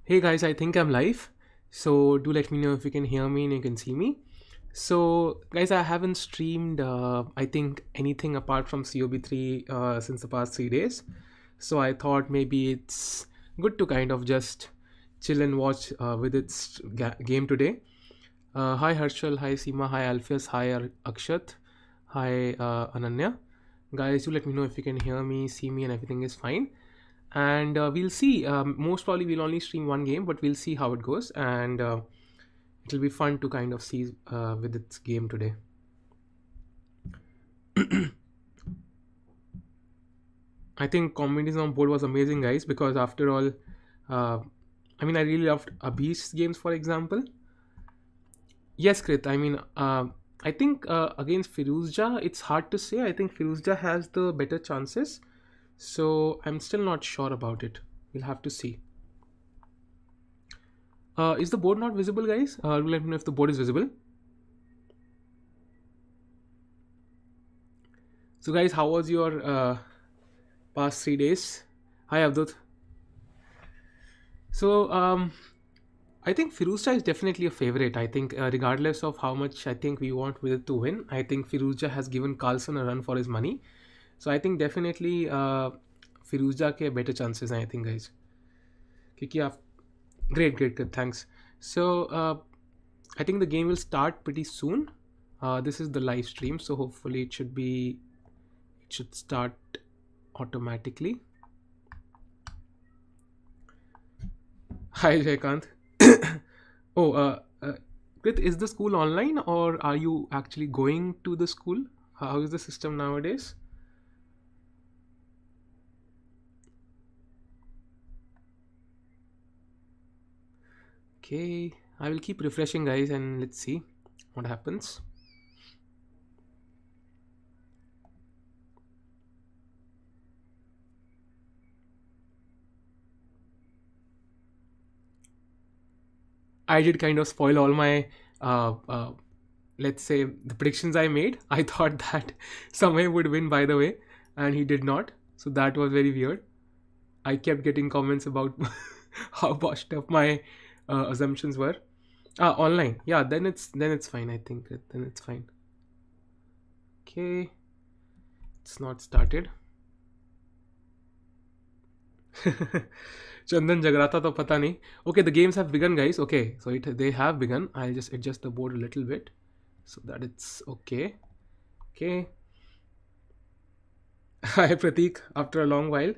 Hey guys, I think I'm live. So do let me know if you can hear me and you can see me. So guys, I haven't streamed I think anything apart from COB3 since the past 3 days. So I thought maybe it's good to kind of just chill and watch with its game today. Hi Harshal, hi Seema, hi Alpheus, hi Akshat, hi Ananya. Guys, do let me know if you can hear me, see me, and everything is fine. And we'll see. Most probably, we'll only stream one game, but we'll see how it goes. And it'll be fun to kind of see with its game today. I think combination on board was amazing, guys, because after all, uh, I really loved Abhi's games, for example. Yes, Krit. I think against Firouzja, it's hard to say. I think Firouzja has the better chances. So I'm still not sure about it. We'll have to see. Is the board not visible, guys? Let me know if the board is visible. So, guys, how was your past 3 days? Hi, Abdut. So, I think Firouzja is definitely a favorite. I think, regardless of how much I think we want Vidit to win, I think Firouzja has given Carlson a run for his money. So, I think definitely Firouzja के better chances हैं, I think, guys. क्योंकि आप great, good, thanks. So, I think the game will start pretty soon. This is the live stream, so hopefully it should start automatically. Hi, Jaykant. Oh, Krit, is the school online or are you actually going to the school? How is the system nowadays? Okay, I will keep refreshing, guys, and let's see what happens. I did kind of spoil all my, let's say, the predictions I made. I thought that Samay would win, by the way, and he did not. So that was very weird. I kept getting comments about how botched up my assumptions were. Online. Yeah, then it's fine. I think then it's fine. Okay, it's not started. Chandan Jagrata to pata nahi. Okay, the games have begun, guys. Okay, so they have begun. I'll just adjust the board a little bit so that it's okay. Okay. Hi Pratik, after a long while.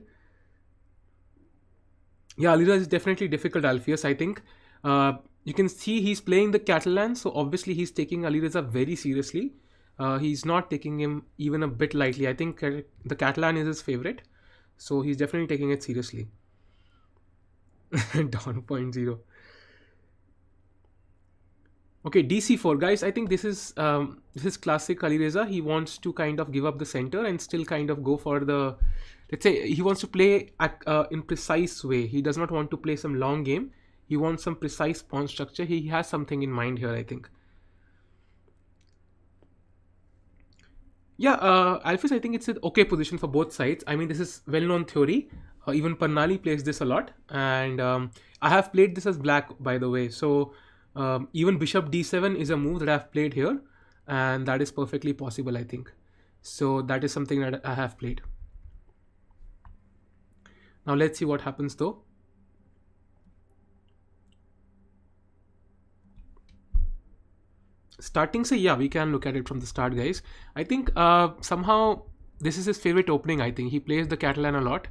Yeah, Alireza is definitely difficult, Alpheus. I think you can see he's playing the Catalan, so obviously he's taking Alireza very seriously. He's not taking him even a bit lightly. I think the Catalan is his favorite, so he's definitely taking it seriously. Down 0.0. Okay, DC4, guys. I think this is classic Alireza. He wants to kind of give up the center and still kind of go for the, let's say, he wants to play in precise way. He does not want to play some long game. He wants some precise pawn structure. He has something in mind here, I think. Yeah, Alphys, I think it's an okay position for both sides. I mean, this is well-known theory. Even Pannali plays this a lot, and I have played this as black, by the way. So even Bishop D7 is a move that I've played here, and that is perfectly possible, I think. So that is something that I have played. Now let's see what happens though. Starting say, yeah, we can look at it from the start, guys. I think somehow this is his favorite opening. I think he plays the Catalan a lot.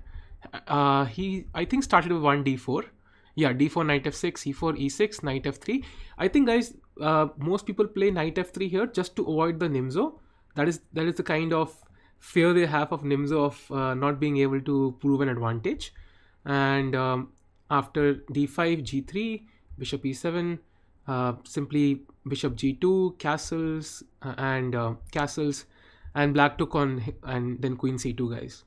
He, I think, started with 1 d4. Yeah, d4, knight f6, e4, e6, knight f3. I think, guys, most people play knight f3 here just to avoid the nimzo. That is the kind of fear they have of nimzo, of not being able to prove an advantage. And after d5, g3, bishop e7, simply bishop g2, castles, and black took on, and then queen c2, guys.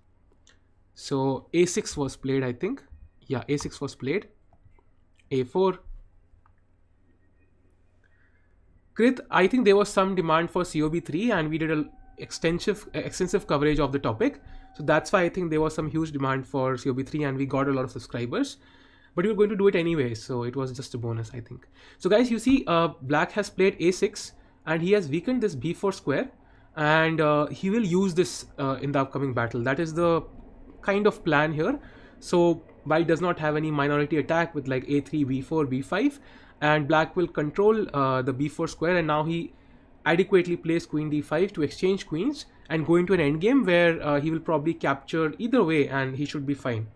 So a6 was played, I think. Yeah, a6 was played. a4. Krit, I think there was some demand for COB3, and we did a extensive coverage of the topic. So that's why I think there was some huge demand for COB3, and we got a lot of subscribers. but you're going to do it anyway, so it was just a bonus, I think. So guys, you see, black has played a6 and he has weakened this b4 square, and he will use this in the upcoming battle. That is the kind of plan here. So white does not have any minority attack with like a3, b4, b5, and black will control the b4 square, and now he adequately plays queen d5 to exchange queens and go into an endgame where he will probably capture either way and he should be fine.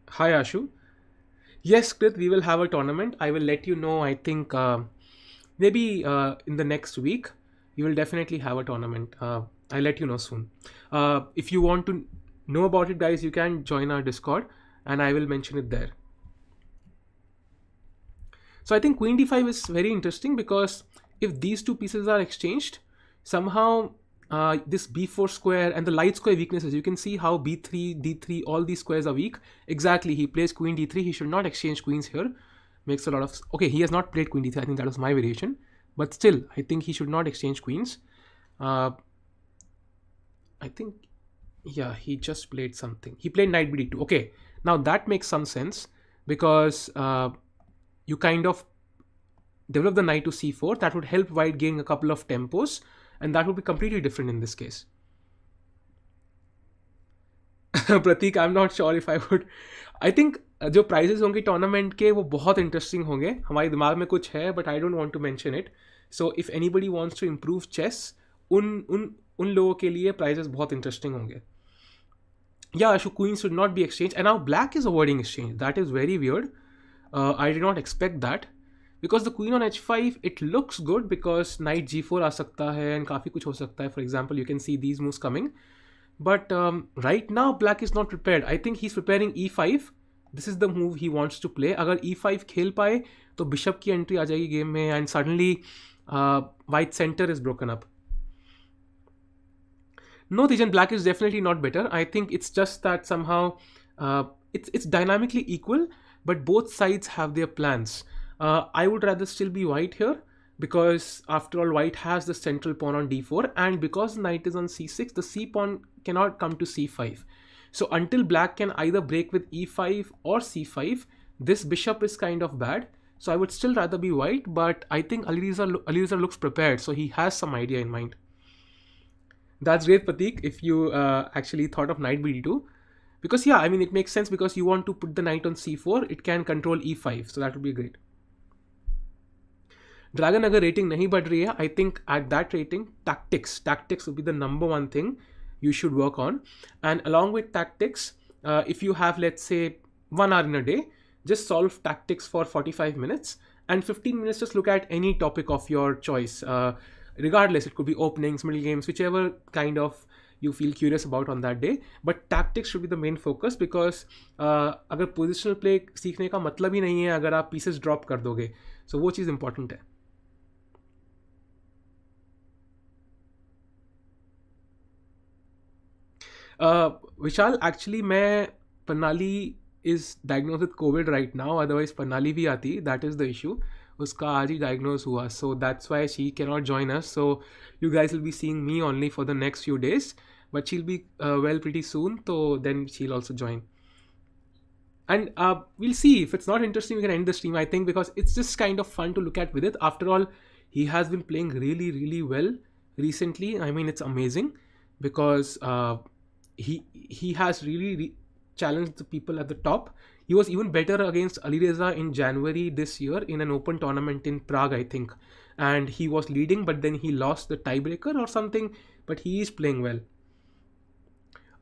Hi Ashu. Yes, Krit, we will have a tournament. I will let you know, I think maybe in the next week. We will definitely have a tournament. I'll let you know soon. If you want to know about it, guys, you can join our Discord and I will mention it there. So I think queen d5 is very interesting because if these two pieces are exchanged, somehow this b4 square and the light square weaknesses, you can see how b3, d3, all these squares are weak. Exactly, he plays queen d3. He should not exchange queens here. Makes a lot of... Okay, he has not played queen d3. I think that was my variation. But still, I think he should not exchange queens. I think, yeah, he just played something. He played knight bd2. Okay, now that makes some sense because you kind of develop the knight to c4. That would help white gain a couple of tempos, and that would be completely different in this case. Pratik, I'm not sure if I would. I think जो prices होंगे tournament के वो बहुत interesting होंगे. हमारे दिमाग में कुछ है but I don't want to mention it. So if anybody wants to improve chess, उन लोगों के लिए प्राइजेस बहुत इंटरेस्टिंग होंगे. Yeah, so queens should not be exchanged, and now black is avoiding exchange. That is very weird. I did not expect that because the queen on h5, it looks good because knight g4 आ सकता है and काफ़ी कुछ हो सकता है. For example, you can see these moves coming, but right now black is not prepared. I think he's preparing e5. This is the move he wants to play. अगर e5 खेल पाए तो बिशप की एंट्री आ जाएगी game में and suddenly white center is broken up. No, Tijan, black is definitely not better. I think it's just that somehow it's dynamically equal, but both sides have their plans. I would rather still be white here because after all white has the central pawn on d4, and because knight is on c6, the c pawn cannot come to c5. So until black can either break with e5 or c5, this bishop is kind of bad. So I would still rather be white, but I think Alireza looks prepared, so he has some idea in mind. That's great, Pratik, if you actually thought of knight bd2. Because yeah, I mean, it makes sense because you want to put the knight on c4, it can control e5, so that would be great. Dragon agar rating nahi बढ़ रही है, I think at that rating, tactics would be the number one thing you should work on. And along with tactics, if you have, let's say, 1 hour in a day, just solve tactics for 45 minutes and 15 minutes just look at any topic of your choice. Regardless, it could be openings, middle games, whichever kind of you feel curious about on that day. But tactics should be the main focus because अगर positional play सीखने का मतलब ही नहीं है अगर आप pieces drop कर दोगे. So वो चीज़ important है. Vishal, actually मैं Pranali is diagnosed with COVID right now. Otherwise Pranali भी आती. That is the issue. उसका आज ही diagnose हुआ. So that's why she cannot join us. So you guys will be seeing me only for the next few days. But she'll be well pretty soon. So then she'll also join. And we'll see. If it's not interesting, we can end the stream, I think, because it's just kind of fun to look at Vidit. After all, he has been playing really, really well recently. I mean, it's amazing because he has really challenged the people at the top. He was even better against Alireza in January this year in an open tournament in Prague, I think. And he was leading, but then he lost the tiebreaker or something. But he is playing well.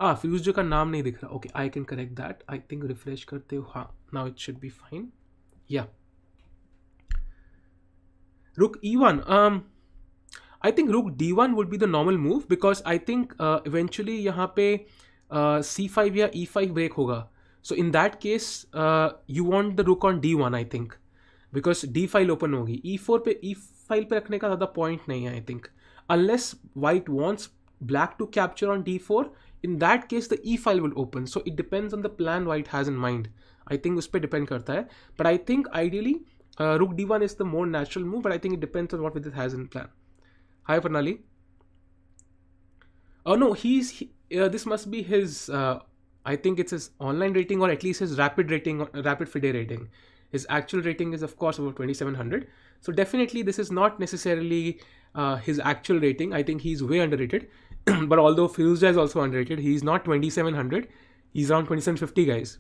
Firouzja का नाम नहीं दिख रहा. Okay, I can correct that. I think refresh करते हो. हाँ, now it should be fine. Yeah. Rook e1. I think rook d1 would be the normal move because I think eventually यहाँ पे c5 या e5 break होगा. So in that case, you want the rook on d1, I think, because d file open होगी. e4 पे e file पे रखने का ज़्यादा point नहीं है, I think, unless white wants black to capture on d4. In that case, the e file will open. So it depends on the plan white has in mind. I think उस पे depend करता है. But I think ideally, rook d1 is the more natural move. But I think it depends on what Vidit has in plan. Hi, Pranali. Oh no, this must be his I think it's his online rating, or at least his rapid rating, rapid FIDE rating. His actual rating is of course about 2700. So definitely this is not necessarily his actual rating. I think he's way underrated. But although Firouzja is also underrated, he's not 2700. He's around 2750, guys.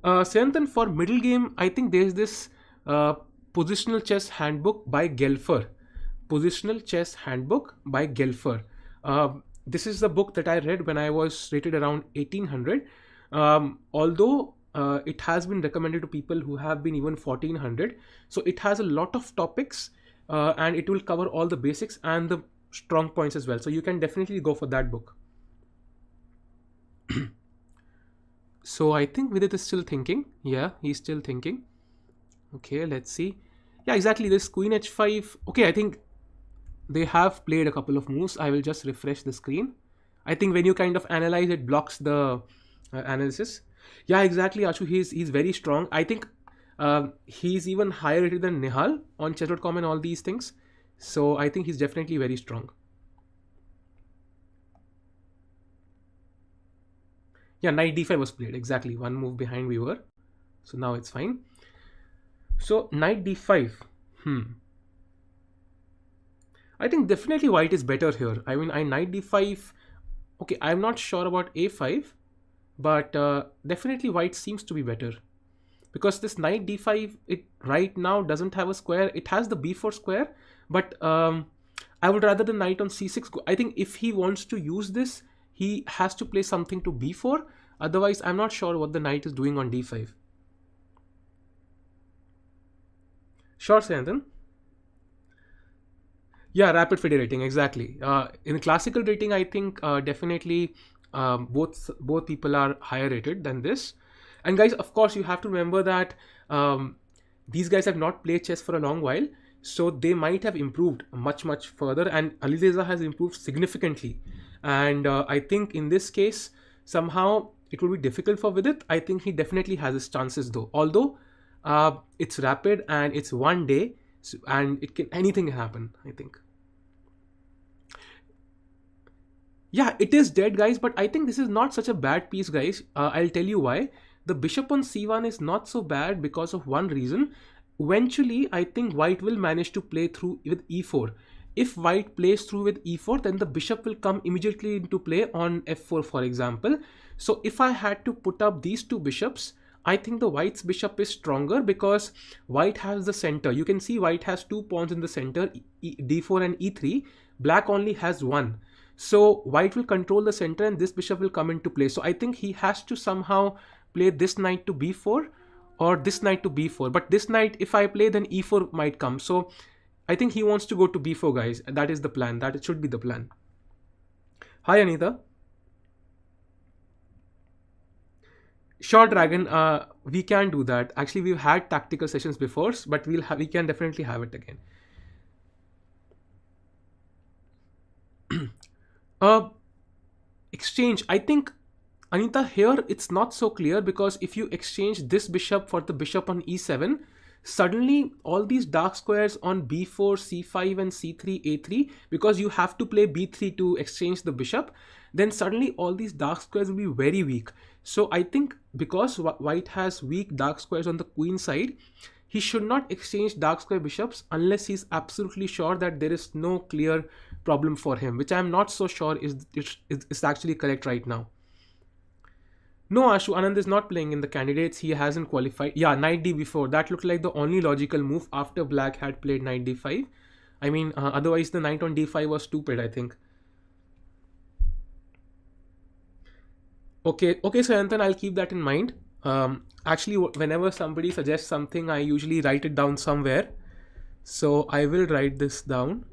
Sayantan, for middle game, I think there's this uh, positional chess handbook by Gelfer. Positional Chess Handbook by Gelfer. This is the book that I read when I was rated around 1800. Although it has been recommended to people who have been even 1400. So it has a lot of topics and it will cover all the basics and the strong points as well. So you can definitely go for that book. So I think Vidit is still thinking. Yeah, he's still thinking. Okay, let's see. Yeah, exactly. This Queen h5. Okay, I think they have played a couple of moves. I will just refresh the screen. I think when you kind of analyze, it blocks the analysis. Yeah, exactly, Ashu. He's very strong. I think he's even higher rated than Nihal on chess.com and all these things. So I think he's definitely very strong. Yeah, knight d5 was played. Exactly. One move behind we were. So now it's fine. So knight d5. I think definitely white is better here. I mean, I knight d5. Okay, I'm not sure about a5, but definitely white seems to be better because this knight d5, it right now doesn't have a square. It has the b4 square, but I would rather the knight on c6 go. I think if he wants to use this, he has to play something to b4. Otherwise, I'm not sure what the knight is doing on d5. Sure, Sayantan. Yeah, rapid FIDE rating, exactly. In classical rating, I think definitely both people are higher rated than this. And guys, of course, you have to remember that these guys have not played chess for a long while, so they might have improved much further. And Alireza has improved significantly. And I think in this case, somehow it will be difficult for Vidit. I think he definitely has his chances though. Although it's rapid and it's one day, and it can anything can happen, I think. Yeah, it is dead, guys, but I think this is not such a bad piece, guys. I'll tell you why. The bishop on c1 is not so bad because of one reason. Eventually, I think white will manage to play through with e4. If white plays through with e4, then the bishop will come immediately into play on f4, for example. So if I had to put up these two bishops, I think the white's bishop is stronger because white has the center. You can see white has two pawns in the center, d4 and e3. Black only has one. So white will control the center and this bishop will come into play. So I think he has to somehow play this knight to b4 or this knight to b4. But this knight, if I play, then e4 might come. So I think he wants to go to b4, guys. That is the plan. That should be the plan. Hi, Anita. Sure, Dragon. We can do that. Actually, we've had tactical sessions before, but we can definitely have it again. Exchange. I think, Anita, here it's not so clear because if you exchange this bishop for the bishop on e7, suddenly all these dark squares on b4, c5 and c3, a3, because you have to play b3 to exchange the bishop, then suddenly all these dark squares will be very weak. So I think because white has weak dark squares on the queen side, he should not exchange dark square bishops unless he's absolutely sure that there is no clear problem for him, which I'm not so sure is actually correct right now. No, Ashu, Anand is not playing in the candidates. He hasn't qualified. Yeah, knight d4. That looked like the only logical move after black had played knight d5. I mean, otherwise the knight on d5 was stupid, I think. Okay, Sayantan, I'll keep that in mind. Actually, whenever somebody suggests something, I usually write it down somewhere. So I will write this down.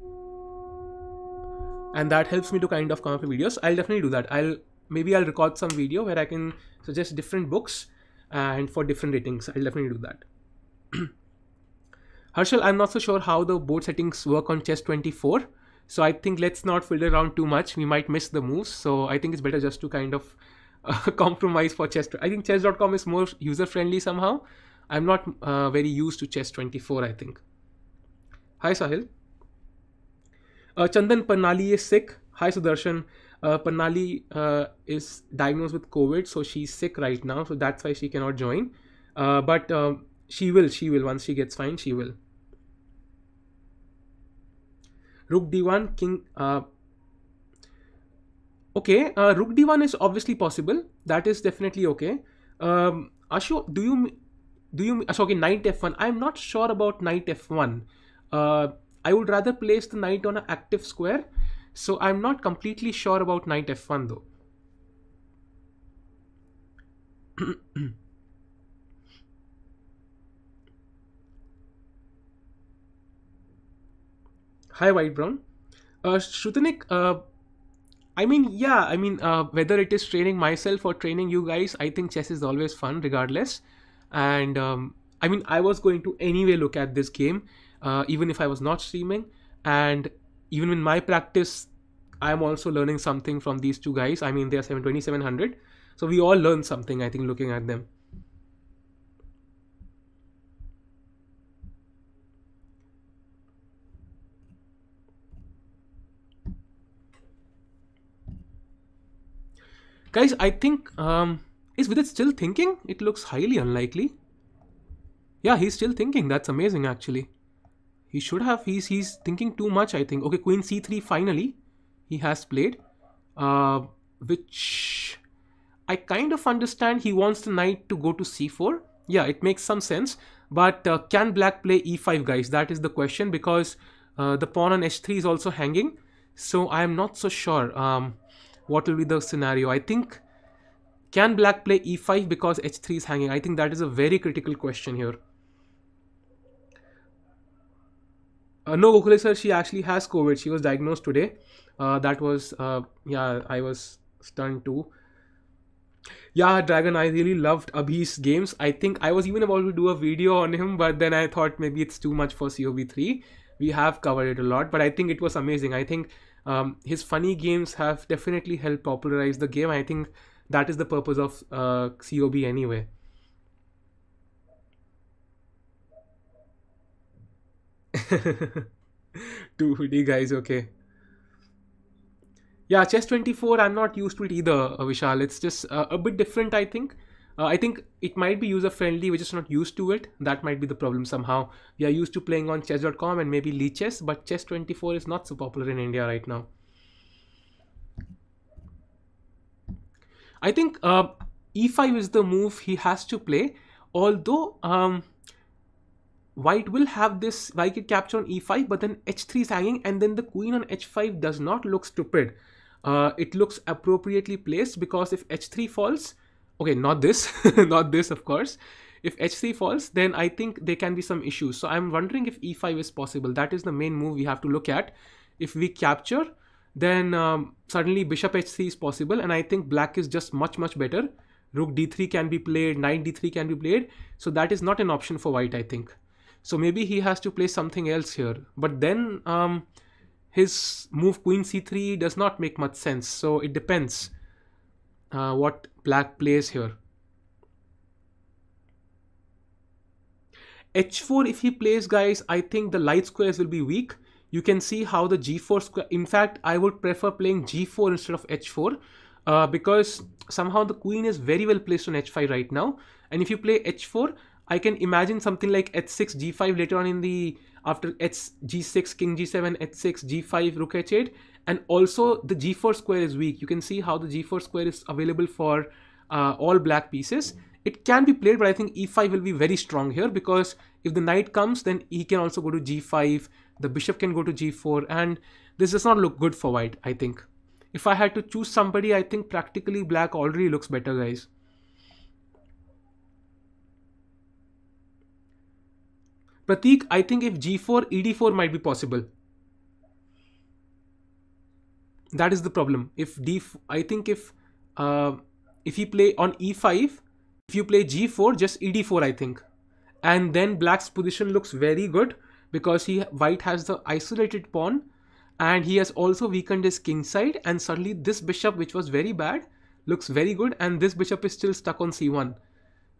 And that helps me to kind of come up with videos. I'll definitely do that. Maybe I'll record some video where I can suggest different books and for different ratings. I'll definitely do that. Harshal, I'm not so sure how the board settings work on chess24. So I think let's not fiddle around too much. We might miss the moves. So I think it's better just to kind of compromise for chess. I think chess.com is more user-friendly somehow. I'm not very used to chess24, I think. Hi, Sahil. Chandan Pannali is sick. Hi Sudarshan. Pannali is diagnosed with COVID, so she's sick right now, so that's why she cannot join. But she will. She will once she gets fine. She will. Rook D1, King. Okay, Rook D1 is obviously possible. That is definitely okay. Ashu, so okay, Knight F1. I'm not sure about Knight F1. Uh, I would rather place the knight on an active square, so I'm not completely sure about Knight F1 though. Hi, White Brown. Shrutanik, whether it is training myself or training you guys, I think chess is always fun, regardless. And I was going to anyway look at this game, even if I was not streaming. And even in my practice, I'm also learning something from these two guys. I mean, they're 2700, so we all learn something, I think, looking at them. Guys, I think is Vidit still thinking? It looks highly unlikely. Yeah, he's still thinking. That's amazing, actually. He should have. He's thinking too much, I think. Okay, Queen C3 finally. He has played. Which I kind of understand. He wants the knight to go to C4. Yeah, it makes some sense. But can black play E5, guys? That is the question, because the pawn on H3 is also hanging. So I am not so sure what will be the scenario. I think, can black play E5 because H3 is hanging? I think that is a very critical question here. No, Gokule sir, she actually has COVID. She was diagnosed today. I was stunned too. Yeah, Dragon, I really loved Abhi's games. I think I was even about to do a video on him, but then I thought maybe it's too much for COB3. We have covered it a lot, but I think it was amazing. I think his funny games have definitely helped popularize the game. I think that is the purpose of COB anyway. 2D guys, okay. Yeah, chess 24, I'm not used to it either, Vishal. It's just a bit different, I think. I think it might be user friendly, we're just not used to it. That might be the problem somehow. We are used to playing on chess.com and maybe Chess, but chess 24 is not so popular in India right now. I think e5 is the move he has to play, although white will have this Viking capture on e5, but then h3 is hanging, and then the queen on h5 does not look stupid. It looks appropriately placed, because if h3 falls, okay, not this, not this, of course. If h3 falls, then I think there can be some issues. So I'm wondering if e5 is possible. That is the main move we have to look at. If we capture, then suddenly bishop h3 is possible, and I think black is just much better. Rook d3 can be played, knight d3 can be played, so that is not an option for white, I think. So maybe he has to play something else here. But then his move queen c3 does not make much sense. So it depends what black plays here. h4, if he plays, guys, I think the light squares will be weak. You can see how the g4 square, in fact, I would prefer playing g4 instead of h4, because somehow the queen is very well placed on h5 right now. And if you play h4, I can imagine something like h6, g5 later on in the, after g6, king g7, h6, g5, rook h8. And also the g4 square is weak. You can see how the g4 square is available for all black pieces. It can be played, but I think e5 will be very strong here, because if the knight comes, then he can also go to g5, the bishop can go to g4, and this does not look good for white, I think. If I had to choose somebody, I think practically black already looks better, guys. Pratik, I think if g4, ed4 might be possible. That is the problem. I think if you play on e5, if you play g4, just ed4, I think. And then black's position looks very good, because white has the isolated pawn, and he has also weakened his king side, and suddenly this bishop, which was very bad, looks very good, and this bishop is still stuck on c1.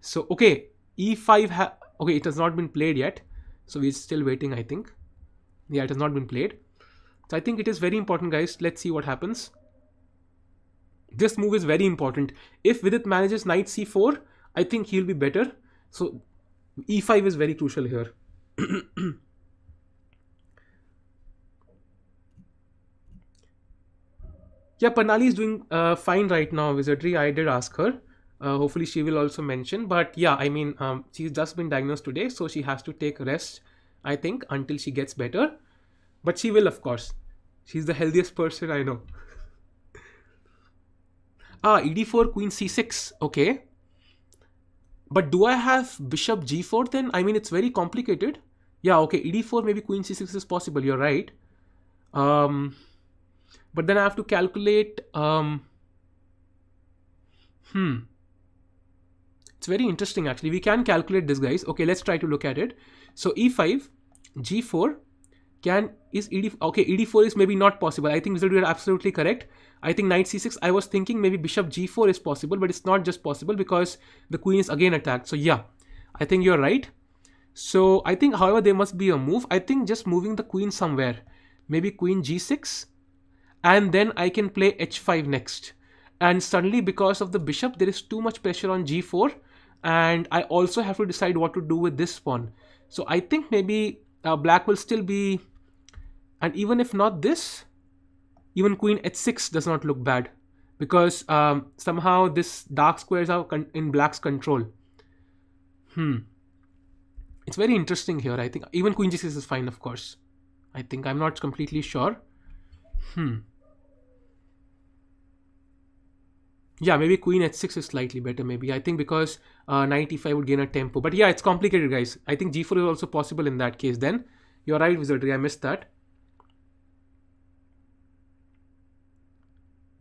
So okay, e5 okay, it has not been played yet, so we're still waiting, I think. Yeah, it has not been played. So I think it is very important, guys. Let's see what happens. This move is very important. If Vidit manages knight c4, I think he'll be better. So e5 is very crucial here. Yeah, Panali is doing fine right now, Wizardry. I did ask her. Hopefully she will also mention. But yeah, I mean, she's just been diagnosed today, so she has to take rest, I think, until she gets better. But she will, of course. She's the healthiest person I know. ed4, queen c6. Okay. But do I have bishop g4 then? I mean, it's very complicated. Yeah, okay. ed4, maybe queen c6 is possible. You're right. But then I have to calculate. It's very interesting actually. We can calculate this, guys. Okay, let's try to look at it. So e5, g4 is ed. Okay, ed4 is maybe not possible. I think you are absolutely correct. I think knight c6. I was thinking maybe bishop g4 is possible, but it's not just possible because the queen is again attacked. So yeah, I think you're right. So I think, however, there must be a move. I think just moving the queen somewhere, maybe queen g6. And then I can play h5 next. And suddenly, because of the bishop, there is too much pressure on g4. And I also have to decide what to do with this pawn. So I think maybe black will still be... And even if not this, even queen h6 does not look bad. Because somehow this dark squares are in black's control. It's very interesting here, I think. Even queen g6 is fine, of course. I think I'm not completely sure. Yeah, maybe queen h6 is slightly better, maybe. I think because knight e5 would gain a tempo. But yeah, it's complicated, guys. I think g4 is also possible in that case then. You're right, Wizardry. I missed that.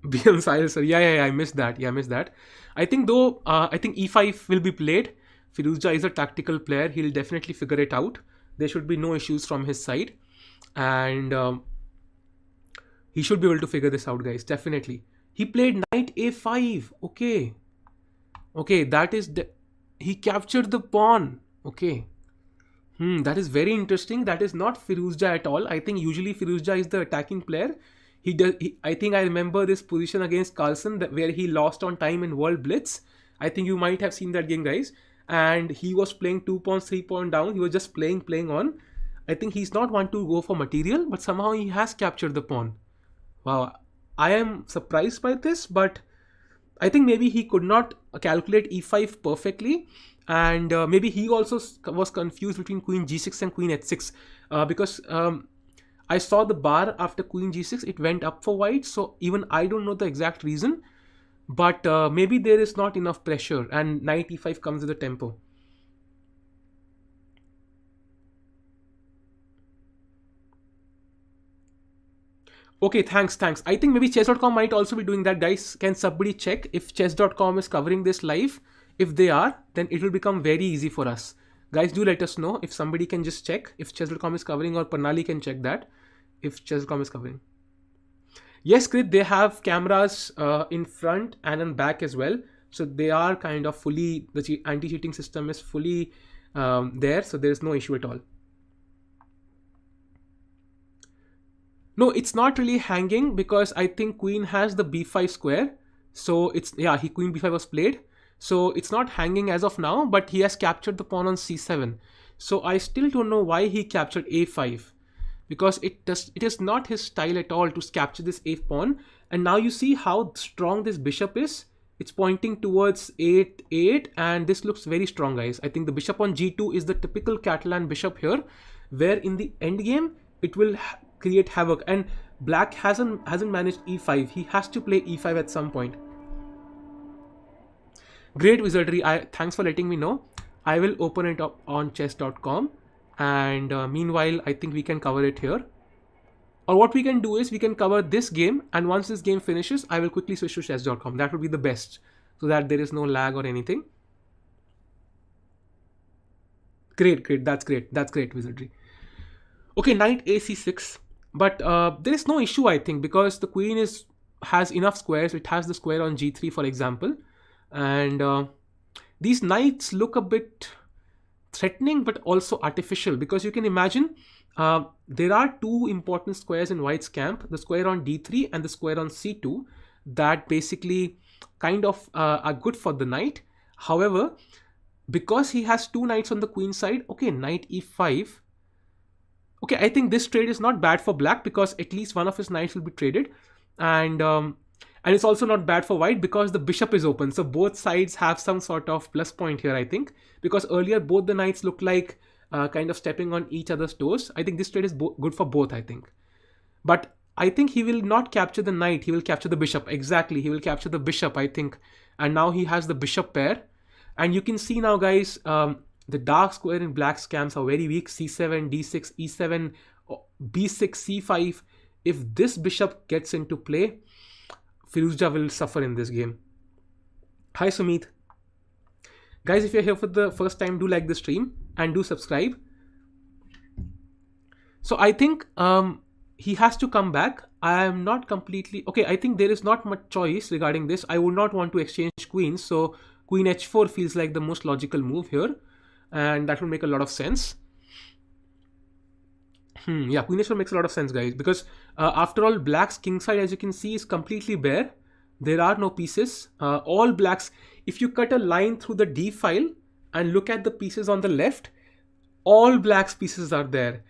BM Silencer. Yeah, I missed that. Yeah, I missed that. I think though, I think e5 will be played. Firouzja is a tactical player. He'll definitely figure it out. There should be no issues from his side. And he should be able to figure this out, guys. Definitely. He played knight a5. Okay, that is... he captured the pawn. Okay. That is very interesting. That is not Firouzja at all. I think usually Firouzja is the attacking player. I think I remember this position against Carlsen where he lost on time in World Blitz. I think you might have seen that game, guys. And he was playing 2 pawns, 3 pawns down. He was just playing on. I think he's not one to go for material, but somehow he has captured the pawn. Wow. I am surprised by this, but I think maybe he could not calculate e5 perfectly, and maybe he also was confused between queen g6 and queen h6 because I saw the bar after queen g6, it went up for white, so even I don't know the exact reason, but maybe there is not enough pressure and knight e5 comes with a tempo. Okay, thanks. I think maybe chess.com might also be doing that, guys. Can somebody check if chess.com is covering this live? If they are, then it will become very easy for us. Guys, do let us know if somebody can just check if chess.com is covering, or Panali can check that if chess.com is covering. Yes, Krit, they have cameras in front and in back as well. So they are kind of fully, the anti-cheating system is fully there. So there is no issue at all. No, it's not really hanging because I think queen has the b5 square. So it's, yeah, queen b5 was played. So it's not hanging as of now, but he has captured the pawn on c7. So I still don't know why he captured a5, because it is not his style at all to capture this a pawn. And now you see how strong this bishop is. It's pointing towards 8, and this looks very strong, guys. I think the bishop on g2 is the typical Catalan bishop here, where in the endgame it will create havoc, and black hasn't managed e5. He has to play e5 at some point. Great, Wizardry. Thanks for letting me know. I will open it up on chess.com, and meanwhile I think we can cover it here. Or what we can do is we can cover this game, and once this game finishes I will quickly switch to chess.com. That would be the best, so that there is no lag or anything. Great. That's great, Wizardry. Okay, knight ac6. But there is no issue, I think, because the queen has enough squares. It has the square on g3, for example. And these knights look a bit threatening, but also artificial, because you can imagine there are two important squares in white's camp, the square on d3 and the square on c2, that basically kind of are good for the knight. However, because he has two knights on the queen side, okay, knight e5. Okay, I think this trade is not bad for black because at least one of his knights will be traded. And it's also not bad for white because the bishop is open. So both sides have some sort of plus point here, I think. Because earlier both the knights look like kind of stepping on each other's toes. I think this trade is good for both, I think. But I think he will not capture the knight. He will capture the bishop. Exactly. He will capture the bishop, I think. And now he has the bishop pair. And you can see now, guys, the dark square in black's camps are very weak. c7, d6, e7, b6, c5. If this bishop gets into play, Firouzja will suffer in this game. Hi, Sumit. Guys, if you're here for the first time, do like the stream and do subscribe. So I think he has to come back. I am not completely... Okay, I think there is not much choice regarding this. I would not want to exchange queens. So queen h4 feels like the most logical move here. And that will make a lot of sense. Yeah, queen h4 makes a lot of sense, guys. Because after all, black's king side, as you can see, is completely bare. There are no pieces. All blacks... If you cut a line through the d file and look at the pieces on the left, all black's pieces are there.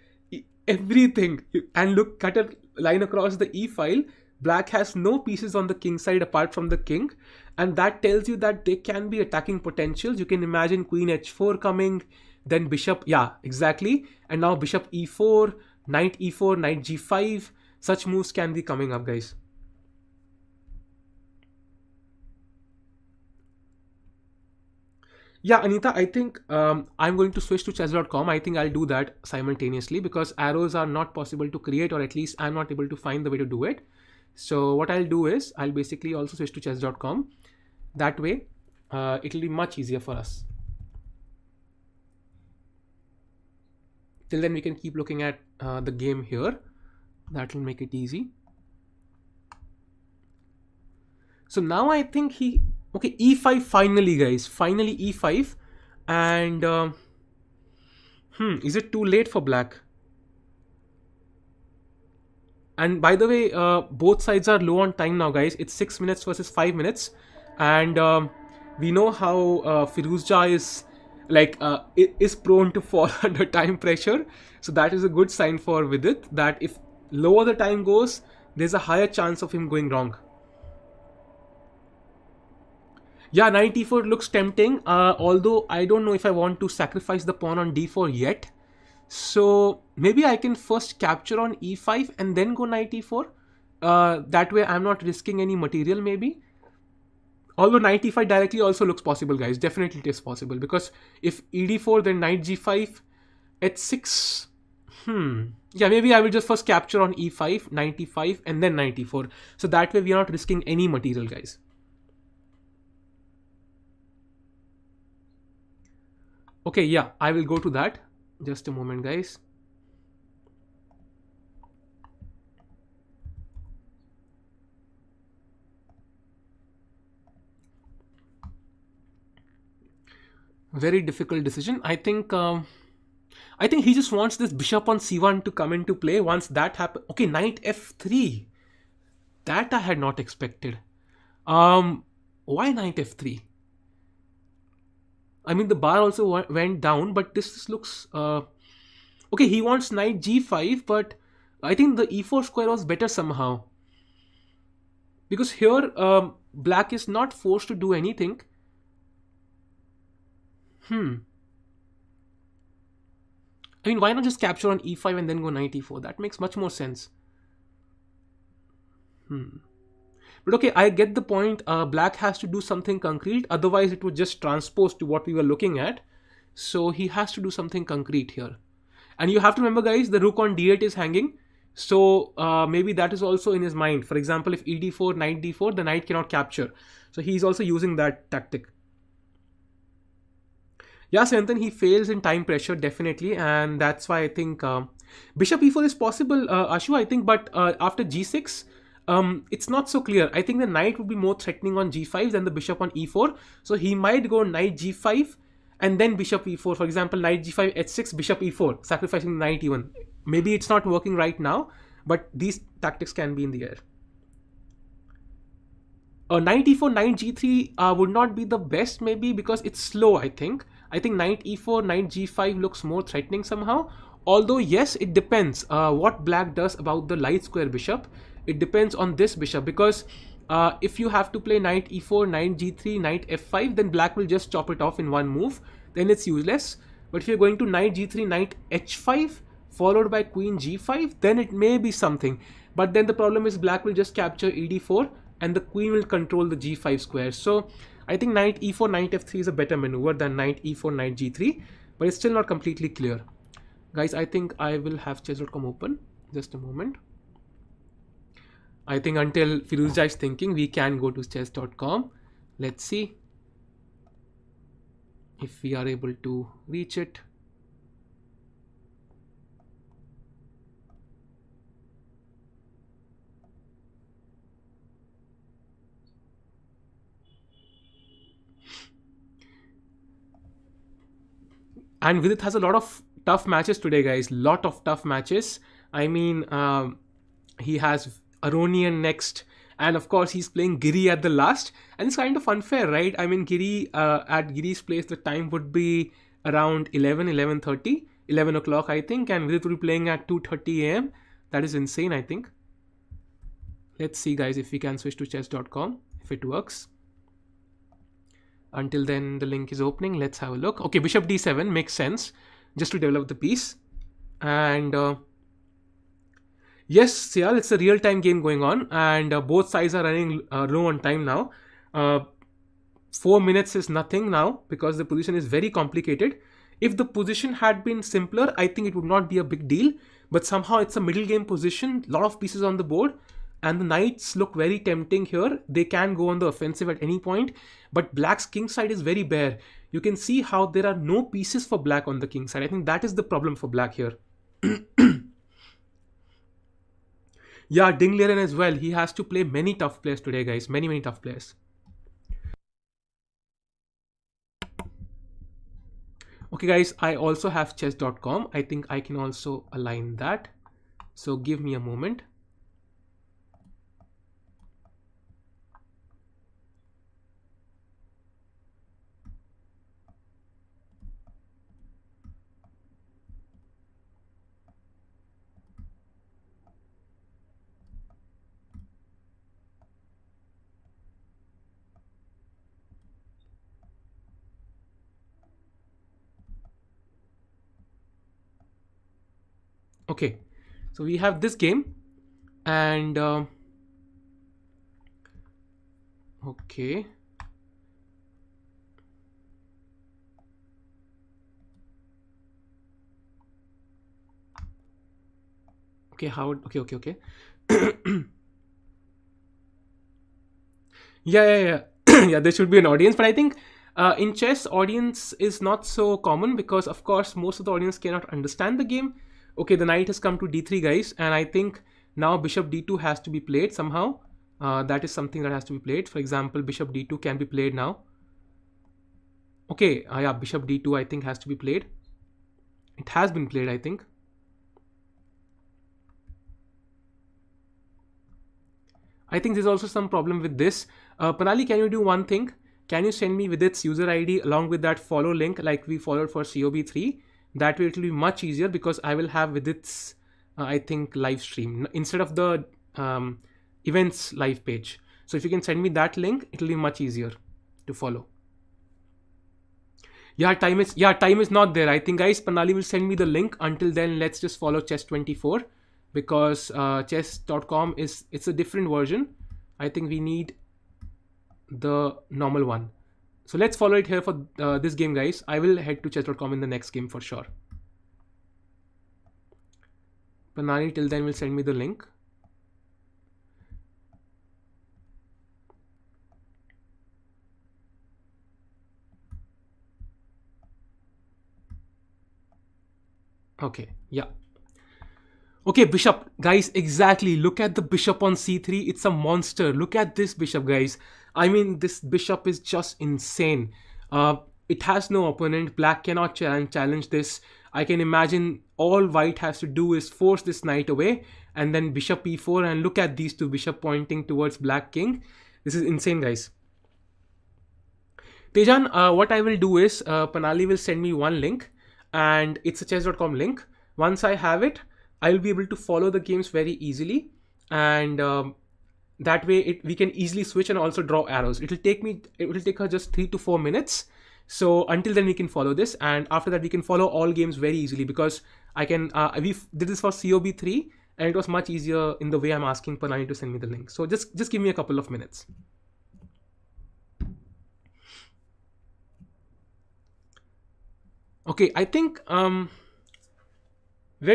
Everything. And look, cut a line across the e file. Black has no pieces on the king side apart from the king. And that tells you that there can be attacking potentials. You can imagine queen h4 coming, then bishop. Yeah, exactly. And now bishop e4, knight e4, knight g5. Such moves can be coming up, guys. Yeah, Anita, I think I'm going to switch to chess.com. I think I'll do that simultaneously because arrows are not possible to create, or at least I'm not able to find the way to do it. So what I'll do is I'll basically also switch to chess.com. That way, it'll be much easier for us. Till then, we can keep looking at the game here. That will make it easy. So now I think he... Okay, e5 finally, guys. Finally e5. And... is it too late for black? And by the way, both sides are low on time now, guys. It's 6 minutes versus 5 minutes. And we know how Firouzja is... is prone to fall under time pressure. So that is a good sign for Vidit, that if lower the time goes, there's a higher chance of him going wrong. Yeah, knight e4 looks tempting, although I don't know if I want to sacrifice the pawn on d4 yet. So maybe I can first capture on e5 and then go knight e4. That way I'm not risking any material maybe. Although knight e5 directly also looks possible, guys. Definitely it is possible, because if ed4 then knight g5 h6. Yeah, maybe I will just first capture on e5, knight e5 and then knight e4. So that way we are not risking any material, guys. Okay, yeah, I will go to that. Just a moment, guys. Very difficult decision. I think he just wants this bishop on c1 to come into play. Once that happens, okay, knight f3. That I had not expected. Why knight f3? I mean, the bar also went down, but this looks... okay, he wants knight g5, but I think the e4 square was better somehow. Because here, black is not forced to do anything. I mean, why not just capture on e5 and then go knight e4? That makes much more sense. But okay, I get the point. Black has to do something concrete. Otherwise, it would just transpose to what we were looking at. So he has to do something concrete here. And you have to remember, guys, the rook on d8 is hanging. So maybe that is also in his mind. For example, if ed4, knight d4, the knight cannot capture. So he's also using that tactic. Yeah, Santan, he fails in time pressure, definitely. And that's why I think bishop e4 is possible, Ashu, I think. But after g6... it's not so clear. I think the knight would be more threatening on g5 than the bishop on e4. So he might go knight g5 and then bishop e4. For example, knight g5, h6, bishop e4, sacrificing the knight even. Maybe it's not working right now, but these tactics can be in the air. Knight e4, knight g3 would not be the best, maybe because it's slow. I think knight e4, knight g5 looks more threatening somehow. Although yes, it depends what black does about the light square bishop. It depends on this bishop, because if you have to play knight e4, knight g3, knight f5, then black will just chop it off in one move, then it's useless. But if you're going to knight g3, knight h5 followed by queen g5, then it may be something. But then the problem is black will just capture ed4 and the queen will control the g5 square. So I think knight e4, knight f3 is a better maneuver than knight e4, knight g3, but it's still not completely clear. Guys, I think I will have chess.com open. Just a moment. I think until Firouzja is thinking, we can go to chess.com. Let's see if we are able to reach it. And Vidit has a lot of tough matches today, guys. Lot of tough matches. I mean, he has Aronian next, and of course he's playing Giri at the last, and it's kind of unfair, right? I mean, Giri at Giri's place, the time would be around 11:30, 11 o'clock, I think, and Vidit will be playing at 2:30 a.m. That is insane, I think. Let's see, guys, if we can switch to chess.com, if it works. Until then, the link is opening. Let's have a look. Okay, bishop d7 makes sense, just to develop the piece. And yes, Sial, it's a real-time game going on, and both sides are running low on time now. 4 minutes is nothing now, because the position is very complicated. If the position had been simpler, I think it would not be a big deal, but somehow it's a middle game position, lot of pieces on the board, and the knights look very tempting here. They can go on the offensive at any point, but black's king side is very bare. You can see how there are no pieces for black on the king side. I think that is the problem for black here. Yeah, Ding Liren as well. He has to play many tough players today, guys. Many tough players. Okay, guys, I also have chess.com. I think I can also align that. So give me a moment. Okay, so we have this game, and okay. Okay, how? Okay. Yeah. Yeah, there should be an audience, but I think in chess, audience is not so common, because of course most of the audience cannot understand the game. Okay, the knight has come to d3, guys, and I think now bishop d2 has to be played somehow. That is something that has to be played. For example, bishop d2 can be played now. Okay, yeah, bishop d2 I think has to be played. It has been played, I think. I think there's also some problem with this. Panali, can you do one thing? Can you send me Vidit's user ID along with that follow link like we followed for COB3? That way it will be much easier, because I will have Vidit's, I think, live stream instead of the events live page. So if you can send me that link, it will be much easier to follow. Yeah, time is not there. I think, guys, Panali will send me the link. Until then, let's just follow chess24, because chess.com it's a different version. I think we need the normal one. So let's follow it here for this game, guys. I will head to chess.com in the next game for sure. Panali till then will send me the link. Okay, yeah. Okay, bishop, guys, exactly. Look at the bishop on c3. It's a monster. Look at this bishop, guys. I mean, this bishop is just insane. It has no opponent. Black cannot challenge this. I can imagine all white has to do is force this knight away, and then bishop e4, and look at these two, bishop pointing towards black king. This is insane, guys. Tejan, what I will do is, Panali will send me one link, and it's a chess.com link. Once I have it, I will be able to follow the games very easily, and that way we can easily switch and also draw arrows. It will take her just 3 to 4 minutes. So until then we can follow this, and after that we can follow all games very easily, because I can we did this for COB3 and it was much easier in the way I'm asking Panali to send me the link. So just give me a couple of minutes. Okay, I think where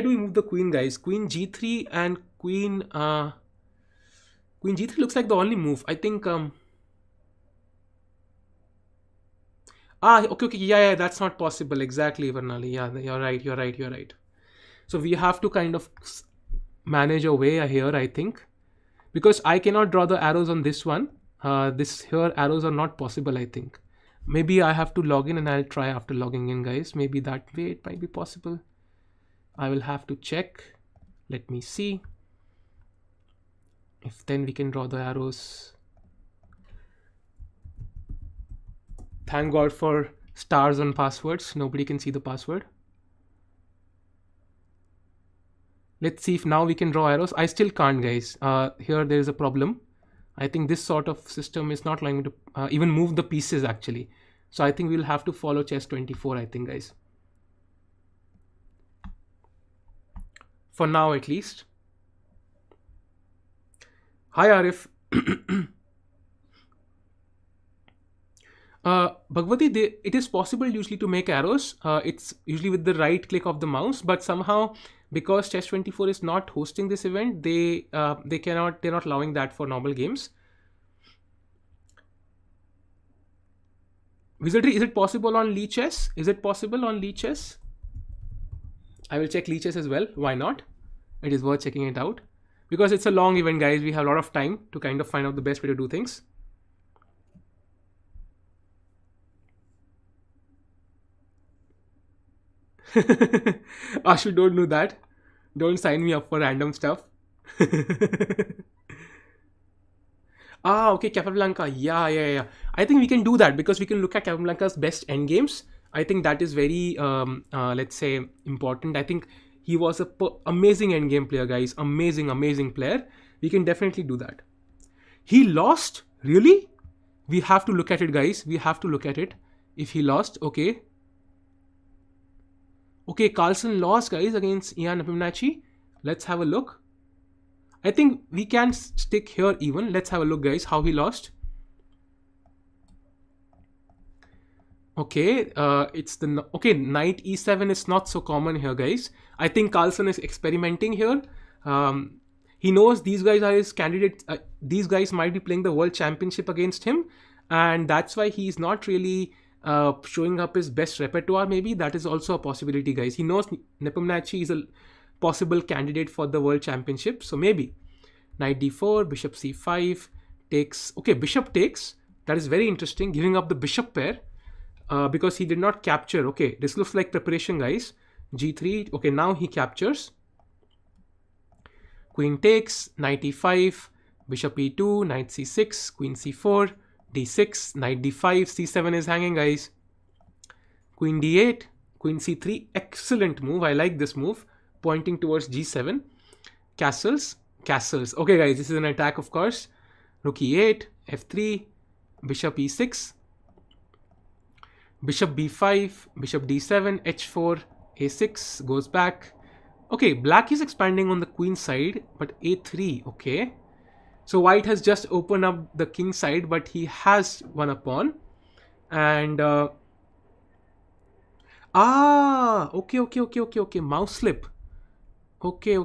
do we move the queen, guys? Queen g3 and queen g3 looks like the only move. I think okay, yeah, that's not possible. Exactly, Varnali. Yeah, you're right. So we have to kind of manage a way here, I think, because I cannot draw the arrows on this one. This here arrows are not possible, I think. Maybe I have to log in and I'll try after logging in, guys. Maybe that way it might be possible. I will have to check. Let me see if then we can draw the arrows. Thank God for stars on passwords. Nobody can see the password. Let's see if now we can draw arrows. I still can't, guys. Here there is a problem. I think this sort of system is not allowing me to even move the pieces, actually. So I think we'll have to follow chess24, I think, guys. For now, at least. Hi, Arif. Bhagwati, it is possible usually to make arrows. It's usually with the right click of the mouse, but somehow because chess24 is not hosting this event, they're not allowing that for normal games. Wizardry, is it possible on Lichess? Is it possible on Lichess? I will check Lichess as well. Why not? It is worth checking it out, because it's a long event, guys. We have a lot of time to kind of find out the best way to do things. Ashu, don't do that. Don't sign me up for random stuff. Okay, Capablanca. Yeah. I think we can do that, because we can look at Capablanca's best endgames. I think that is very, let's say, important. I think he was a amazing endgame player, guys. Amazing player. We can definitely do that. He lost? Really? We have to look at it, guys. We have to look at it. If he lost, okay. Okay, Carlsen lost, guys, against Ian Nepomniachtchi. Let's have a look. I think we can stick here even. Let's have a look, guys, how he lost. Okay, knight e7 is not so common here, guys. I think Carlsen is experimenting here. He knows these guys are his candidates. These guys might be playing the world championship against him, and that's why he's not really showing up his best repertoire. Maybe that is also a possibility, guys. He knows Nepomniachtchi is a possible candidate for the world championship, so maybe knight d4, bishop c5 takes. Okay, bishop takes. That is very interesting, giving up the bishop pair because he did not capture. Okay, this looks like preparation, guys. g3. Okay, now he captures. Queen takes, knight e5, bishop e2, knight c6, queen c4, d6, knight d5, c7 is hanging, guys. Queen d8, queen c3, excellent move. I like this move, pointing towards g7. Castles. Okay, guys, this is an attack, of course. Rook e8, f3, bishop e6, bishop b5, bishop d7, h4, a6, goes back. Okay, black is expanding on the queen side, but a3, okay. So white has just opened up the king side, but he has won a pawn. And okay, mouse slip. Okay.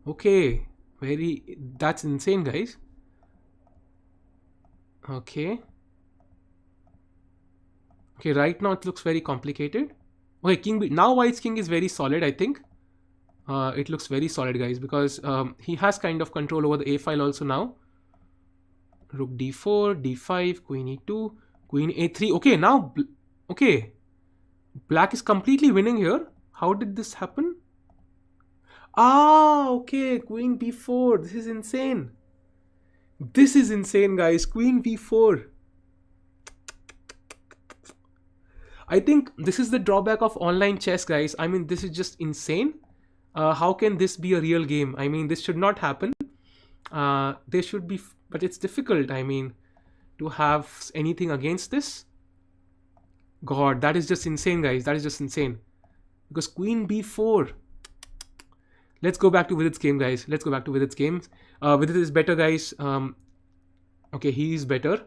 Okay, that's insane, guys. Okay, right now it looks very complicated. Okay, now white's king is very solid, I think. It looks very solid, guys, because he has kind of control over the a file also now. Rook d4, d5, queen e2, Queen a3. Okay, now, okay. Black is completely winning here. How did this happen? Ah, okay. Queen b4. This is insane. This is insane, guys. Queen b4. I think this is the drawback of online chess, guys. I mean, this is just insane. How can this be a real game? I mean, this should not happen. There should be, but it's difficult. I mean, to have anything against this. God, that is just insane, guys. That is just insane. Because Queen b4. Let's go back to Vidit's game, guys. Let's go back to Vidit's game. Vidit is better, guys. Okay, he is better.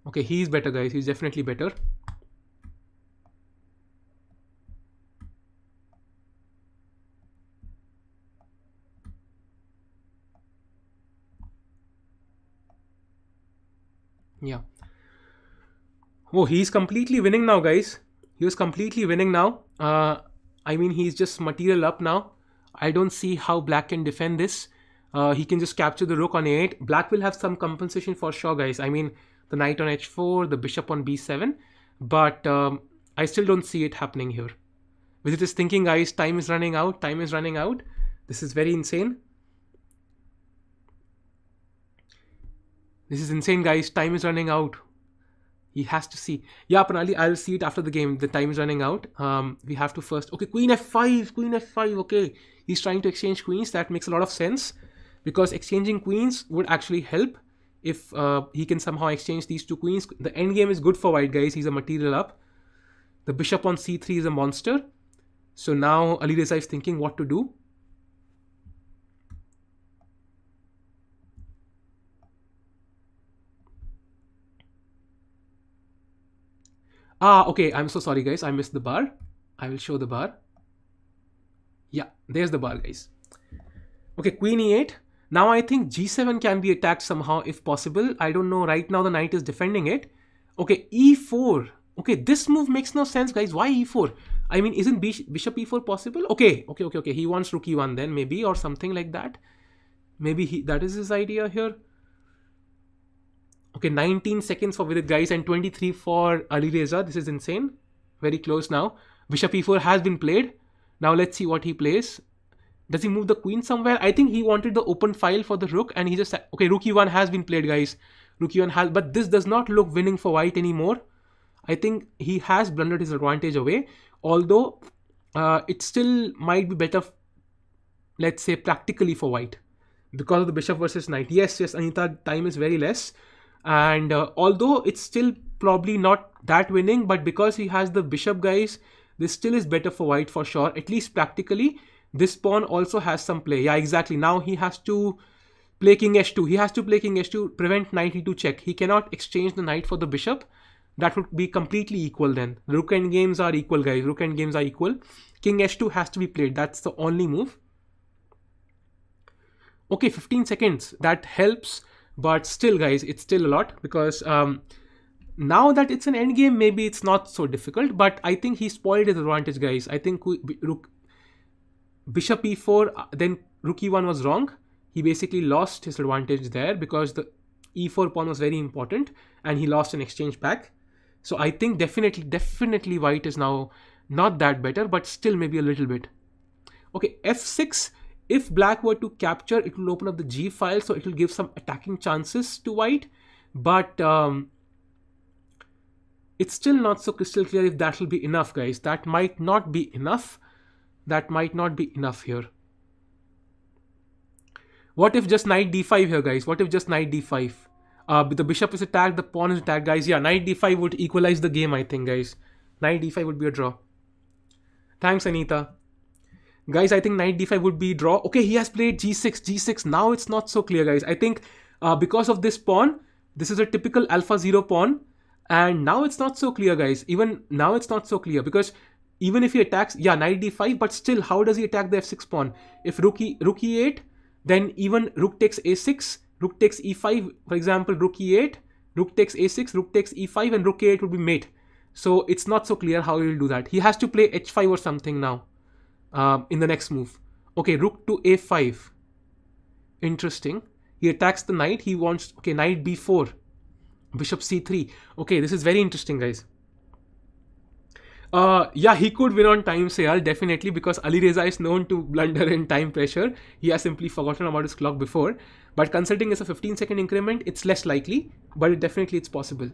Okay, he is better, guys. He's definitely better. Yeah. Oh, he's completely winning now, guys. He was completely winning now. I mean, he's just material up now. I don't see how Black can defend this. He can just capture the rook on a8. Black will have some compensation for sure, guys. I mean, the knight on h4, the bishop on b7. But I still don't see it happening here. Vidit is thinking, guys, time is running out. Time is running out. This is very insane. This is insane, guys. Time is running out. He has to see. Yeah, Pranali, I'll see it after the game. The time is running out. We have to first. Okay, Queen f5. Queen f5. Okay. He's trying to exchange queens. That makes a lot of sense. Because exchanging queens would actually help if he can somehow exchange these two queens. The endgame is good for white, guys. He's a material up. The bishop on c3 is a monster. So now Alireza is thinking what to do. Okay. I'm so sorry, guys. I missed the bar. I will show the bar. Yeah, there's the bar, guys. Okay, Queen e8. Now I think g7 can be attacked somehow if possible. I don't know. Right now the knight is defending it. Okay, e4. Okay, this move makes no sense, guys. Why e4? I mean, isn't bishop e4 possible? Okay. He wants rook e1 then maybe, or something like that. Maybe that is his idea here. Okay, 19 seconds for Vidit, guys, and 23 for Alireza. This is insane. Very close now. Bishop e4 has been played. Now let's see what he plays. Does he move the queen somewhere? I think he wanted the open file for the rook, and he just... Okay, rook e1 has been played, guys. Rook e1 has... But this does not look winning for white anymore. I think he has blundered his advantage away. Although, it still might be better, let's say, practically for white. Because of the bishop versus knight. Yes, Anita, time is very less. And although it's still probably not that winning, but because he has the bishop, guys, this still is better for white for sure. At least practically. This pawn also has some play. Yeah, exactly. Now he has to play king h2. He has to play king h2, prevent knight e2 check. He cannot exchange the knight for the bishop. That would be completely equal then. Rook end games are equal, guys. Rook end games are equal. King h2 has to be played. That's the only move. Okay, 15 seconds. That helps. But still, guys, it's still a lot. Because now that it's an endgame, maybe it's not so difficult. But I think he spoiled his advantage, guys. I think bishop e4, then rook e1 was wrong. He basically lost his advantage there because the e4 pawn was very important and he lost an exchange back. So I think definitely white is now not that better, but still maybe a little bit. Okay, f6. If black were to capture, it will open up the g file, so it will give some attacking chances to white. But it's still not so crystal clear if that will be enough, guys. That might not be enough. That might not be enough here. What if just knight d5 here, guys? What if just knight d5? The bishop is attacked, the pawn is attacked, guys. Yeah, knight d5 would equalize the game, I think, guys. Knight d5 would be a draw. Thanks, Anita. Guys, I think knight d5 would be draw. Okay, he has played g6, g6. Now it's not so clear, guys. I think because of this pawn, this is a typical alpha 0 pawn. And now it's not so clear, guys. Even now it's not so clear because even if he attacks, yeah, knight d5, but still, how does he attack the f6 pawn? If rook e8, then even rook takes a6, rook takes e5, for example, rook e8, rook takes a6, rook takes e5, and rook a8 would be mate. So it's not so clear how he will do that. He has to play h5 or something now in the next move. Okay, rook to a5. Interesting. He attacks the knight. He wants, okay, knight b4. Bishop c3. Okay, this is very interesting, guys. Yeah, he could win on time, Sayal, definitely, because Alireza is known to blunder in time pressure. He has simply forgotten about his clock before. But considering it's a 15-second increment, it's less likely, but definitely it's possible.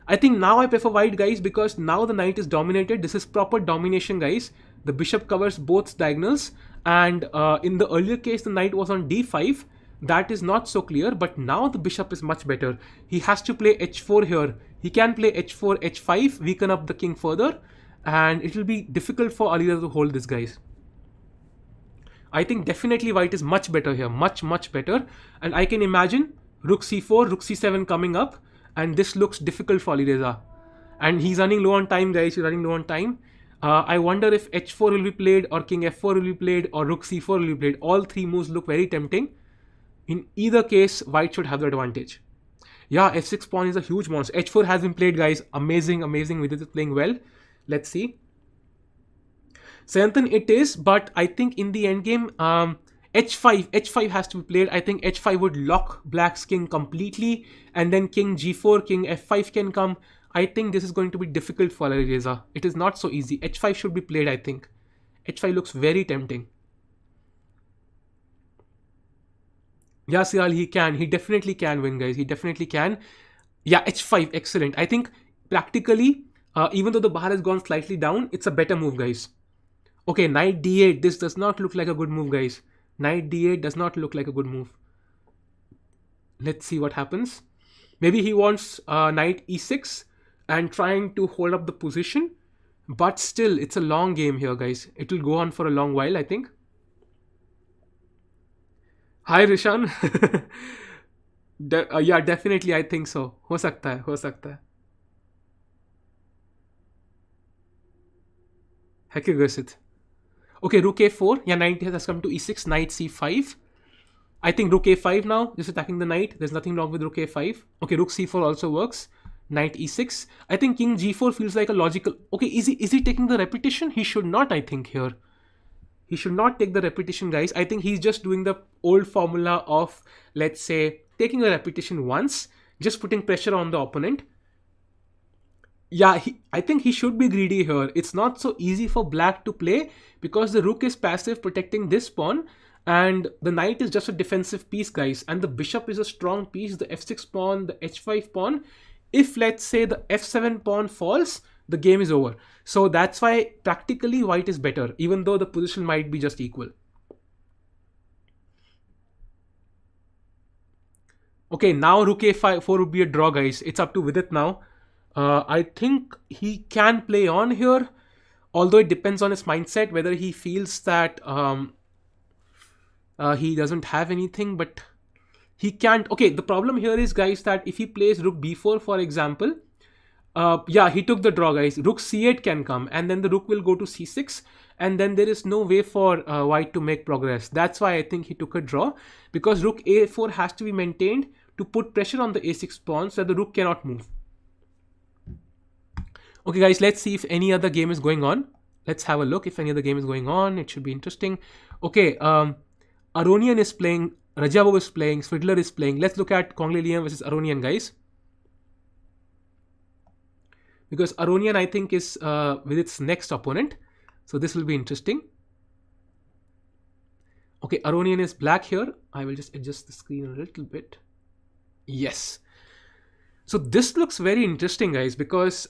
I think now I prefer white, guys, because now the knight is dominated. This is proper domination, guys. The bishop covers both diagonals, and in the earlier case, the knight was on d5. That is not so clear, but now the bishop is much better. He has to play h4 here. He can play h4, h5, weaken up the king further, and it will be difficult for Alireza to hold this, guys. I think definitely white is much better here, much better. And I can imagine rook c4, rook c7 coming up, and this looks difficult for Alireza. And he's running low on time, guys. He's running low on time. I wonder if h4 will be played, or king f4 will be played, or rook c4 will be played. All three moves look very tempting. In either case, white should have the advantage. Yeah, f6 pawn is a huge monster. h4 has been played, guys. Amazing. Vidit is playing well. Let's see. Sayanthan it is, but I think in the endgame, h5 has to be played. I think h5 would lock black's king completely, and then king g4, king f5 can come. I think this is going to be difficult for Alireza. It is not so easy. h5 should be played, I think. h5 looks very tempting. Yeah, Sial, he can. He definitely can win, guys. He definitely can. Yeah, h5, excellent. I think practically, even though the bar has gone slightly down, it's a better move, guys. Okay, knight d8. This does not look like a good move, guys. Knight d8 does not look like a good move. Let's see what happens. Maybe he wants knight e6 and trying to hold up the position. But still, it's a long game here, guys. It will go on for a long while, I think. Hi, Rishan. Yeah, definitely, I think so. हो सकता है. है क्या Gursit? Okay, rook a4. Yeah, knight has come to e6. Knight c5. I think rook a5 now. Just attacking the knight. There's nothing wrong with rook a5. Okay, rook c4 also works. Knight e6. I think king g4 feels like a logical... Okay, is he taking the repetition? He should not, I think, here. He should not take the repetition, guys. I think he's just doing the old formula of, let's say, taking a repetition once, just putting pressure on the opponent. Yeah, I think he should be greedy here. It's not so easy for black to play because the rook is passive, protecting this pawn, and the knight is just a defensive piece, guys. And the bishop is a strong piece, the f6 pawn, the h5 pawn. If, let's say, the f7 pawn falls, the game is over. So that's why practically white is better, even though the position might be just equal. Okay, now rook a4 would be a draw, guys. It's up to Vidit now. I think he can play on here, although it depends on his mindset, whether he feels that he doesn't have anything, but he can't. Okay, the problem here is, guys, that if he plays rook b4, for example, yeah, he took the draw, guys. Rook c8 can come, and then the rook will go to c6, and then there is no way for white to make progress. That's why I think he took a draw, because rook a4 has to be maintained to put pressure on the a6 pawn so that the rook cannot move. Okay, guys, let's see if any other game is going on. Let's have a look if any other game is going on. It should be interesting. Okay, Aronian is playing, Rajabov is playing, Svidler is playing. Let's look at Kongley Liam versus Aronian, guys. Because Aronian, I think, is with its next opponent. So this will be interesting. Okay, Aronian is black here. I will just adjust the screen a little bit. Yes. So this looks very interesting, guys, because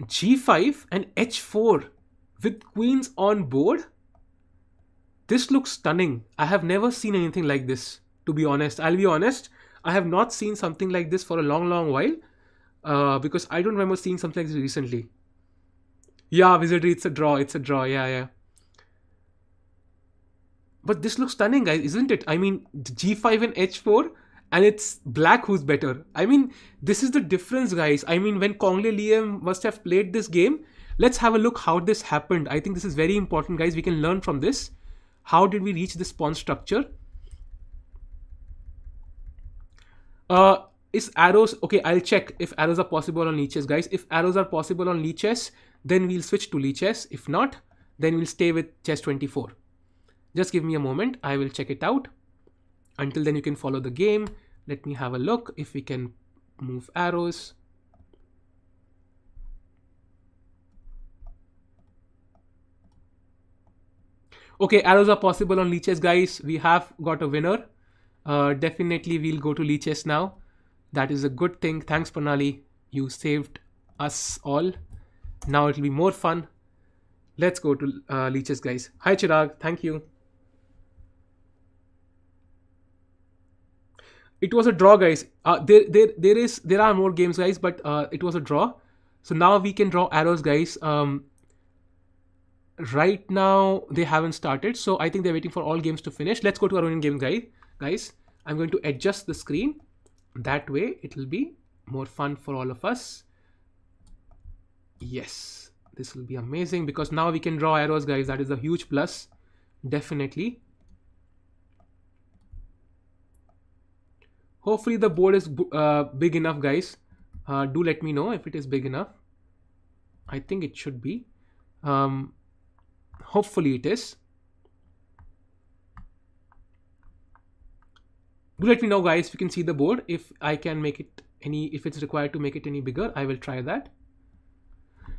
g5 and h4 with queens on board. This looks stunning. I have never seen anything like this, to be honest. I'll be honest. I have not seen something like this for a long while. Because I don't remember seeing something like this recently. Yeah, Wizardry, it's a draw. Yeah. But this looks stunning, guys, isn't it? I mean, g5 and h4, and it's black who's better. I mean, this is the difference, guys. I mean, when Kongley Liam must have played this game, let's have a look how this happened. I think this is very important, guys. We can learn from this. How did we reach this pawn structure? Is arrows... Okay, I'll check if arrows are possible on lichess, guys. If arrows are possible on lichess, then we'll switch to lichess. If not, then we'll stay with chess 24. Just give me a moment. I will check it out. Until then, you can follow the game. Let me have a look if we can move arrows. Okay, arrows are possible on leeches, guys. We have got a winner. Definitely we'll go to leeches now. That is a good thing. Thanks, Pranali. You saved us all. Now it'll be more fun. Let's go to leeches, guys. Hi, Chirag. Thank you. It was a draw, guys. There are more games, guys, but it was a draw. So now we can draw arrows, guys. Right now they haven't started, so I think they're waiting for all games to finish. Let's go to Aronian game, guys. I'm going to adjust the screen. That way it will be more fun for all of us. Yes, this will be amazing because now we can draw arrows, guys. That is a huge plus. Definitely. Hopefully the board is big enough, guys. Do let me know if it is big enough. I think it should be. Hopefully it is. Do let me know, guys, if you can see the board. If I can make it if it's required to make it any bigger, I will try that.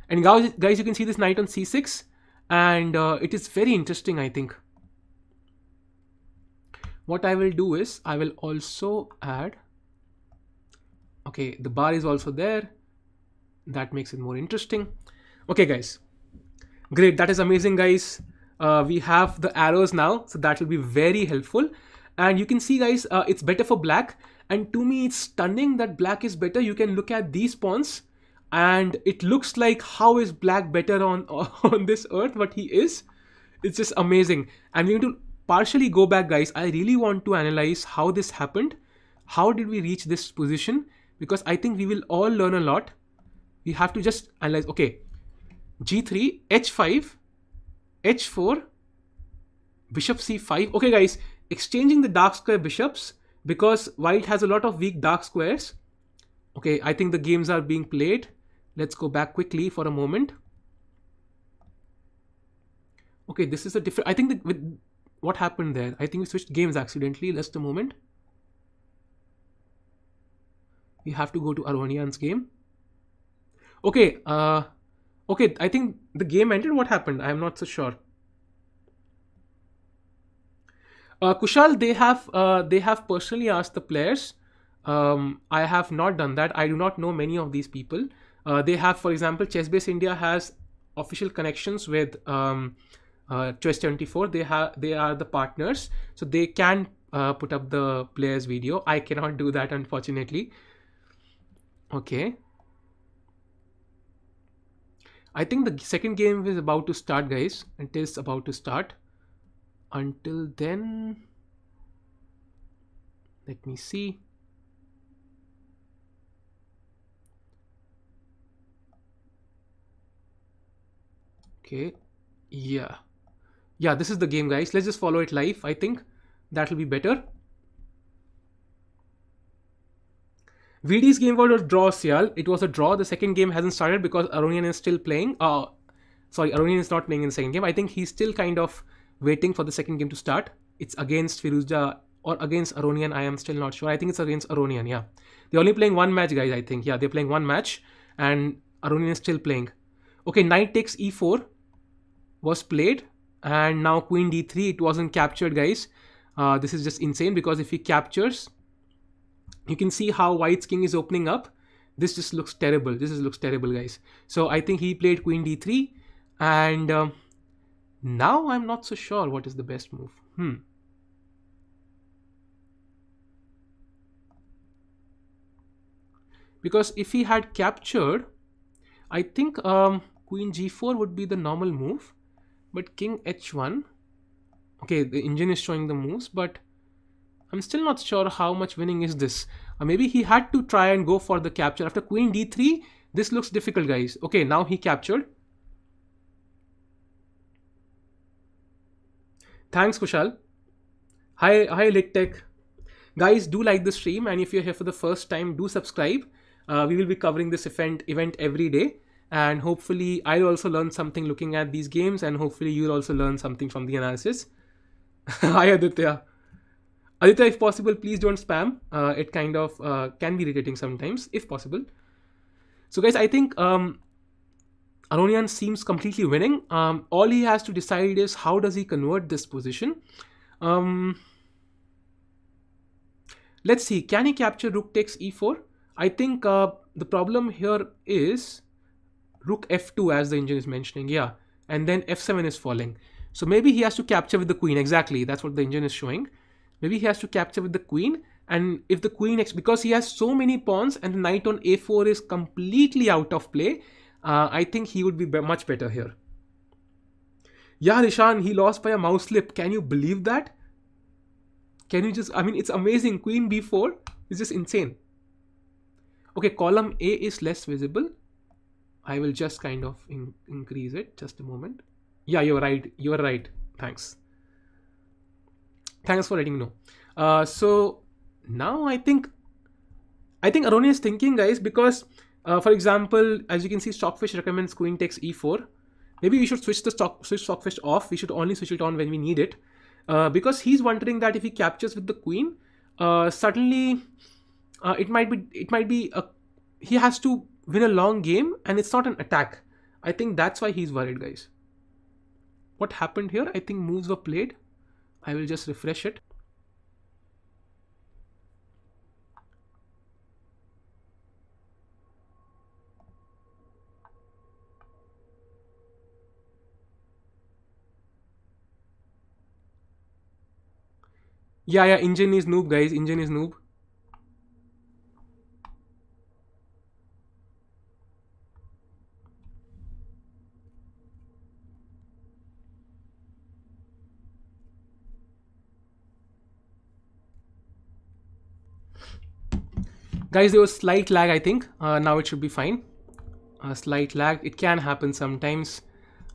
And guys, you can see this knight on c6, and it is very interesting, I think. What I will do is I will also add. Okay, the bar is also there. That makes it more interesting. Okay, guys. Great, that is amazing, guys. We have the arrows now, so that will be very helpful. And you can see, guys, it's better for black. And to me, it's stunning that black is better. You can look at these pawns, and it looks like how is black better on this earth, but he is. It's just amazing. And we're going to partially go back, guys. I really want to analyze how this happened. How did we reach this position? Because I think we will all learn a lot. We have to just analyze. Okay. G3, H5, H4, Bishop C5. Okay, guys, exchanging the dark square bishops because white has a lot of weak dark squares. Okay, I think the games are being played. Let's go back quickly for a moment. Okay, this is a different. I think with what happened there? I think we switched games accidentally. Just a moment. We have to go to Aronian's game. Okay, okay, I think the game ended. What happened? I am not so sure. Kushal, they have personally asked the players. I have not done that. I do not know many of these people. They have, for example, Chessbase India has official connections with Chess24. They are the partners, so they can put up the players' video. I cannot do that, unfortunately. Okay. I think the second game is about to start, guys. It is about to start. Until then, let me see. Okay. Yeah, this is the game, guys. Let's just follow it live. I think that will be better. VD's game was a draw, Sial. It was a draw. The second game hasn't started because Aronian is still playing. Sorry, Aronian is not playing in the second game. I think he's still kind of waiting for the second game to start. It's against Firouzja or against Aronian. I am still not sure. I think it's against Aronian, yeah. They're only playing one match, guys, I think. Yeah, they're playing one match and Aronian is still playing. Okay, knight takes e4 was played and now queen d3. It wasn't captured, guys. This is just insane because if he captures, you can see how white's king is opening up. This just looks terrible. This looks terrible, guys. So I think he played queen d3 and now I'm not so sure what is the best move. Because if he had captured, I think queen g4 would be the normal move, but king h1. Okay, the engine is showing the moves, but I'm still not sure how much winning is this. Maybe he had to try and go for the capture. After queen d3, this looks difficult, guys. Okay, now he captured. Thanks, Kushal. Hi, Littech. Guys, do like the stream, and if you're here for the first time, do subscribe. We will be covering this event every day, and hopefully I'll also learn something looking at these games, and hopefully you'll also learn something from the analysis. Hi, Aditya. Aditya, if possible, please don't spam. It kind of can be irritating sometimes, if possible. So, guys, I think Aronian seems completely winning. All he has to decide is how does he convert this position. Um, let's see. Can he capture rook takes e4? I think the problem here is rook f2, as the engine is mentioning. Yeah, and then f7 is falling. So maybe he has to capture with the queen. Exactly, that's what the engine is showing. Maybe he has to capture with the queen, and if the queen because he has so many pawns and the knight on a4 is completely out of play, I think he would be much better here. Yeah, Rishan, he lost by a mouse slip. Can you believe that? Can you just, I mean, it's amazing. Queen b4 is just insane. Okay, column A is less visible. I will just kind of increase it. Just a moment. Yeah, you're right. You're right. Thanks. Thanks for letting me know. So now I think Aroni is thinking, guys, because for example, as you can see, Stockfish recommends queen takes e4. Maybe we should switch Stockfish off. We should only switch it on when we need it, because he's wondering that if he captures with the queen, suddenly it might be he has to win a long game and it's not an attack. I think that's why he's worried, guys. What happened here? I think moves were played. I will just refresh it. Yeah, engine is noob, guys. Engine is noob. Guys, there was slight lag, I think. Now it should be fine. Slight lag. It can happen sometimes.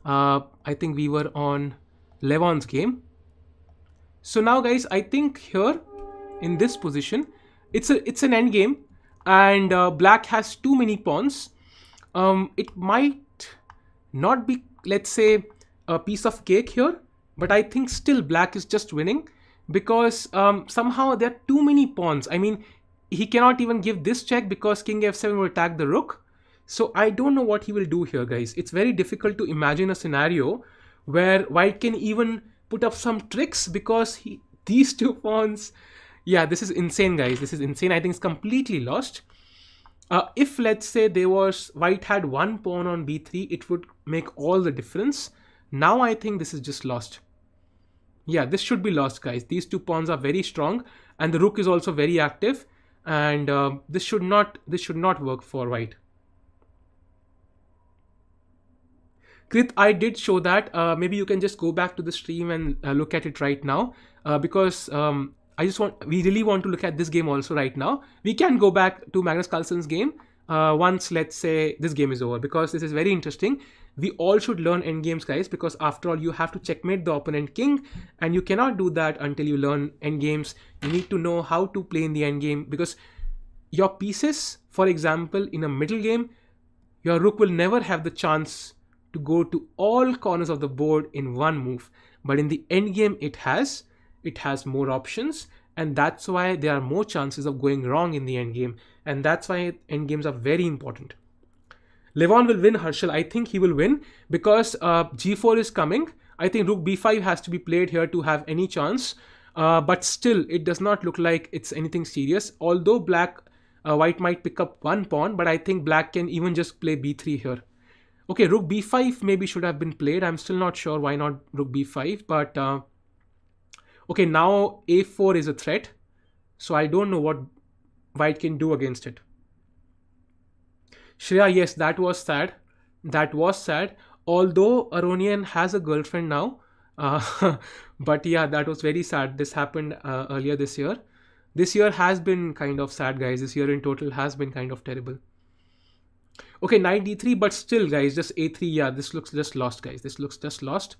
I think we were on Levon's game. So now, guys, I think here in this position, it's an end game, and black has too many pawns. It might not be, let's say, a piece of cake here, but I think still black is just winning, because somehow there are too many pawns. I mean, he cannot even give this check because king f7 will attack the rook. So I don't know what he will do here, guys. It's very difficult to imagine a scenario where white can even put up some tricks, because these two pawns, yeah, this is insane, guys. This is insane. I think it's completely lost. If, let's say, white had one pawn on b3, it would make all the difference. Now I think this is just lost. Yeah, this should be lost, guys. These two pawns are very strong, and the rook is also very active, and this should not work for white. Krit, I did show that. Maybe you can just go back to the stream and look at it right now, because we really want to look at this game also right now. We can go back to Magnus Carlsen's game once, let's say, this game is over, because this is very interesting. We all should learn endgames, guys, because after all, you have to checkmate the opponent king, and you cannot do that until you learn endgames. You need to know how to play in the endgame, because your pieces, for example, in a middle game, your rook will never have the chance to go to all corners of the board in one move, but in the end game it has more options, and that's why there are more chances of going wrong in the end game, and that's why end games are very important. Levon will win, Harshal. I think he will win, because g4 is coming. I think rook b5 has to be played here to have any chance, but still it does not look like it's anything serious, although white might pick up one pawn, but I think black can even just play b3 here. Okay, rook b5 maybe should have been played. I'm still not sure why not rook b5, but okay, now a4 is a threat, so I don't know what white can do against it. Shreya, yes, that was sad. That was sad. Although Aronian has a girlfriend now, but yeah, that was very sad. This happened earlier this year. This year has been kind of sad, guys. This year in total has been kind of terrible. Okay, knight d3, but still, guys, just a3. Yeah, this looks just lost, guys. This looks just lost.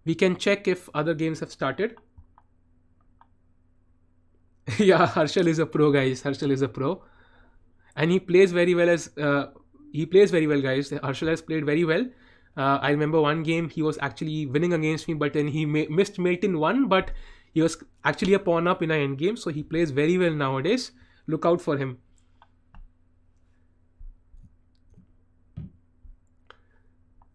We can check if other games have started. Yeah, Harshal is a pro, guys. Harshal is a pro, and he plays very well guys. Harshal has played very well. I remember one game he was actually winning against me, but then he missed mate in one, but He was actually a pawn up in an endgame, so he plays very well nowadays. Look out for him.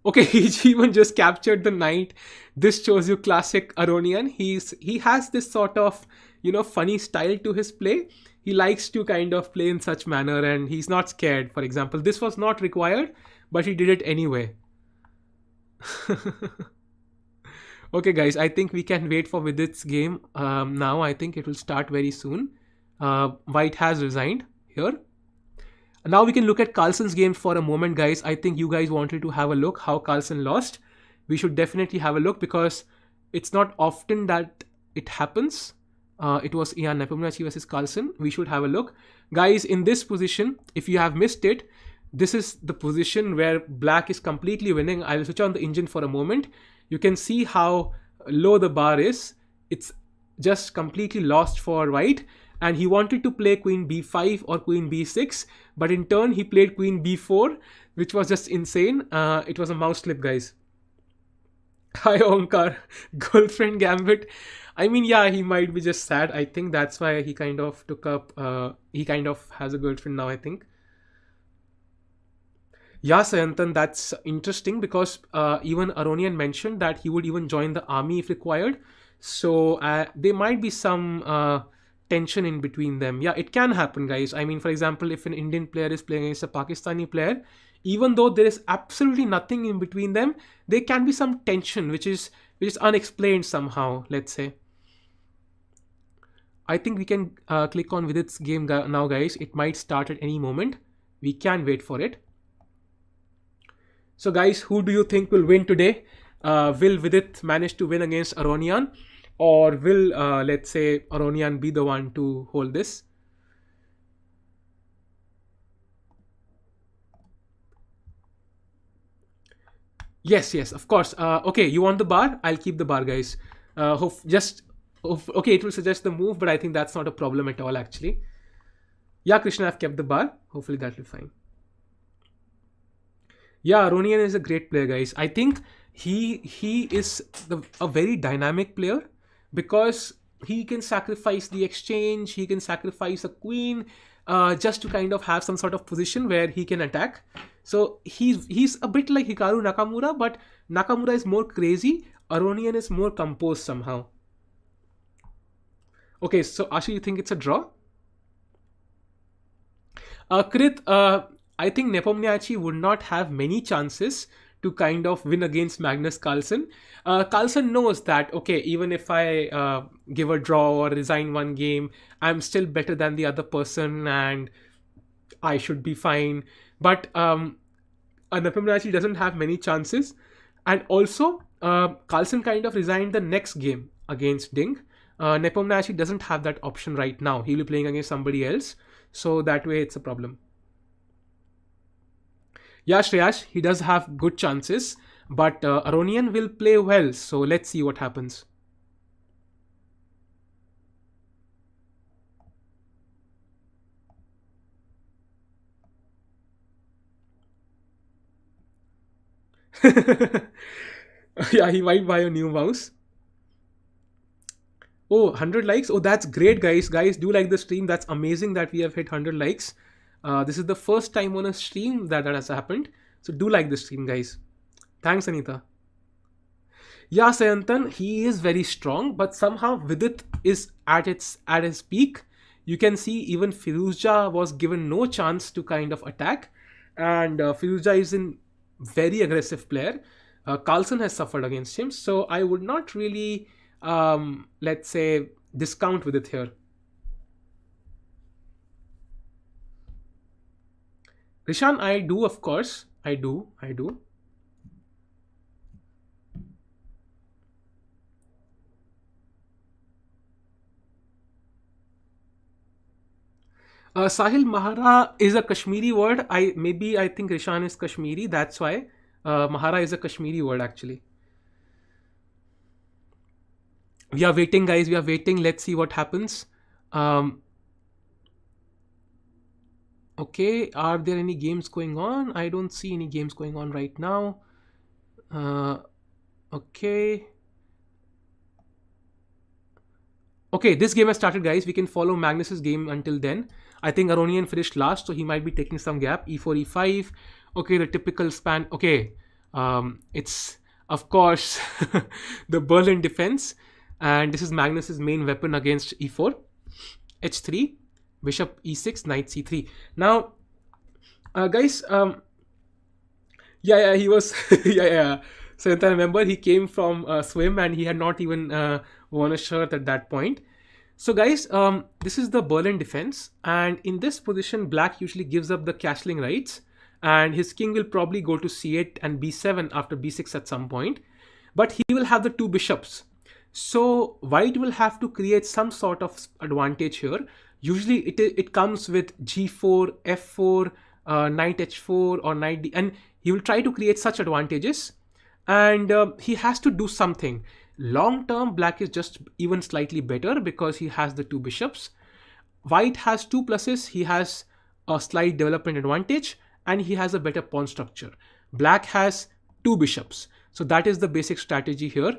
Okay, he even just captured the knight. This shows you classic Aronian. He has this sort of, funny style to his play. He likes to kind of play in such manner, and he's not scared. For example, this was not required, but he did it anyway. Okay, guys, I think we can wait for Vidit's game. Now I think it will start very soon. White has resigned here. Now we can look at Carlsen's game for a moment, guys. I think you guys wanted to have a look how Carlsen lost. We should definitely have a look because it's not often that it happens. It was Ian Nepomniachtchi versus Carlsen. We should have a look. Guys, in this position, if you have missed it, this is the position where black is completely winning. I will switch on the engine for a moment. You can see how low the bar is. It's just completely lost for white. And he wanted to play queen b5 or queen b6, but in turn he played queen b4, which was just insane. It was a mouse slip, guys. Hi Omkar, girlfriend gambit. I mean, yeah, he might be just sad. I think that's why he kind of took up, he kind of has a girlfriend now, I think. Yeah, Sayantan, that's interesting because even Aronian mentioned that he would even join the army if required. So there might be some tension in between them. Yeah, it can happen, guys. I mean, for example, if an Indian player is playing against a Pakistani player, even though there is absolutely nothing in between them, there can be some tension which is unexplained somehow, let's say. I think we can click on Vidit's game now, guys. It might start at any moment. We can wait for it. So, guys, who do you think will win today? Will Vidit manage to win against Aronian? Or will, let's say, Aronian be the one to hold this? Yes, of course. Okay, you want the bar? I'll keep the bar, guys. Okay, it will suggest the move, but I think that's not a problem at all, actually. Yeah, Krishna, I've kept the bar. Hopefully that will be fine. Yeah, Aronian is a great player, guys. I think he is a very dynamic player because he can sacrifice the exchange, he can sacrifice a queen just to kind of have some sort of position where he can attack. So he's a bit like Hikaru Nakamura, but Nakamura is more crazy. Aronian is more composed somehow. Okay, so Ashi, you think it's a draw? Krit, I think Nepomniachtchi would not have many chances to kind of win against Magnus Carlsen. Carlsen knows that, okay, even if I give a draw or resign one game, I'm still better than the other person and I should be fine. But Nepomniachtchi doesn't have many chances. And also, Carlsen kind of resigned the next game against Ding. Nepomniachtchi doesn't have that option right now. He'll be playing against somebody else. So that way it's a problem. Yeah, Shreyash, he does have good chances, but Aronian will play well. So let's see what happens. Yeah, he might buy a new mouse. Oh, 100 likes. Oh, that's great, guys. Guys, do like the stream. That's amazing that we have hit 100 likes. This is the first time on a stream that has happened. So do like the stream, guys. Thanks, Anita. Yeah, Sayantan, he is very strong, but somehow Vidit is at his peak. You can see even Firouzja was given no chance to kind of attack, and Firouzja is in very aggressive player. Carlsen has suffered against him, so I would not really, let's say, discount Vidit here. Rishan, I do, of course. I do. Sahil Mahara is a Kashmiri word. I think Rishan is Kashmiri. That's why Mahara is a Kashmiri word actually. We are waiting, guys. We are waiting. Let's see what happens. Okay, are there any games going on? I don't see any games going on right now. Okay. Okay, this game has started, guys. We can follow Magnus's game until then. I think Aronian finished last, so he might be taking some gap. E4, E5. Okay, the typical span. Okay, it's of course the Berlin defense, and this is Magnus's main weapon against E4. H3, Bishop E6, Knight C3. Now, guys, yeah, he was, yeah. So I remember he came from swim and he had not even worn a shirt at that point. So guys, this is the Berlin defense, and in this position, Black usually gives up the castling rights, and his king will probably go to C8 and B7 after B6 at some point, but he will have the two bishops. So White will have to create some sort of advantage here. Usually it comes with G4, F4, Knight H4 or Knight D, and he will try to create such advantages, and he has to do something. Long term, Black is just even slightly better because he has the two bishops. White has two pluses. He has a slight development advantage and he has a better pawn structure. Black has two bishops. So that is the basic strategy here.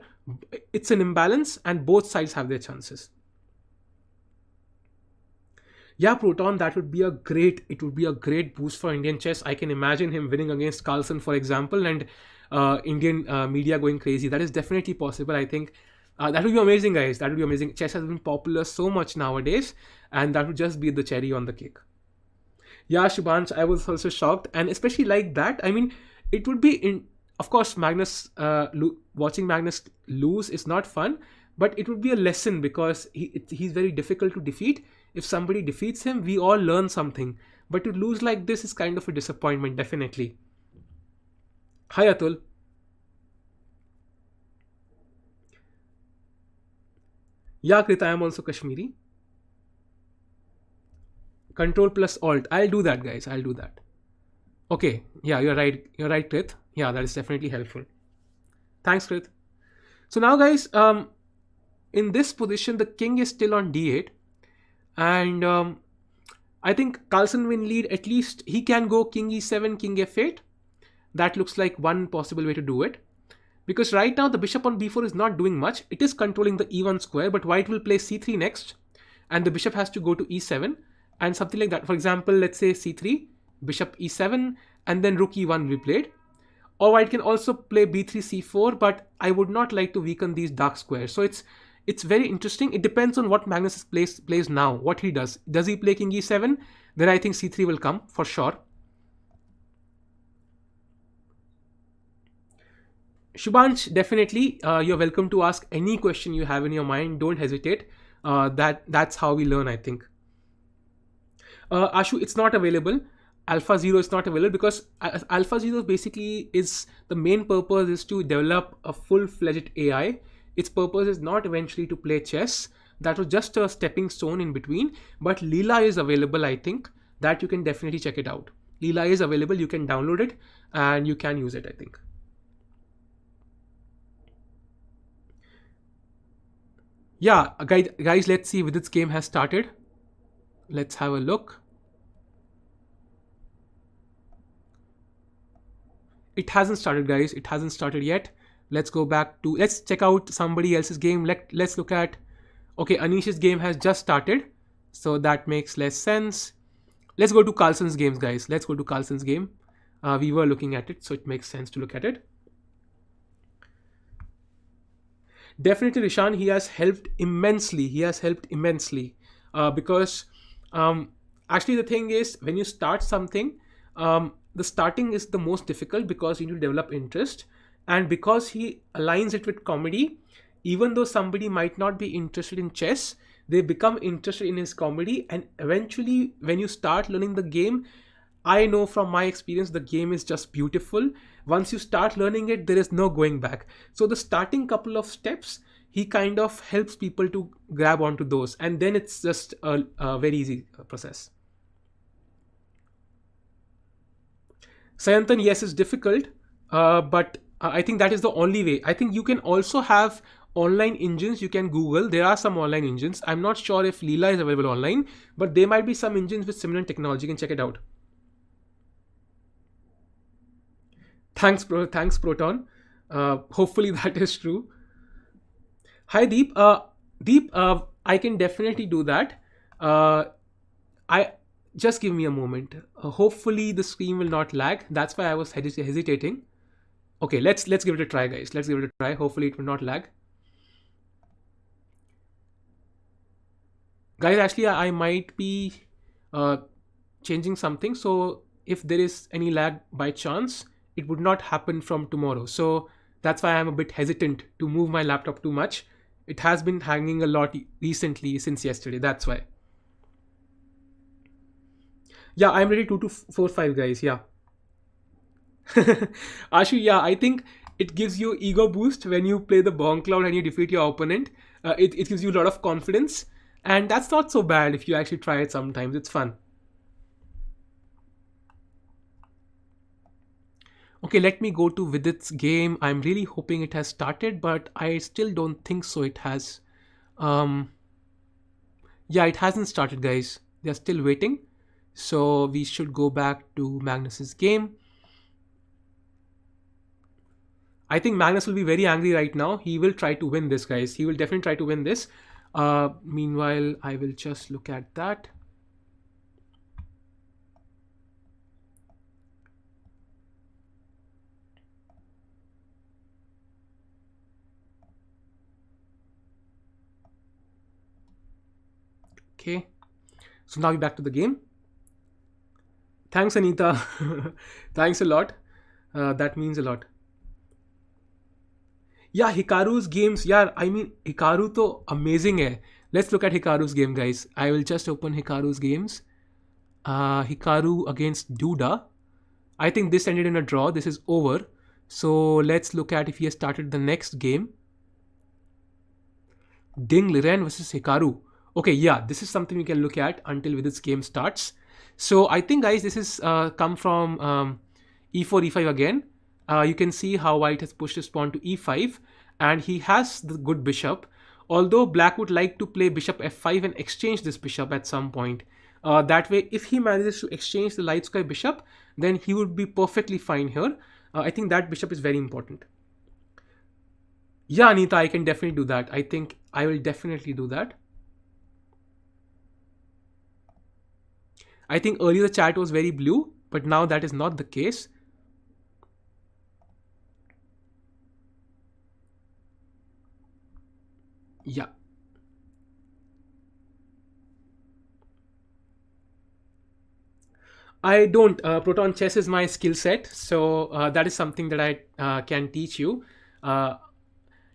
It's an imbalance and both sides have their chances. Yeah, Proton, that would be it would be a great boost for Indian chess. I can imagine him winning against Carlsen, for example, and Indian media going crazy. That is definitely possible. I think that would be amazing, guys. That would be amazing. Chess has been popular so much nowadays, and that would just be the cherry on the cake. Yeah, Shubhansh, I was also shocked, and especially like that. I mean, it would be of course, watching Magnus lose is not fun, but it would be a lesson because he's very difficult to defeat. If somebody defeats him, we all learn something. But to lose like this is kind of a disappointment, definitely. Hi, Atul. Yeah, Krit, I am also Kashmiri. Control plus Alt. I'll do that, guys. I'll do that. Okay. Yeah, you're right. You're right, Krit. Yeah, that is definitely helpful. Thanks, Krit. So now, guys, in this position, the king is still on D8. And I think Carlsen will lead. At least he can go king E7, king F8. That looks like one possible way to do it. Because right now the bishop on B4 is not doing much. It is controlling the E1 square, but White will play C3 next. And the bishop has to go to E7 and something like that. For example, let's say C3, bishop E7, and then rook E1 will be played. Or White can also play B3, C4, but I would not like to weaken these dark squares. So it's very interesting. It depends on what Magnus plays now, what he does. Does he play king E7? Then I think C3 will come for sure. Shubhansh, definitely, you're welcome to ask any question you have in your mind. Don't hesitate. That's how we learn, I think. Ashu, it's not available. Alpha 0 is not available because Alpha 0 basically is the main purpose is to develop a full-fledged AI. Its purpose is not eventually to play chess. That was just a stepping stone in between. But Leela is available, I think. That you can definitely check it out. Leela is available. You can download it and you can use it, I think. Yeah, guys, let's see if this game has started. Let's have a look. It hasn't started, guys. It hasn't started yet. Let's go back to, let's check out somebody else's game. Let's look at, okay, Anish's game has just started. So that makes less sense. Let's go to Carlsen's games, guys. Let's go to Carlsen's game. We were looking at it, so it makes sense to look at it. Definitely, Rishan, he has helped immensely. Because actually the thing is, when you start something, the starting is the most difficult because you need to develop interest. And because he aligns it with comedy, even though somebody might not be interested in chess, they become interested in his comedy. And eventually, when you start learning the game, I know from my experience, the game is just beautiful. Once you start learning it, there is no going back. So the starting couple of steps, he kind of helps people to grab onto those. And then it's just a very easy process. Sayantan, yes, it's difficult, but I think that is the only way. I think you can also have online engines you can Google. There are some online engines. I'm not sure if Leela is available online, but there might be some engines with similar technology. You can check it out. Thanks, Proton. Hopefully that is true. Hi, Deep. Deep, I can definitely do that. uh, I Just give me a moment. Hopefully the screen will not lag. That's why I was hesitating. Okay, let's give it a try, guys. Let's give it a try. Hopefully it will not lag. Guys, actually I might be uh, changing something. So if there is any lag by chance, it would not happen from tomorrow. So that's why I'm a bit hesitant to move my laptop too much. It has been hanging a lot recently since yesterday. That's why. Yeah, I'm ready. 2245, guys. Yeah. Ashu, yeah, I think it gives you ego boost when you play the Bong Cloud and you defeat your opponent. It gives you a lot of confidence, and that's not so bad if you actually try it sometimes. It's fun. Okay, let me go to Vidit's game. I'm really hoping it has started, but I still don't think so. It has. Um, yeah, it hasn't started, guys. They're still waiting. So we should go back to Magnus's game. I think Magnus will be very angry right now. He will try to win this, guys. He will definitely try to win this. Meanwhile, I will just look at that. Okay. So now we're back to the game. Thanks, Anita. Thanks a lot. That means a lot. Yeah, Hikaru's games. Yeah, I mean, Hikaru to amazing hai. Let's look at Hikaru's game, guys. I will just open Hikaru's games. Hikaru against Duda. I think this ended in a draw. This is over. So let's look at if he has started the next game. Ding Liren versus Hikaru. Okay, yeah, this is something we can look at until with this game starts. So I think, guys, this is come from e4, e5 again. You can see how white has pushed his pawn to e5, and he has the good bishop. Although black would like to play bishop f5 and exchange this bishop at some point. That way, if he manages to exchange the light square bishop, then he would be perfectly fine here. I think that bishop is very important. Yeah, Anita, I can definitely do that. I think I will definitely do that. I think earlier the chat was very blue, but now that is not the case. Yeah. I don't. Proton chess is my skill set, so that is something that I can teach you. Uh,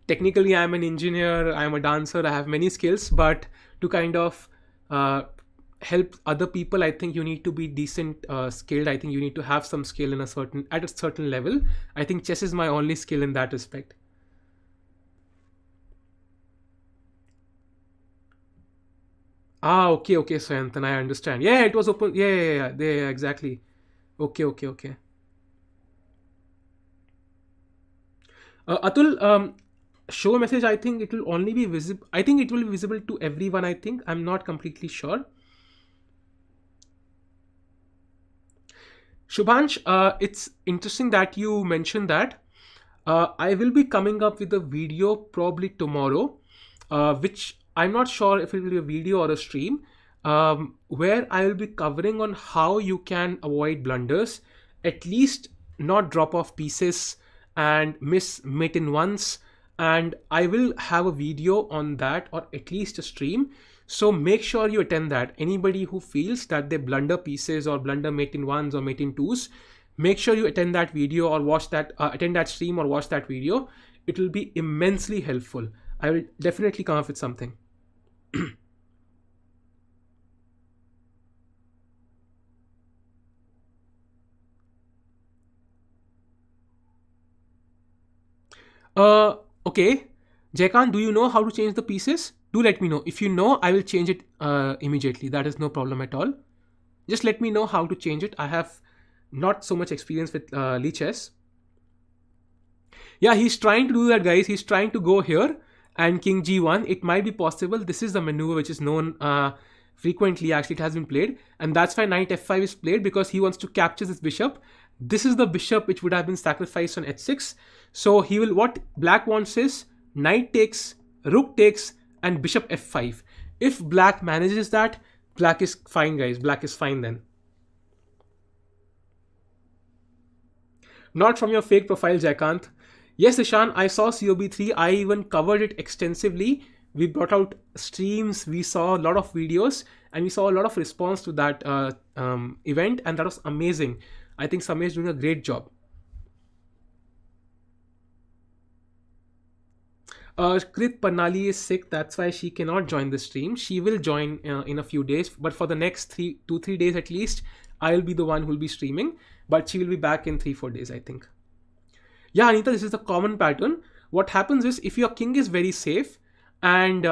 Technically, I'm an engineer, I'm a dancer, I have many skills, but to kind of uh, help other people, I think you need to be decent skilled. I think you need to have some skill in a certain at a certain level. I think chess is my only skill in that respect. Ah, okay, okay, Sayantan, I understand. Yeah, it was open. Yeah, yeah, yeah, yeah, yeah, exactly. Okay, okay, okay. Atul, show message. I think it will only be visible. I think it will be visible to everyone. I think I'm not completely sure. Shubhansh, it's interesting that you mentioned that. I will be coming up with a video probably tomorrow, which I'm not sure if it will be a video or a stream, where I will be covering on how you can avoid blunders, at least not drop off pieces and miss mate in once. And I will have a video on that, or at least a stream. So make sure you attend that. Anybody who feels that they blunder pieces or blunder mate in ones or mate in twos, make sure you attend that video or watch that, attend that stream or watch that video. It will be immensely helpful. I will definitely come up with something. uh okay, Jaikan, do you know how to change the pieces? Do let me know. If you know, I will change it immediately. That is no problem at all. Just let me know how to change it. I have not so much experience with Lee chess. Yeah, he's trying to do that, guys. He's trying to go here and king g1. It might be possible. This is the maneuver which is known frequently. Actually, it has been played, and that's why knight f5 is played, because he wants to capture this bishop. This is the bishop which would have been sacrificed on h6. So he will, what black wants is knight takes, rook takes, and bishop f5. If black manages that, black is fine, guys. Black is fine then. Not from your fake profile, Jackant. Yes, Ishan, I saw COB3. I even covered it extensively. We brought out streams, we saw a lot of videos, and we saw a lot of response to that event, and that was amazing. I think Samir is doing a great job. Krit Panali is sick, that's why she cannot join the stream. She will join in a few days, but for the next 3 days at least, I'll be the one who will be streaming. But she will be back in 3-4 days, I think. Yeah, Anita, this is the common pattern. What happens is if your king is very safe and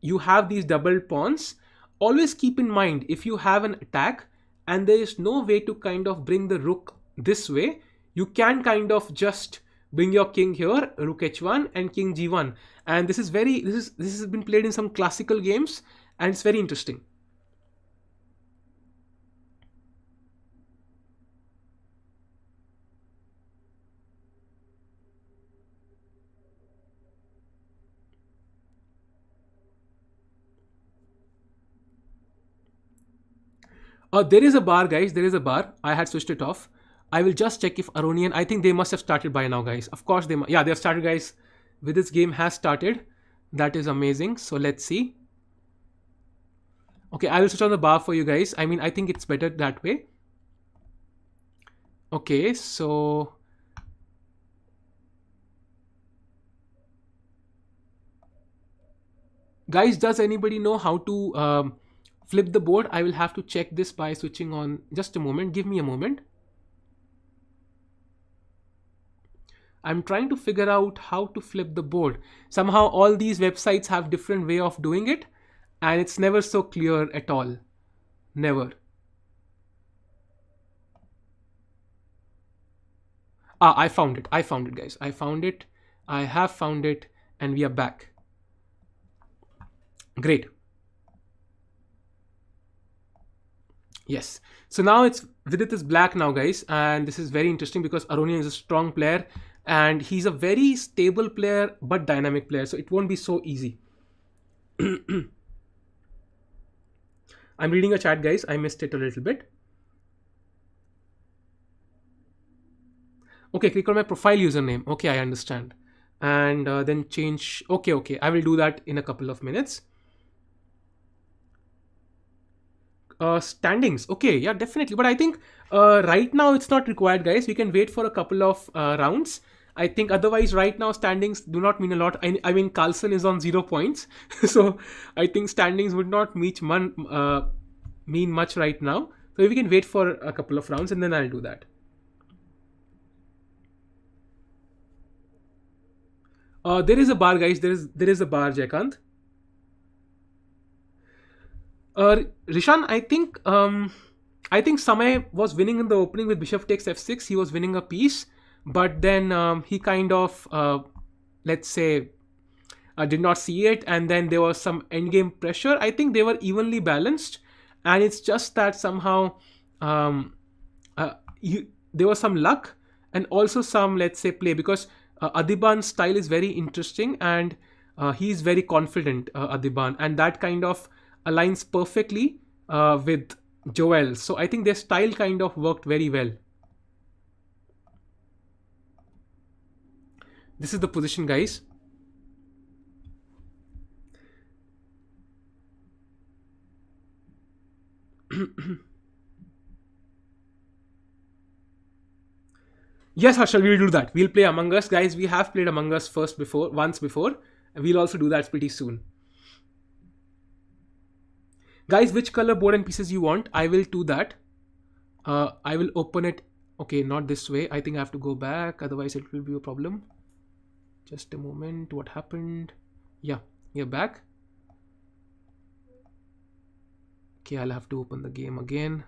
you have these double pawns, always keep in mind if you have an attack and there is no way to kind of bring the rook this way, you can kind of just bring your king here, rook h1 and king g1. And this has been played in some classical games and it's very interesting. There is a bar, guys. There is a bar. I had switched it off. I will just check if Aronian. I think they must have started by now, guys. Of course, yeah, they have started, guys. With this game has started. That is amazing. So let's see. Okay, I will switch on the bar for you guys. I mean, I think it's better that way. Okay, so guys, does anybody know how to flip the board? I will have to check this by switching on. Just a moment. Give me a moment. I'm trying to figure out how to flip the board. Somehow all these websites have different way of doing it and it's never so clear at all. Never. I found it. I found it, guys. I found it. I have found it and we are back. Great. Yes. So now it's Vidit is black now, guys, and this is very interesting because Aronian is a strong player and he's a very stable player but dynamic player, so it won't be so easy. I'm reading a chat, guys. I missed it a little bit. Okay, click on my profile username. Okay, I understand. And then change. Okay. I will do that in a couple of minutes. Standings. Okay, yeah, definitely. But I think right now it's not required, guys. We can wait for a couple of rounds. I think otherwise right now standings do not mean a lot. I mean Carlson is on 0 points. So I think standings would not mean much right now. So we can wait for a couple of rounds and then I'll do that. There is a bar, guys. There is a bar, Jaykant. Rishan, I think Samay was winning in the opening with bishop takes f6. He was winning a piece, but then he kind of let's say did not see it, and then there was some endgame pressure. I think they were evenly balanced, and it's just that somehow there was some luck and also some, let's say, play, because Adiban's style is very interesting and he's very confident, Adiban, and that kind of aligns perfectly with Joel. So I think their style kind of worked very well. This is the position, guys. Yes, Harshal, we'll do that. We'll play Among Us, guys. We have played Among Us once before. We'll also do that pretty soon. Guys, which color board and pieces you want? I will do that. I will open it. Okay, not this way. I think I have to go back. Otherwise, it will be a problem. Just a moment. What happened? Yeah, you're back. Okay, I'll have to open the game again.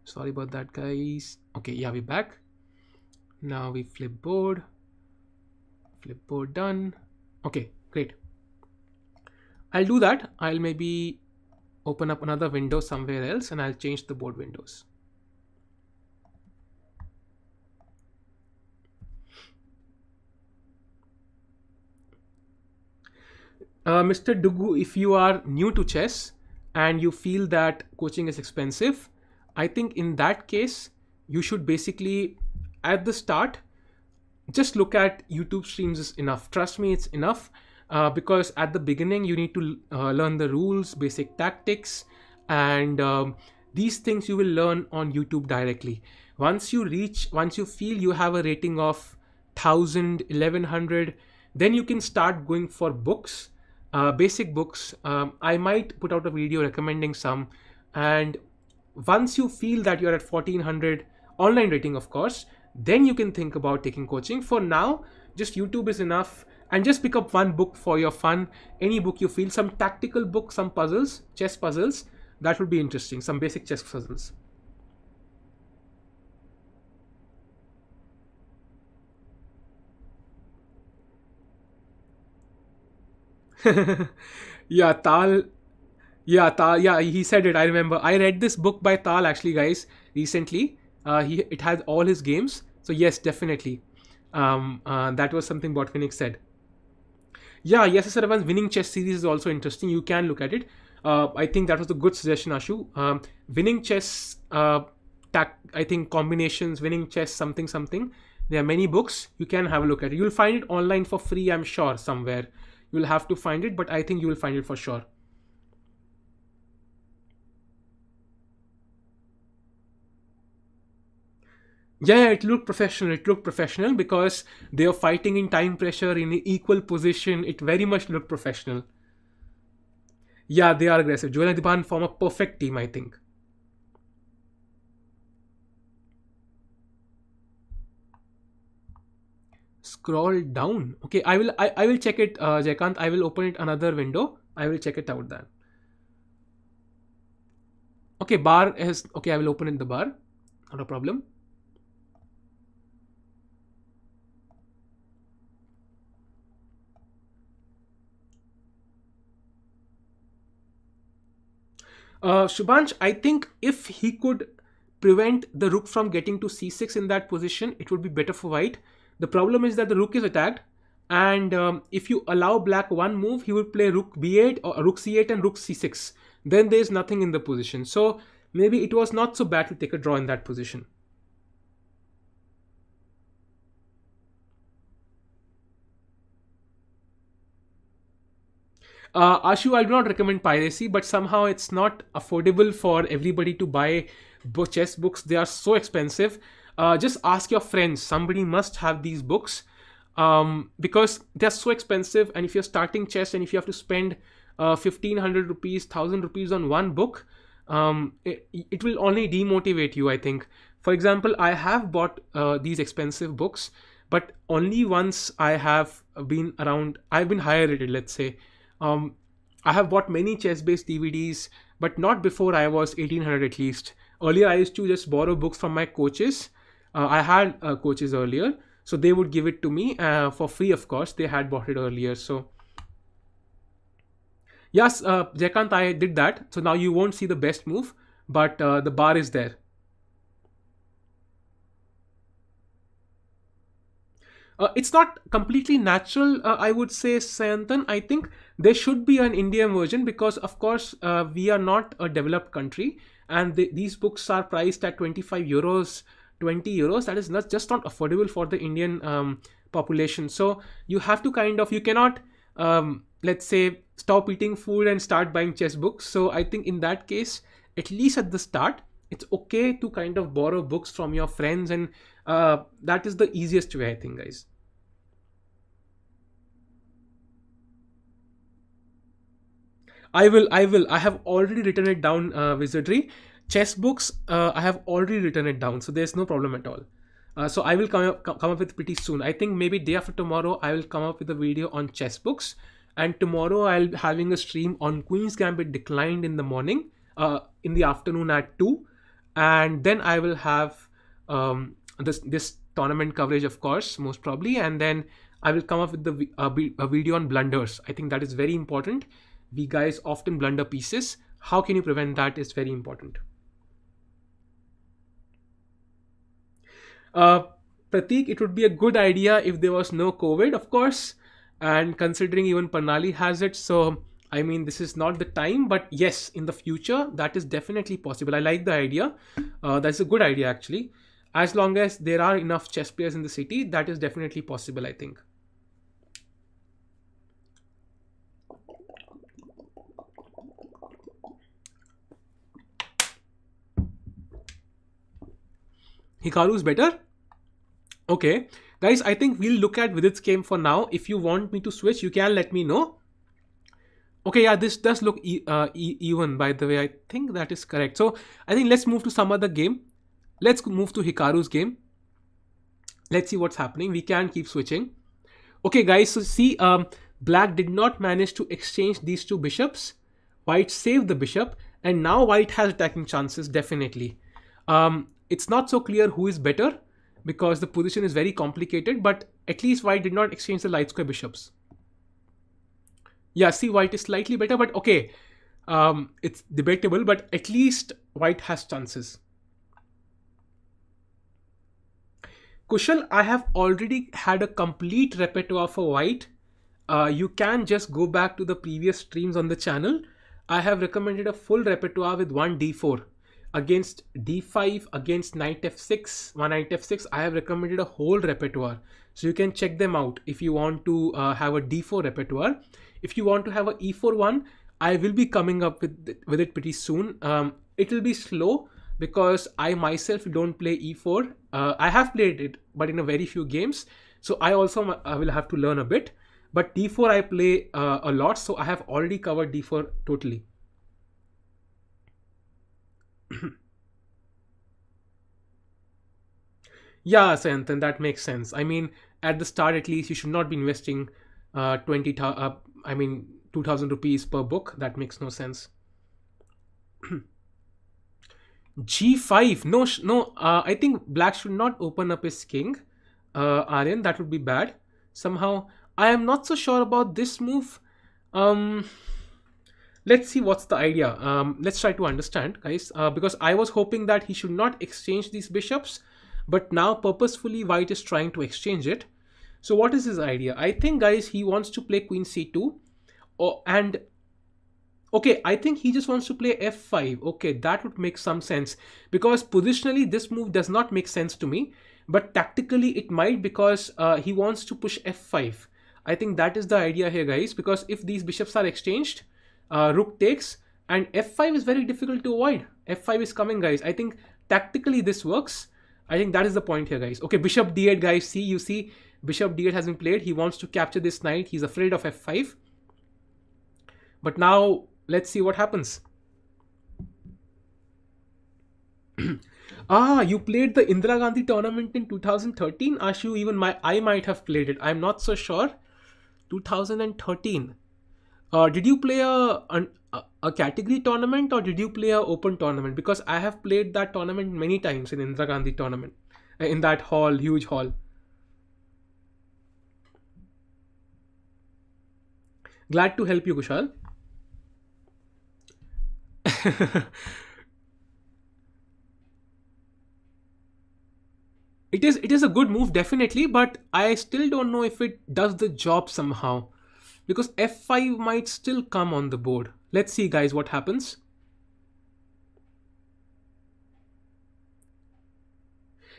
Sorry about that, guys. Okay, yeah, we're back. Now we flip board. Flip board done. Okay, great. I'll do that. I'll maybe open up another window somewhere else and I'll change the board windows. Mr. Dugu, if you are new to chess and you feel that coaching is expensive, I think in that case, you should basically, at the start, just look at YouTube streams is enough. Trust me, it's enough, because at the beginning you need to learn the rules, basic tactics, and these things you will learn on YouTube directly. Once you feel you have a rating of 1000, 1100, then you can start going for books, basic books. I might put out a video recommending some, and once you feel that you're at 1400 online rating, of course, then you can think about taking coaching. For now, just YouTube is enough, and just pick up one book for your fun. Any book you feel, some tactical book, some puzzles, chess puzzles, that would be interesting, some basic chess puzzles. Yeah, Tal. Yeah, Tal. Yeah, he said it. I remember. I read this book by Tal actually, guys, recently. He it has all his games. So yes, definitely. That was something Botvinnik said. Yeah, yes, sir. One's winning chess series is also interesting. You can look at it. I think that was a good suggestion, Ashu. Winning chess, I think combinations, winning chess, something, something. There are many books. You can have a look at it. You'll find it online for free, I'm sure, somewhere. You'll have to find it, but I think you will find it for sure. Yeah, it looked professional. It looked professional because they are fighting in time pressure in equal position. It very much looked professional. Yeah, they are aggressive. Joel and Diban form a perfect team, I think. Scroll down. Okay, I will check it, Jaykant. I will open it another window. I will check it out then. Okay, bar is okay. I will open in the bar. Not a problem. Shubhansh, I think if he could prevent the rook from getting to c6 in that position, it would be better for white. The problem is that the rook is attacked, and if you allow black one move, he will play rook b8 or rook c8 and rook c6. Then there is nothing in the position. So maybe it was not so bad to take a draw in that position. Ashu, I do not recommend piracy, but somehow it's not affordable for everybody to buy chess books. They are so expensive. Just ask your friends. Somebody must have these books, because they're so expensive. And if you're starting chess and if you have to spend 1500 rupees, 1000 rupees on one book, it will only demotivate you, I think. For example, I have bought these expensive books, but only once I have been around, I've been higher rated, let's say. um, I have bought many chess-based DVDs, but not before I was 1800 at least. Earlier, I used to just borrow books from my coaches. I had coaches earlier, so they would give it to me for free. Of course, they had bought it earlier. So yes, Jaykant, I did that. So now you won't see the best move, but the bar is there. It's not completely natural, I would say, Sayantan. I think there should be an Indian version because, of course, we are not a developed country, and these books are priced at 25 euros, 20 euros. That is not just not affordable for the Indian population. So you have to kind of, you cannot, let's say, stop eating food and start buying chess books. So I think in that case, at least at the start, it's okay to kind of borrow books from your friends, and that is the easiest way, I think, guys. I have already written it down, Wizardry. Chess books, I have already written it down, so there's no problem at all. So I will come up with pretty soon. I think maybe day after tomorrow, I will come up with a video on chess books. And tomorrow I'll be having a stream on Queen's Gambit Declined in the morning, in the afternoon at 2. And then I will have this tournament coverage, of course, most probably. And then I will come up with a video on blunders. I think that is very important. We guys often blunder pieces. How can you prevent that is very important. uh, Pratik, it would be a good idea if there was no COVID, of course. and considering even Pernali has it, so I mean this is not the time, but yes, in the future that is definitely possible. I like the idea. That's a good idea actually. As long as there are enough chess players in the city, that is definitely possible, I think. Hikaru's better. Okay, guys, I think we'll look at Vidit's game for now. If you want me to switch, you can let me know. Okay, yeah, this does look even, by the way. I think that is correct. So I think let's move to some other game. Let's move to Hikaru's game. Let's see what's happening. We can keep switching. Okay, guys, so see, black did not manage to exchange these two bishops. White saved the bishop, and now white has attacking chances, definitely. It's not so clear who is better because the position is very complicated, but at least white did not exchange the light square bishops. Yeah, see, white is slightly better, but okay. It's debatable, but at least white has chances. Kushal, I have already had a complete repertoire for white. You can just go back to the previous streams on the channel. I have recommended a full repertoire with one d4 against d5, against knight f6, one knight f6. I have recommended a whole repertoire, so you can check them out if you want to have a d4 repertoire. If you want to have a e4 one, I will be coming up with it pretty soon. It will be slow because I myself don't play e4. I have played it, but in a very few games. So I also will have to learn a bit. But d4 I play a lot, so I have already covered d4 totally. Yeah, Santan, that makes sense. I mean, at the start at least, you should not be investing 2,000 rupees per book. That makes no sense. G5. No, no. I think black should not open up his king. Aryan, that would be bad. Somehow, I am not so sure about this move. Um, let's see what's the idea. Let's try to understand, guys. Because I was hoping that he should not exchange these bishops, but now purposefully white is trying to exchange it. So what is his idea? I think, guys, he wants to play queen c2, and okay, I think he just wants to play f5. Okay, that would make some sense because positionally this move does not make sense to me, but tactically it might because he wants to push f5. I think that is the idea here, guys, because if these bishops are exchanged, rook takes, and f5 is very difficult to avoid. f5 is coming, guys. I think tactically this works. I think that is the point here, guys. Okay, bishop d8, guys. See, you see, bishop d8 has been played. He wants to capture this knight. He's afraid of f5. But now let's see what happens. You played the Indira Gandhi tournament in 2013, Ashu. Even I might have played it. I'm not so sure. 2013. Did you play a category tournament or did you play a open tournament? Because I have played that tournament many times in Indira Gandhi tournament, in that hall, huge hall. Glad to help you, Kushal. It is a good move, definitely, but I still don't know if it does the job somehow because f5 might still come on the board. Let's see, guys, what happens.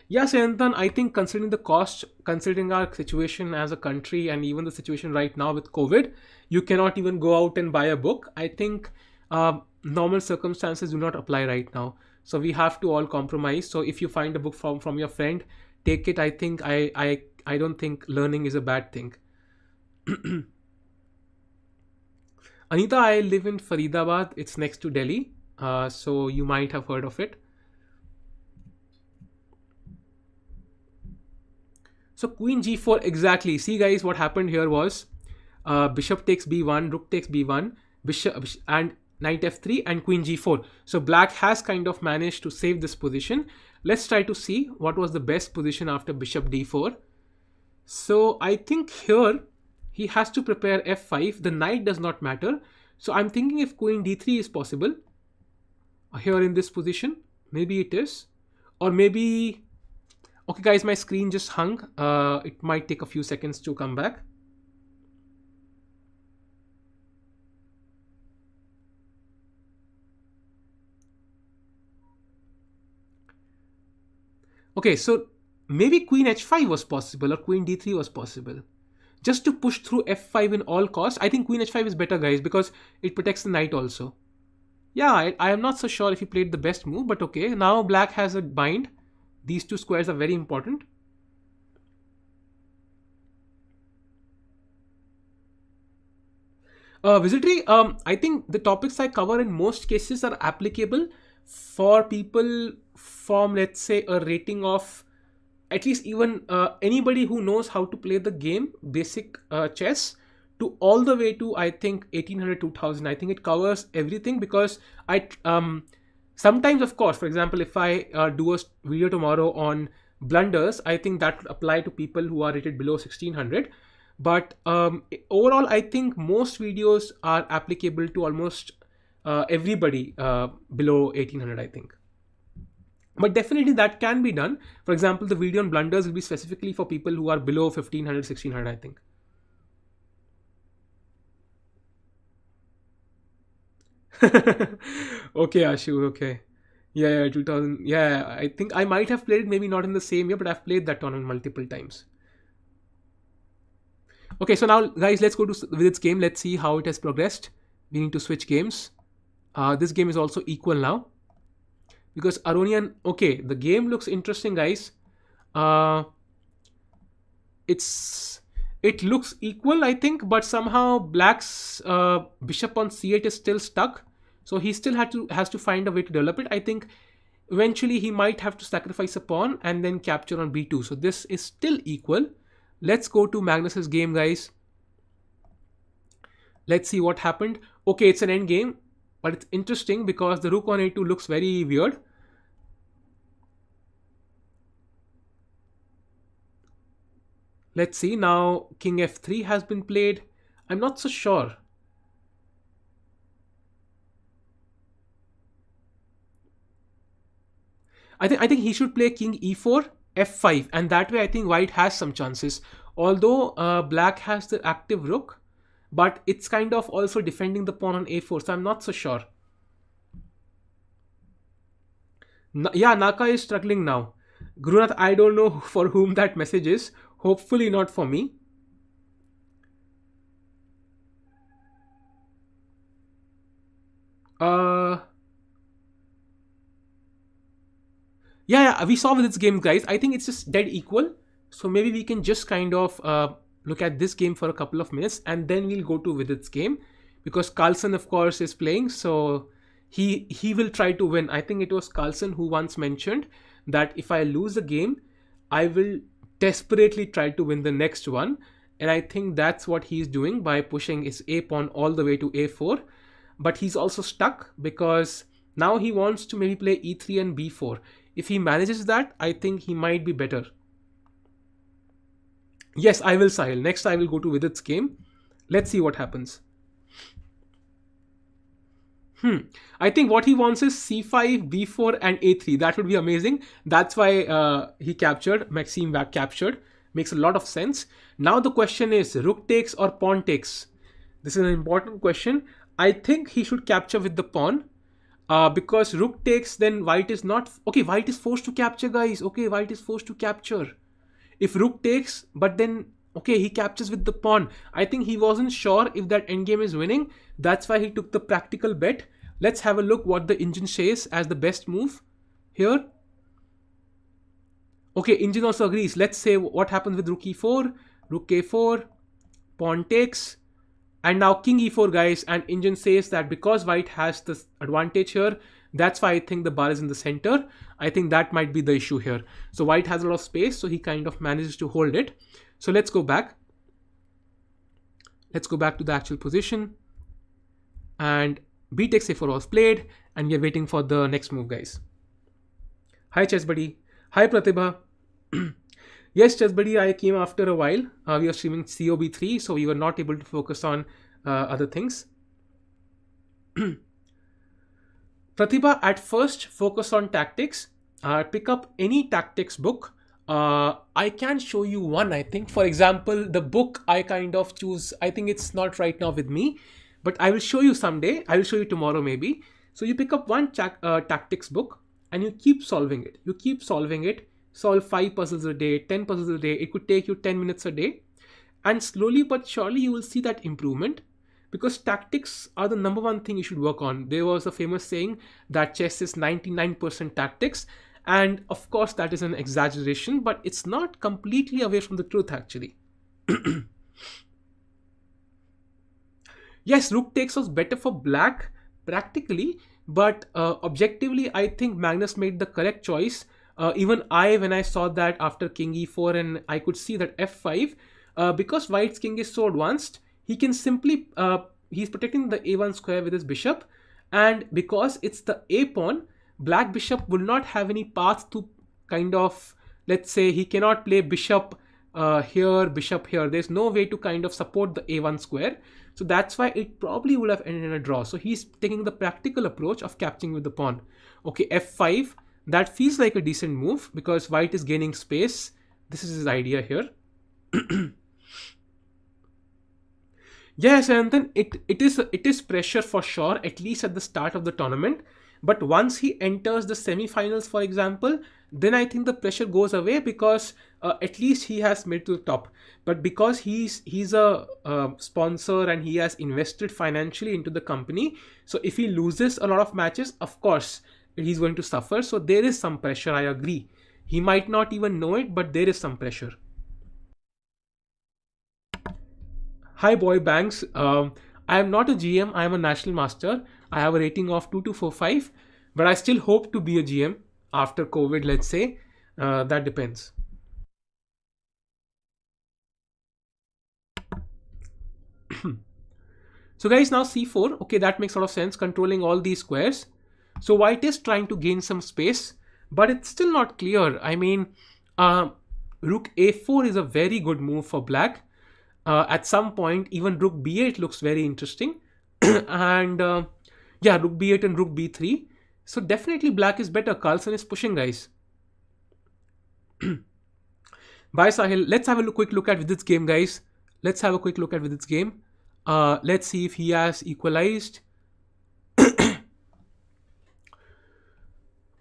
Yes, Anton, I think considering the cost, considering our situation as a country and even the situation right now with COVID, you cannot even go out and buy a book. I think normal circumstances do not apply right now. So we have to all compromise. So if you find a book from your friend, take it. I think I don't think learning is a bad thing. Anita, I live in Faridabad. It's next to Delhi. So you might have heard of it. So queen g4, exactly. See, guys, what happened here was bishop takes b1, rook takes b1, bishop and knight f3 and queen g4. So black has kind of managed to save this position. Let's try to see what was the best position after bishop d4. So I think here he has to prepare f5. The knight does not matter. So I'm thinking if queen d3 is possible here in this position. Maybe it is. Or maybe... Okay, guys, my screen just hung. It might take a few seconds to come back. Okay, so maybe queen h5 was possible or queen d3 was possible. Just to push through f5 in all costs. I think queen h5 is better, guys, because it protects the knight also. Yeah, I am not so sure if he played the best move, but okay. Now black has a bind. These two squares are very important. Visitry, I think the topics I cover in most cases are applicable for people from, let's say, a rating of at least even anybody who knows how to play the game, basic chess, to all the way to, I think, 1800, 2000. I think it covers everything because sometimes, of course, for example, if I do a video tomorrow on blunders, I think that would apply to people who are rated below 1600. But overall, I think most videos are applicable to almost everybody below 1800, I think. But definitely that can be done. For example, the video on blunders will be specifically for people who are below 1500, 1600, I think. Okay, Ashu, okay. Yeah, 2000. Yeah, I think I might have played it, maybe not in the same year, but I've played that tournament multiple times. Okay, so now, guys, let's go to Vidit's game. Let's see how it has progressed. We need to switch games. This game is also equal now because Aronian. Okay, the game looks interesting, guys. Uh, it's it looks equal, I think, but somehow Black's bishop on c8 is still stuck. So he still has to find a way to develop it. I think eventually he might have to sacrifice a pawn and then capture on b2. So this is still equal. Let's go to Magnus's game, guys. Let's see what happened. Okay, it's an end game, but it's interesting because the rook on a2 looks very weird. Let's see. Now king f3 has been played. I'm not so sure. I think he should play king e4, f5, and that way I think white has some chances. Although black has the active rook, but it's kind of also defending the pawn on a4, so I'm not so sure. Yeah, Naka is struggling now. Gurunath, I don't know for whom that message is. Hopefully not for me. Yeah, we saw with its game, guys. I think it's just dead equal. So maybe we can just kind of look at this game for a couple of minutes and then we'll go to Vidit's game because Carlsen, of course, is playing. So he will try to win. I think it was Carlsen who once mentioned that if I lose the game, I will desperately try to win the next one. And I think that's what he's doing by pushing his a pawn all the way to a4. But he's also stuck because now he wants to maybe play e3 and b4. If he manages that, I think he might be better. Yes, I will, Sahil. Next, I will go to Vidit's game. Let's see what happens. I think what he wants is c5, b4, and a3. That would be amazing. That's why he captured. Maxime back captured. Makes a lot of sense. Now the question is rook takes or pawn takes. This is an important question. I think he should capture with the pawn. Because rook takes, then white is not... Okay, white is forced to capture, guys. Okay, white is forced to capture. If rook takes, but then... Okay, he captures with the pawn. I think he wasn't sure if that endgame is winning. That's why he took the practical bet. Let's have a look what the engine says as the best move here. Okay, engine also agrees. Let's say what happens with rook e4, rook a4, pawn takes, and now king e4, guys. And engine says that because white has this advantage here, that's why I think the bar is in the center. I think that might be the issue here. So white has a lot of space, so he kind of manages to hold it. So let's go back. Let's go back to the actual position. And b takes a4 was played, and we are waiting for the next move, guys. Hi, chess buddy. Hi, Pratibha. Yes, chess buddy, I came after a while. We were streaming COB3, so we were not able to focus on other things. Pratibha, at first, focus on tactics. Pick up any tactics book. I can show you one, I think. For example, the book I kind of choose, I think it's not right now with me, but I will show you someday. I will show you tomorrow maybe. So you pick up one tactics book and you keep solving it. You keep solving it solve 5 puzzles a day, 10 puzzles a day. It could take you 10 minutes a day. And slowly but surely you will see that improvement, because tactics are the number one thing you should work on. There was a famous saying that chess is 99% tactics. And of course, that is an exaggeration, but it's not completely away from the truth actually. Yes, rook takes was better for black practically, but objectively, I think Magnus made the correct choice. Even I, when I saw that after king e4, and I could see that f5, because white's king is so advanced, he can simply he's protecting the a1 square with his bishop, and because it's the a pawn, black bishop will not have any path to kind of, let's say, he cannot play bishop here, bishop here. There's no way to kind of support the a1 square. So that's why it probably would have ended in a draw. So he's taking the practical approach of capturing with the pawn. Okay, f5. That feels like a decent move because white is gaining space. This is his idea here. Yes, and then it is pressure for sure, at least at the start of the tournament. But once he enters the semi-finals, for example, then I think the pressure goes away because at least he has made to the top. But because he's a sponsor and he has invested financially into the company, so if he loses a lot of matches, of course he's going to suffer. So there is some pressure. I agree. He might not even know it, but there is some pressure. Hi, boy banks. I am not a GM. I am a national master. I have a rating of 2245, but I still hope to be a GM after COVID, let's say. That depends. So guys, now c4. Okay, that makes a lot of sense, controlling all these squares. So white is trying to gain some space, but it's still not clear. I mean, rook a4 is a very good move for black. At some point, even rook b8 looks very interesting. And yeah, rook b8 and rook b3. So definitely black is better. Carlsen is pushing, guys. Bye, Sahil. Let's have a quick look at Vidit's game, guys. Let's have a quick look at Vidit's game. Let's see if he has equalized.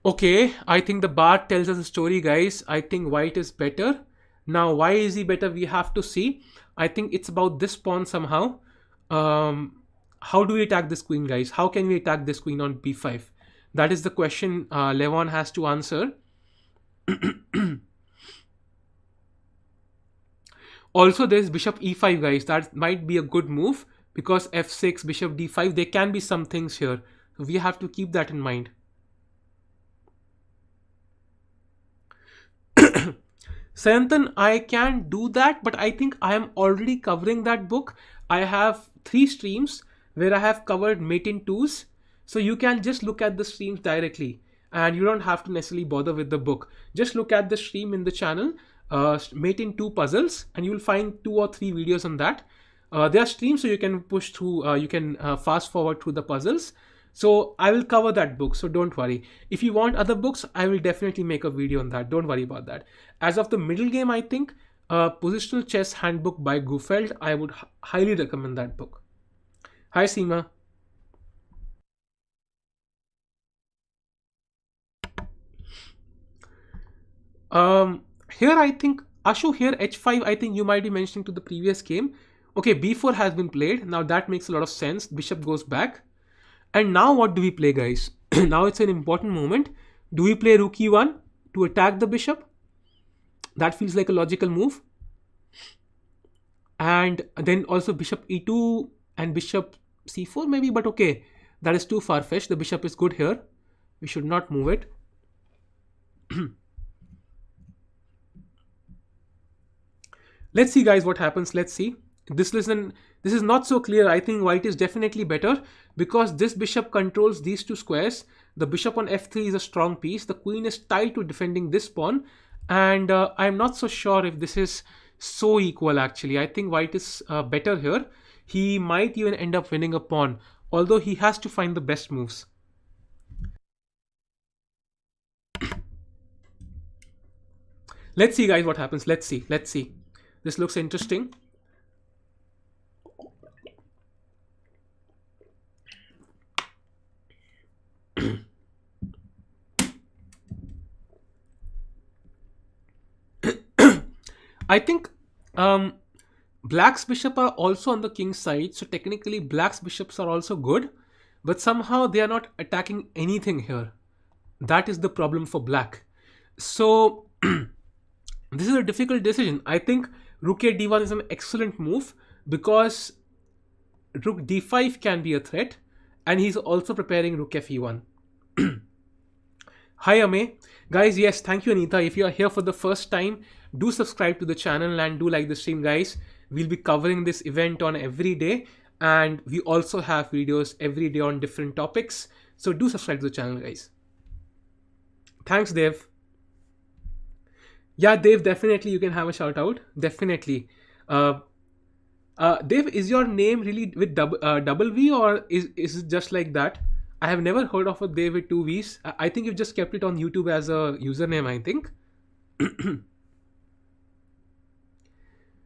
Okay, I think the bar tells us a story, guys. I think white is better. Now, why is he better? We have to see. I think it's about this pawn somehow. How do we attack this queen, guys? How can we attack this queen on b5? That is the question Levon has to answer. Also, there's bishop e5, guys. That might be a good move because f6, bishop d5, there can be some things here. So we have to keep that in mind. Sayantan, I can do that, but I think I am already covering that book. I have 3 streams where I have covered mate in twos. So you can just look at the streams directly and you don't have to necessarily bother with the book. Just look at the stream in the channel, mate in two puzzles, and you'll find 2 or 3 videos on that. There are streams so you can push through, you can fast forward through the puzzles. So I will cover that book, so don't worry. If you want other books, I will definitely make a video on that. Don't worry about that. As of the middle game, I think Positional Chess Handbook by Gufeld, I would highly recommend that book. Hi, Seema. Here I think, Ashu, here h5, I think you might be mentioning to the previous game. Okay, b4 has been played. Now that makes a lot of sense. Bishop goes back. And now what do we play, guys? Now it's an important moment. Do we play rook e1 to attack the bishop? That feels like a logical move. And then also bishop e2 and bishop c4 maybe, but okay, that is too far-fetched. The bishop is good here. We should not move it. Let's see, guys, what happens. Let's see. This is not so clear. I think white is definitely better because this bishop controls these 2 squares. The bishop on f3 is a strong piece. The queen is tied to defending this pawn. And I'm not so sure if this is so equal actually. I think white is better here. He might even end up winning a pawn, although he has to find the best moves. Let's see, guys, what happens. Let's see. This looks interesting. I think um, Black's bishop are also on the king's side, so technically Black's bishops are also good, but somehow they are not attacking anything here. That is the problem for Black. So this is a difficult decision. I think Rook a d1 is an excellent move because Rook d5 can be a threat, and he's also preparing Rook fe1. Hi Ame. Guys, yes, thank you Anita. If you are here for the first time, do subscribe to the channel and do like the stream, guys. We'll be covering this event on every day, and we also have videos every day on different topics. So do subscribe to the channel, guys. Thanks, Dev. Yeah, Dev, definitely you can have a shout out. Definitely. Uh, Dev, is your name really with double V, or is it just like that? I have never heard of a Dev with two V's. I think you've just kept it on YouTube as a username, I think.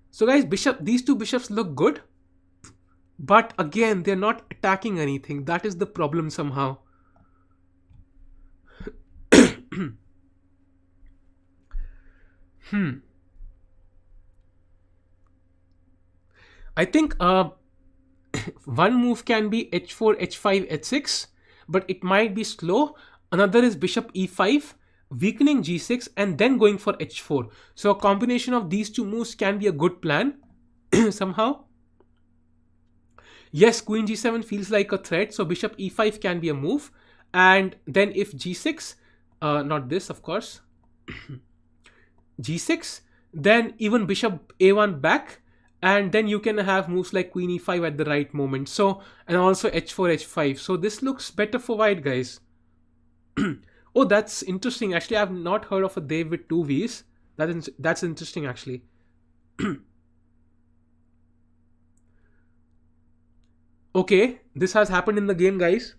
So guys, these two bishops look good, but again, they're not attacking anything. That is the problem somehow. I think one move can be h4, h5, h6, but it might be slow. Another is bishop e5, weakening g6, and then going for h4. So a combination of these two moves can be a good plan somehow. Yes, queen g7 feels like a threat, so bishop e5 can be a move. And then if g6, not this, of course, g6, then even bishop a1 back, and then you can have moves like queen e5 at the right moment. So, and also h4, h5. So this looks better for white, guys. Oh, that's interesting. Actually, I've not heard of a Dev with two V's. That's interesting, actually. Okay, this has happened in the game, guys.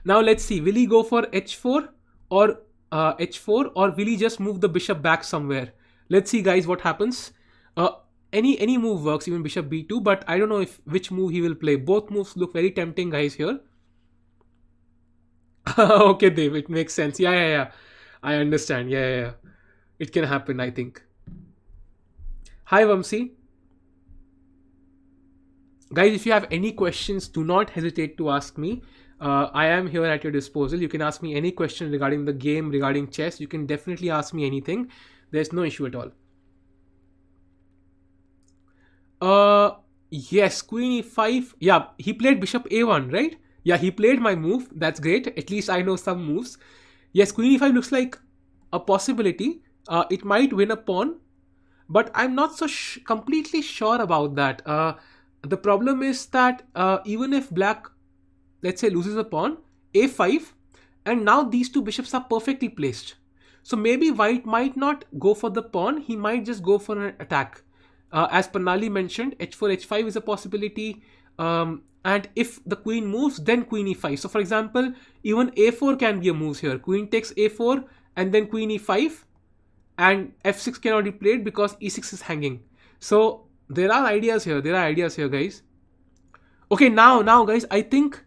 Now let's see. Will he go for h4 or h4, or will he just move the bishop back somewhere? Let's see, guys, what happens. Any move works, even bishop b2, but I don't know if which move he will play. Both moves look very tempting, guys, here. Okay, Dave, it makes sense. Yeah. I understand. Yeah. It can happen, I think. Hi, Vamsi. Guys, if you have any questions, do not hesitate to ask me. I am here at your disposal. You can ask me any question regarding the game, regarding chess. You can definitely ask me anything. There's no issue at all. Yes, queen e5. Yeah, he played bishop a1, right? Yeah, he played my move. That's great. At least I know some moves. Yes, queen e5 looks like a possibility. It might win a pawn, but I'm not so completely sure about that. The problem is that even if black, let's say, loses a pawn, a5, and now these two bishops are perfectly placed. So maybe white might not go for the pawn. He might just go for an attack. As Pranali mentioned, h4, h5 is a possibility. And if the queen moves, then queen e5. So for example, even a4 can be a move here. Queen takes a4 and then queen e5, and f6 cannot be played because e6 is hanging. So there are ideas here. Guys. Okay, now guys, I think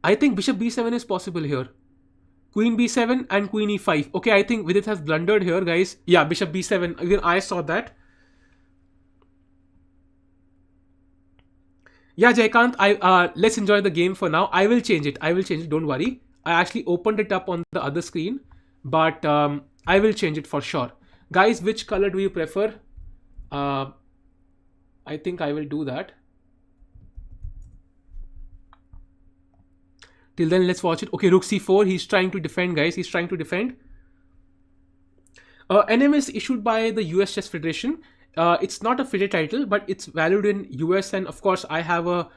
bishop b7 is possible here. Queen b7 and queen e5. Okay, I think Vidit has blundered here, guys. Yeah, bishop b7. Even I saw that. Yeah, Jaykant, let's enjoy the game for now. I will change it. Don't worry. I actually opened it up on the other screen, but I will change it for sure. Guys, which color do you prefer? I think I will do that. Till then, let's watch it. Okay, rook c4. He's trying to defend, guys. He's trying to defend. NM is issued by the US Chess Federation. It's not a FIDE title, but it's valued in US, and of course, I have a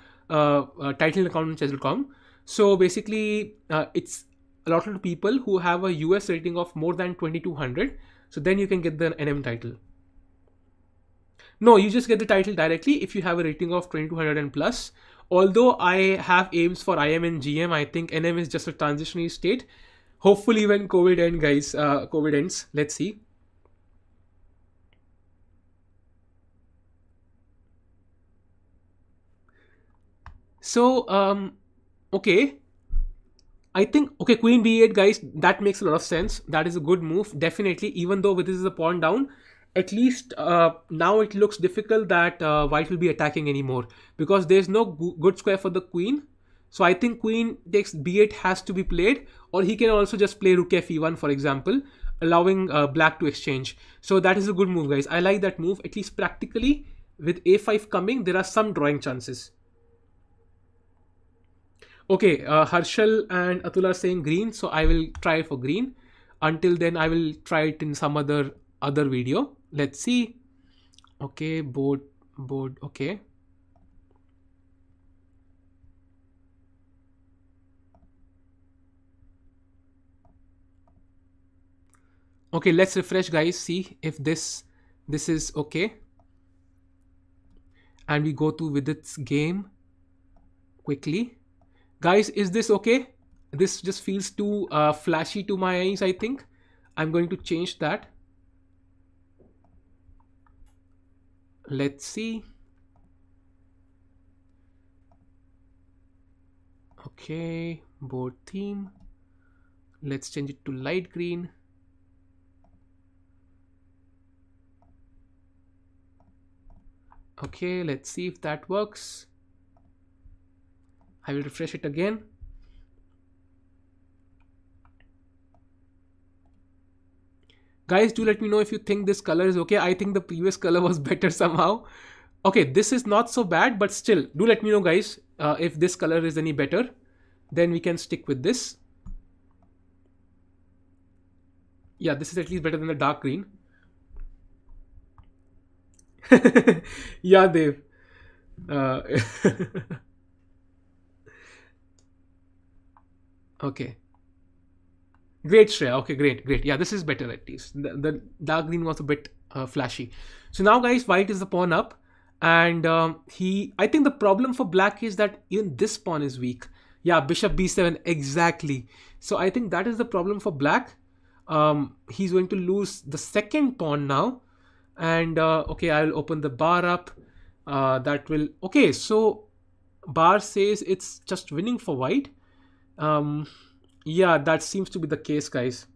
title account on chess.com. So basically, it's allotted to people who have a US rating of more than 2200. So then you can get the NM title. No, you just get the title directly if you have a rating of 2200 and plus. Although I have aims for IM and GM, I think NM is just a transitionary state. Hopefully when COVID ends, guys, COVID ends. Let's see. So, okay. I think, okay, queen b8, guys, that makes a lot of sense. That is a good move, definitely. Even though with this is a pawn down, at least now it looks difficult that white will be attacking anymore, because there's no good square for the queen. So I think queen takes b8 has to be played, or he can also just play rook f e1, for example, allowing black to exchange. So that is a good move, guys. I like that move. At least practically, with a5 coming, there are some drawing chances. Okay, Harshal and Atul are saying green, so I will try for green. Until then, I will try it in some other video. Let's see. Okay, board. Okay. Okay, let's refresh, guys. See if this is okay, and we go to Vidit's game quickly. Guys, is this okay? This just feels too flashy to my eyes, I think. I'm going to change that. Let's see. Okay, board theme. Let's change it to light green. Okay, let's see if that works. I will refresh it again. Guys, do let me know if you think this color is okay. I think the previous color was better somehow. Okay, this is not so bad, but still, do let me know, guys, if this color is any better. Then we can stick with this. Yeah, this is at least better than the dark green. Yeah, Dev. Uh, okay. Great, Shreya. Okay, great. Yeah, this is better at least. The dark green was a bit flashy. So now, guys, white is the pawn up. And I think the problem for black is that even this pawn is weak. Yeah, bishop b7, exactly. So I think that is the problem for black. He's going to lose the second pawn now. And okay, I'll open the bar up. That will, okay, so bar says it's just winning for white. Yeah, that seems to be the case, guys.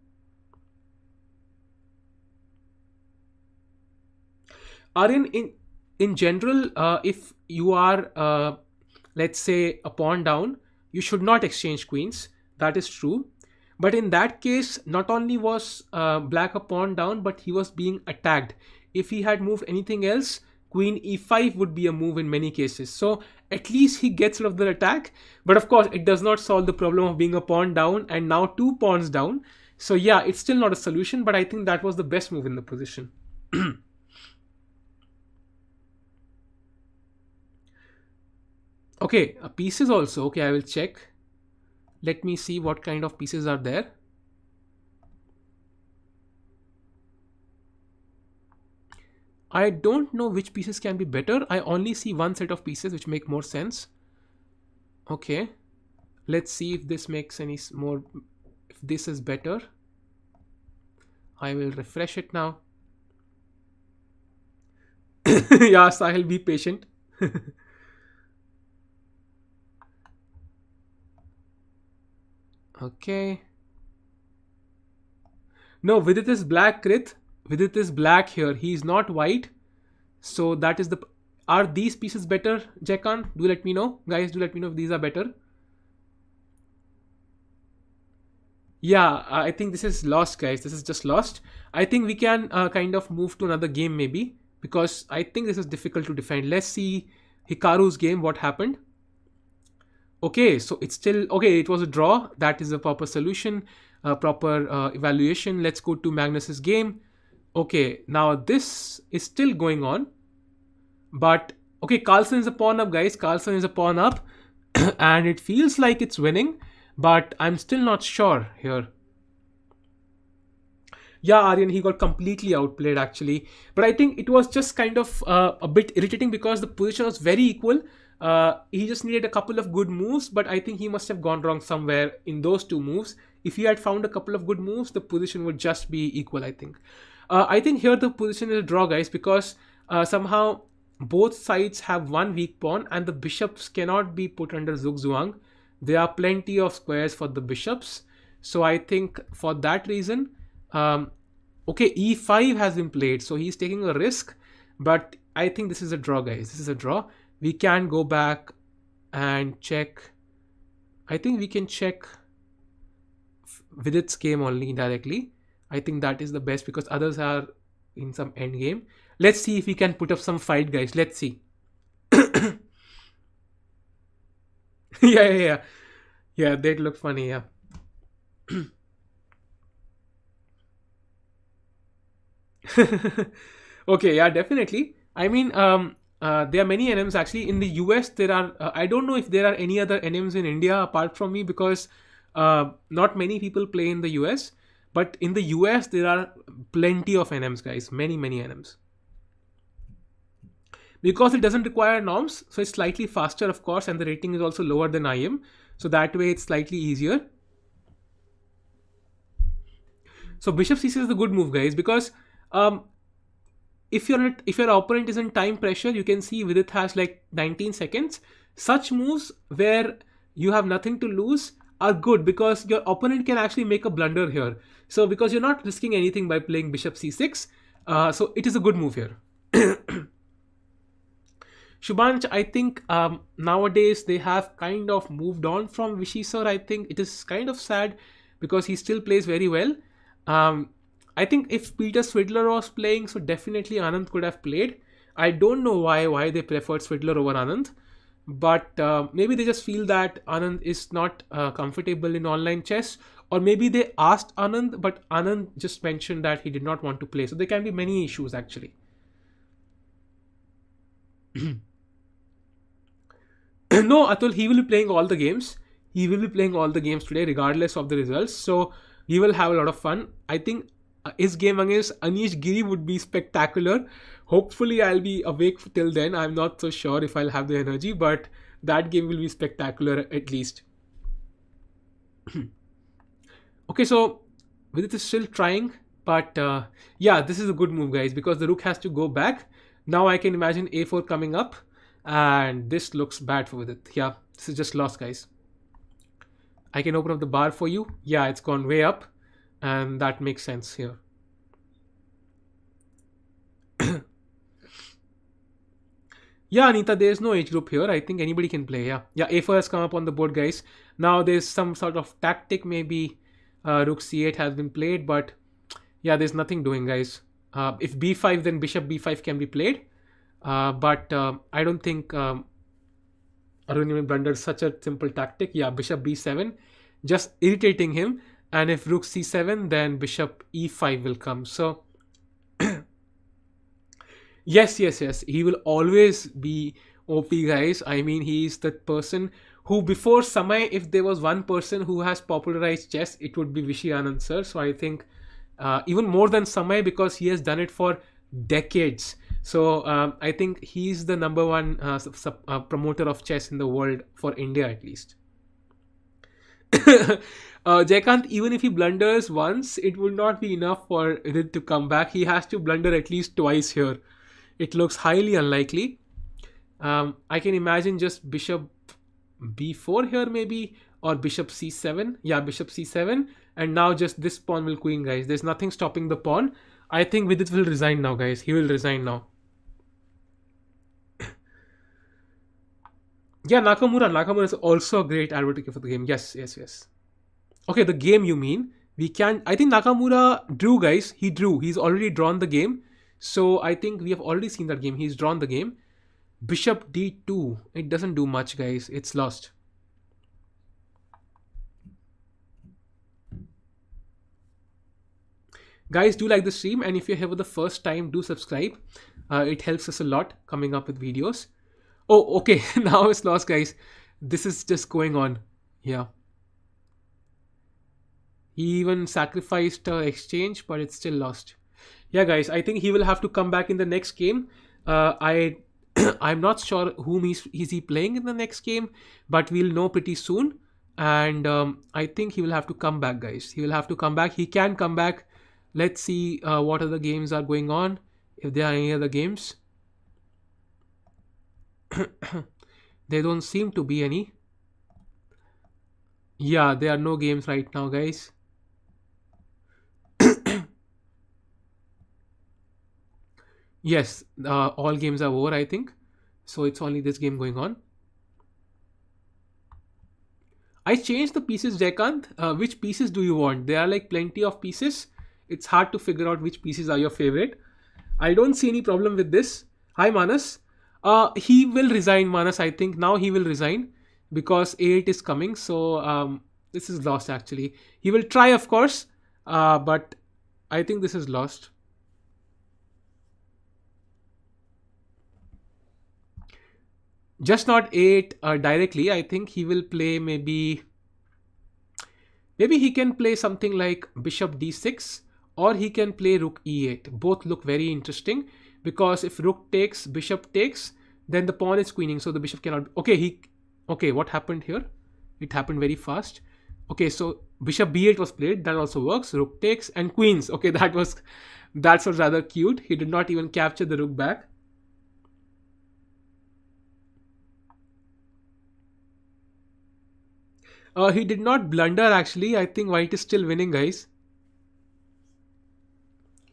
Aryan, in general, if you are, let's say, a pawn down, you should not exchange queens. That is true. But in that case, not only was black a pawn down, but he was being attacked. If he had moved anything else, queen e5 would be a move in many cases. So at least he gets rid of the attack. But of course, it does not solve the problem of being a pawn down and now two pawns down. So yeah, it's still not a solution, but I think that was the best move in the position. Okay, pieces also. Okay, I will check. Let me see what kind of pieces are there. I don't know which pieces can be better. I only see one set of pieces which make more sense. Okay, let's see if this makes any more, if this is better. I will refresh it now. Yeah, Sahil, be patient. Okay. No, Vidit is black, Krit. Vidit is black here. He is not white. So that is the... Are these pieces better, Jekan? Do let me know. Guys, do let me know if these are better. Yeah, I think this is lost, guys. This is just lost. I think we can kind of move to another game maybe, because I think this is difficult to defend. Let's see Hikaru's game, what happened. Okay, so it's still... Okay, it was a draw. That is a proper solution, proper evaluation. Let's go to Magnus's game. Okay, now this is still going on. But, okay, Carlsen is a pawn up, guys. Carlsen is a pawn up. And it feels like it's winning. But I'm still not sure here. Yeah, Aryan, he got completely outplayed actually. But I think it was just kind of a bit irritating because the position was very equal. He just needed a couple of good moves, but I think he must have gone wrong somewhere in those two moves. If he had found a couple of good moves, the position would just be equal, I think. I think here the position is a draw, guys, because somehow both sides have one weak pawn and the bishops cannot be put under zugzwang. there are plenty of squares for the bishops. So I think for that reason, um, okay, e5 has been played, so he's taking a risk, but I think this is a draw, guys. This is a draw. We can go back and check. I think we can check Vidit's game only directly. I think that is the best because others are in some end game. Let's see if we can put up some fight, guys. Let's see. Yeah. Yeah, that look funny. Yeah. Okay, yeah, definitely. I mean, there are many NMs actually in the US. There are. I don't know if there are any other NMs in India apart from me because not many people play in the US. But in the US, there are plenty of NMs, guys. Many NMs. Because it doesn't require norms, so it's slightly faster, of course, and the rating is also lower than IM. So that way, it's slightly easier. So bishop c6 is a good move, guys, because um, if your opponent is in time pressure, you can see Vidit has like 19 seconds. Such moves where you have nothing to lose are good because your opponent can actually make a blunder here. So because you're not risking anything by playing bishop c6, so it is a good move here. Shubhanch, I think nowadays they have kind of moved on from Vishy sir. I think it is kind of sad because he still plays very well. Um, I think if Peter Swidler was playing, so definitely Anand could have played. I don't know why they preferred Swidler over Anand, but maybe they just feel that Anand is not comfortable in online chess, or maybe they asked Anand, but Anand just mentioned that he did not want to play. So there can be many issues actually. No, Atul, he will be playing all the games. He will be playing all the games today, regardless of the results. So he will have a lot of fun. I think his game against Anish Giri would be spectacular. Hopefully, I'll be awake till then. I'm not so sure if I'll have the energy, but that game will be spectacular at least. Okay, so Vidit is still trying, but yeah, this is a good move, guys, because the rook has to go back. Now I can imagine a4 coming up, and this looks bad for Vidit. Yeah, this is just lost, guys. I can open up the bar for you. Yeah, it's gone way up, and that makes sense here. Yeah, Anita, there's no age group here. I think anybody can play. Yeah, a4 has come up on the board, guys. Now there's some sort of tactic. Maybe rook c8 has been played, but yeah, there's nothing doing, guys. If b5, then bishop b5 can be played. But I don't think Arun blundered such a simple tactic. Yeah, bishop b7, just irritating him. And if rook c7, then bishop e5 will come. So yes. He will always be OP, guys. I mean, he is that person who before Samay, if there was one person who has popularized chess, it would be Vishy Anand sir. So I think even more than Samay because he has done it for decades. So I think he's the number one promoter of chess in the world for India at least. Jaykant, even if he blunders once, it will not be enough for it to come back. He has to blunder at least twice here. It looks highly unlikely. I can imagine just bishop b4 here maybe, or bishop c7. Yeah, bishop c7. And now just this pawn will queen, guys. There's nothing stopping the pawn. I think Vidit will resign now, guys. He will resign now. Yeah, Nakamura is also a great advocate for the game. Yes. Okay, the game you mean. We can. I think Nakamura drew, guys. He drew. He's already drawn the game. So I think we have already seen that game. He's drawn the game. Bishop d2. It doesn't do much, guys. It's lost. Guys, do like the stream, and if you're here for the first time, do subscribe. It helps us a lot coming up with videos. Oh, okay. Now it's lost, guys. This is just going on. Yeah. He even sacrificed exchange, but it's still lost. Yeah, guys. I think he will have to come back in the next game. I'm not sure whom is he playing in the next game, but we'll know pretty soon. And I think he will have to come back, guys. He will have to come back. He can come back. Let's see what other games are going on. If there are any other games. There don't seem to be any. Yeah, there are no games right now, guys. Yes, all games are over, I think. So it's only this game going on. I changed the pieces, Jaykant. Which pieces do you want? There are like plenty of pieces. It's hard to figure out which pieces are your favorite. I don't see any problem with this. Hi, Manas. He will resign, Manas. I think now he will resign because A8 is coming. So this is lost actually. He will try, of course, but I think this is lost. Just not A8 directly. I think he will play maybe he can play something like bishop d6, or he can play rook e8. Both look very interesting because if rook takes, bishop takes, then the pawn is queening, so the bishop cannot. Okay, what happened here? It happened very fast. Okay, so bishop b8 was played. That also works. Rook takes and queens. Okay, that was rather cute. He did not even capture the rook back. He did not blunder actually. I think white is still winning, guys.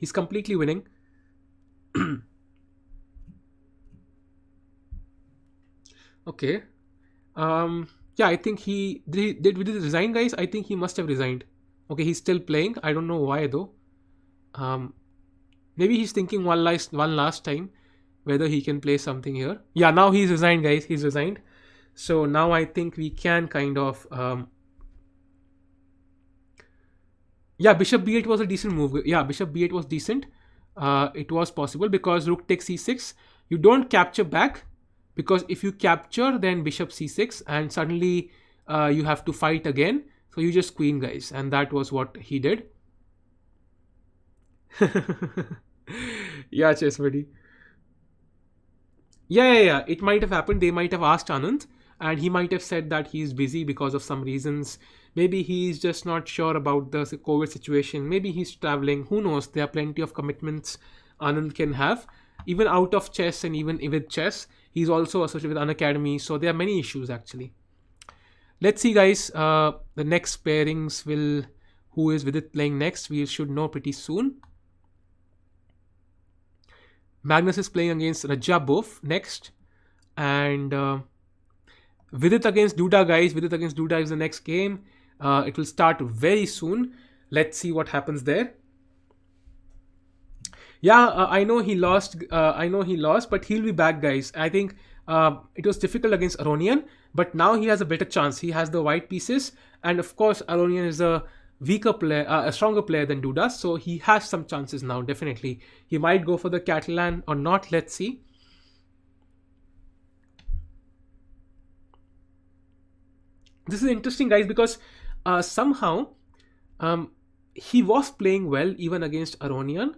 He's completely winning. Okay. Yeah, I think he did resign, guys. I think he must have resigned. Okay, he's still playing. I don't know why though. Um, Maybe he's thinking one last time whether he can play something here. Yeah, now he's resigned, guys. He's resigned. So now I think we can kind of yeah, bishop b8 was a decent move. Yeah, bishop b8 was decent. It was possible because rook takes c6. You don't capture back because if you capture, then bishop c6, and suddenly you have to fight again. So you just queen, guys, and that was what he did. Yeah, chess buddy. Yeah. It might have happened. They might have asked Anand, and he might have said that he's busy because of some reasons. Maybe he's just not sure about the COVID situation. Maybe he's traveling. Who knows? There are plenty of commitments Anand can have, even out of chess and even with chess. He's also associated with an academy, so there are many issues actually. Let's see, guys. The next pairings will. Who is with it playing next? We should know pretty soon. Magnus is playing against Rajabov next, and Vidit against Duda, guys. Vidit against Duda is the next game. It will start very soon. Let's see what happens there. Yeah, I know he lost. But he'll be back, guys. I think it was difficult against Aronian, but now he has a better chance. He has the white pieces, and of course, Aronian is a weaker player, a stronger player than Duda, so he has some chances now. Definitely, he might go for the Catalan or not. Let's see. This is interesting, guys, because somehow um, he was playing well even against Aronian,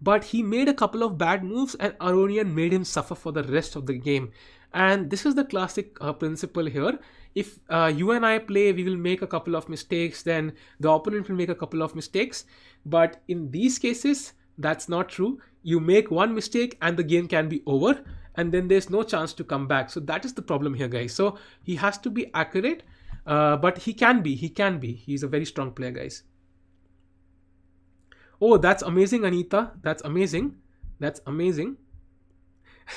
but he made a couple of bad moves, and Aronian made him suffer for the rest of the game. And this is the classic principle here. If you and I play, we will make a couple of mistakes, then the opponent will make a couple of mistakes. But in these cases, that's not true. You make one mistake and the game can be over, and then there's no chance to come back. So that is the problem here, guys. So he has to be accurate, but he can be. He's a very strong player, guys. Oh, that's amazing, Anita. That's amazing. That's amazing.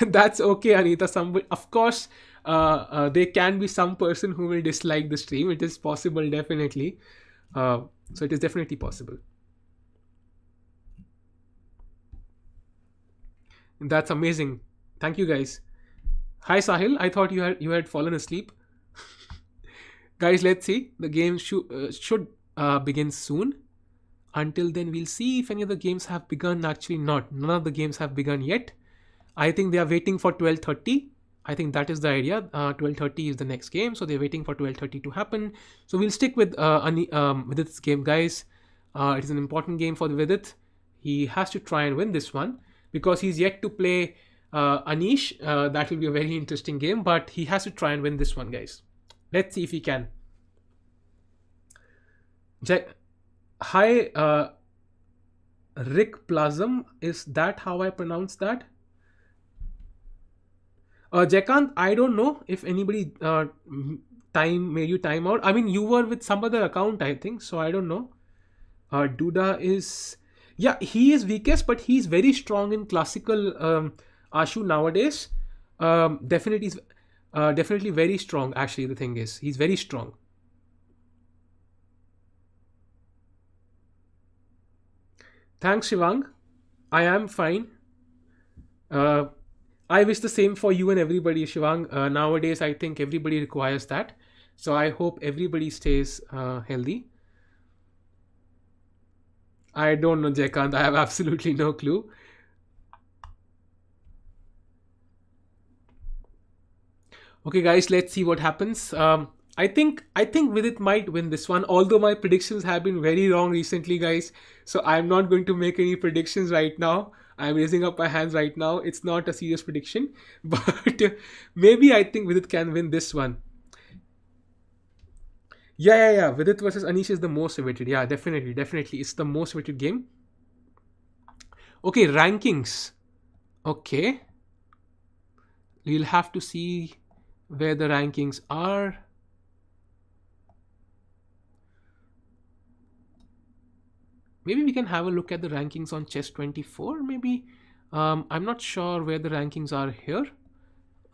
That's okay, Anita. Of course, there can be some person who will dislike the stream. It is possible, definitely. So it is definitely possible. That's amazing. Thank you, guys. Hi, Sahil. I thought you had fallen asleep. Guys, let's see. The game should begin soon. Until then, we'll see if any of the games have begun. Actually, not. None of the games have begun yet. I think they are waiting for 12:30. I think that is the idea. 12:30 is the next game, so they're waiting for 12:30 to happen. So we'll stick with this game, guys. It is an important game for the Vidit. He has to try and win this one because he's yet to play Anish. That will be a very interesting game, but he has to try and win this one, guys. Let's see if he can. Hi, Rick Plasm. Is that how I pronounce that? Jekant, I don't know if anybody time made you time out? I mean, you were with some other account, I think. So I don't know. Duda is, yeah, he is weakest, but he's very strong in classical Ashu nowadays. Definitely, definitely very strong. Actually, the thing is, he's very strong. Thanks, Shivang. I am fine. Uh, I wish the same for you and everybody, Shivang. Nowadays, I think everybody requires that. So I hope everybody stays healthy. I don't know, Jaykant. I have absolutely no clue. Okay, guys, let's see what happens. I think Vidit might win this one. Although my predictions have been very wrong recently, guys. So I'm not going to make any predictions right now. I'm raising up my hands right now. It's not a serious prediction, but maybe I think Vidit can win this one. Yeah, yeah, yeah. Vidit versus Anish is the most awaited. Yeah, definitely, definitely. It's the most awaited game. Okay, rankings. Okay, we'll have to see where the rankings are. Maybe we can have a look at the rankings on Chess 24. Maybe. I'm not sure where the rankings are here.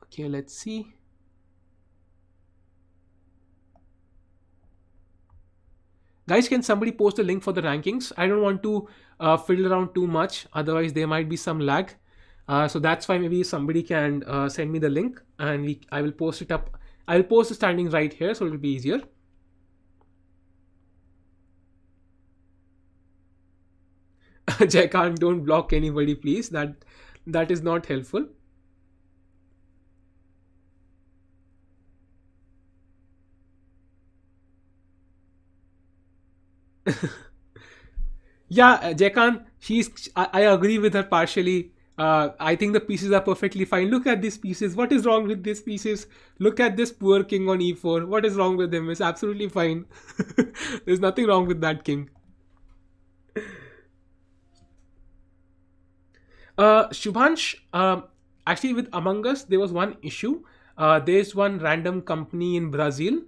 Okay, let's see. Guys, can somebody post a link for the rankings? I don't want to fiddle around too much, otherwise there might be some lag. So that's why maybe somebody can send me the link, and I will post it up. I'll post the standings right here, so it'll be easier. Jackant, don't block anybody, please. That is not helpful. Yeah, Jekan, I agree with her partially. I think the pieces are perfectly fine. Look at these pieces. What is wrong with these pieces? Look at this poor king on e4. What is wrong with him? It's absolutely fine. There's nothing wrong with that king. Shubhansh, actually, with Among Us, there was one issue. There's one random company in Brazil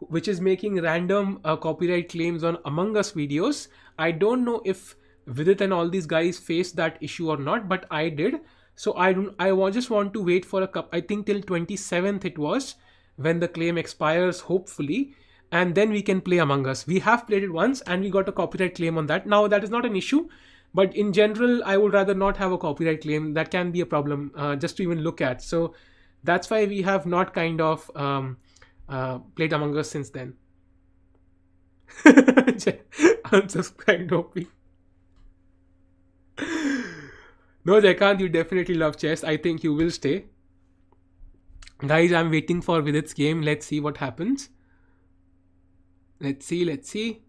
which is making random copyright claims on Among Us videos. I don't know if Vidit and all these guys faced that issue or not, but I did. So I don't. Just want to wait for a cup. I think till 27th it was when the claim expires, hopefully, and then we can play Among Us. We have played it once and we got a copyright claim on that. Now that is not an issue, but in general, I would rather not have a copyright claim. That can be a problem just to even look at. So that's why we have not kind of played Among Us since then. Unsubscribed OP. No, Jaykant, you definitely love chess. I think you will stay. Guys, I'm waiting for Vidit's game. Let's see what happens. Let's see, let's see.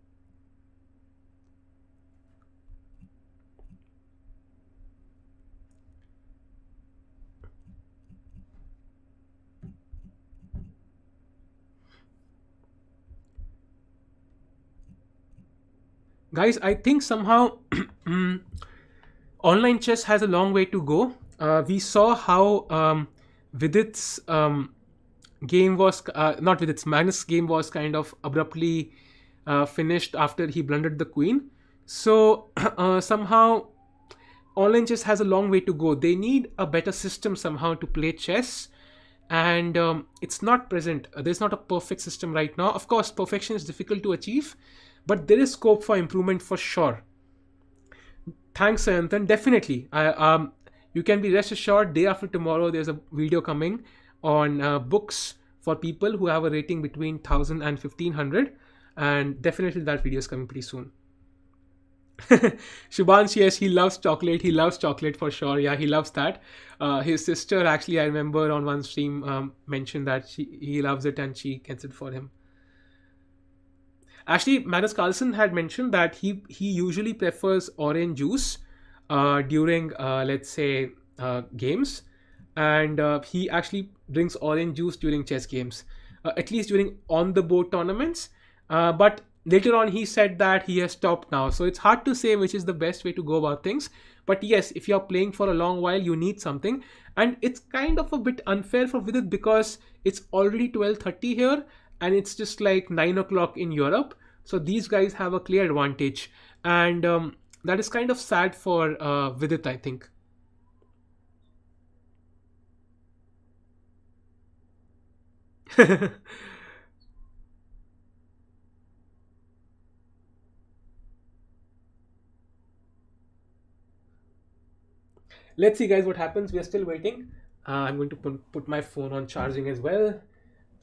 Guys, I think somehow online chess has a long way to go. We saw how Vidit's game was not Vidit's Magnus' game was kind of abruptly finished after he blundered the queen. So somehow online chess has a long way to go. They need a better system somehow to play chess, and it's not present. There's not a perfect system right now. Of course, perfection is difficult to achieve, but there is scope for improvement for sure. Thanks, Sayantan. Definitely. You can be rest assured, day after tomorrow, there's a video coming on books for people who have a rating between 1000 and 1500. And definitely that video is coming pretty soon. Shubhansh, yes, he loves chocolate. He loves chocolate for sure. Yeah, he loves that. His sister, actually, I remember on one stream mentioned that he loves it and she gets it for him. Actually, Magnus Carlsen had mentioned that he usually prefers orange juice during, let's say, games. And he actually drinks orange juice during chess games, at least during on-the-board tournaments. But later on, he said that he has stopped now. So it's hard to say which is the best way to go about things. But yes, if you're playing for a long while, you need something. And it's kind of a bit unfair for Vidit because it's already 12:30 here. and it's just like 9 o'clock in Europe. So these guys have a clear advantage, and that is kind of sad for Vidit, I think. Let's see, guys, what happens. We are still waiting. I'm going to put my phone on charging as well,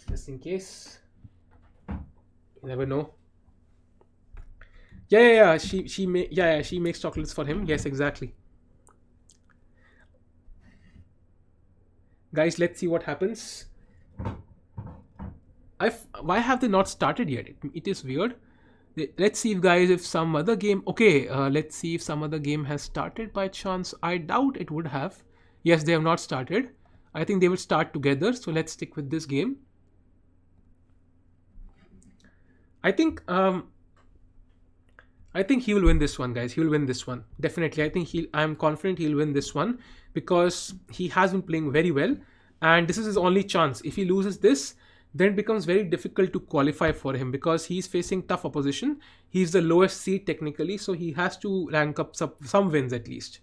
just in case. You never know. Yeah, yeah, yeah. Yeah, she makes chocolates for him. Yes, exactly. Guys, let's see what happens. Why have they not started yet? It is weird. Let's see if, guys, if some other game. Okay, let's see if some other game has started by chance. I doubt it would have. Yes, they have not started. I think they will start together. So let's stick with this game. I think I think he will win this one, guys. He will win this one. Definitely. I'm confident he'll win this one because he has been playing very well. And this is his only chance. If he loses this, then it becomes very difficult to qualify for him because he's facing tough opposition. He's the lowest seed technically, so he has to rank up some wins at least.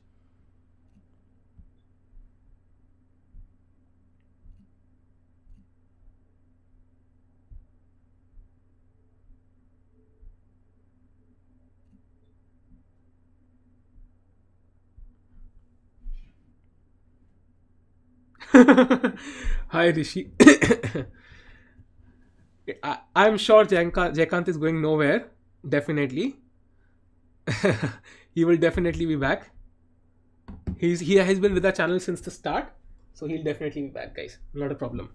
Hi, Rishi. I'm sure Jaykant is going nowhere. Definitely. He will definitely be back. He has been with the channel since the start, so he'll definitely be back, guys. Not a problem.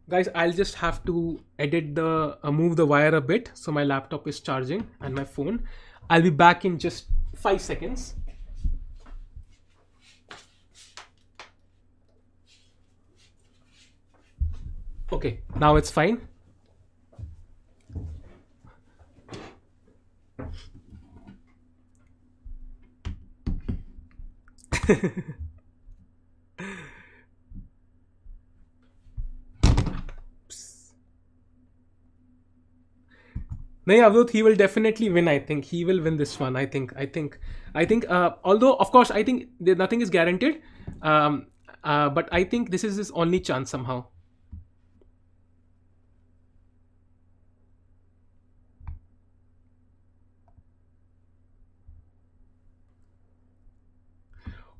Guys, I'll just have to edit the move the wire a bit so my laptop is charging and my phone. I'll be back in just 5 seconds. Okay, now it's fine. No, yeah, Avdut, he will definitely win. I think he will win this one. I think. Although, of course, I think nothing is guaranteed. Um, but I think this is his only chance somehow.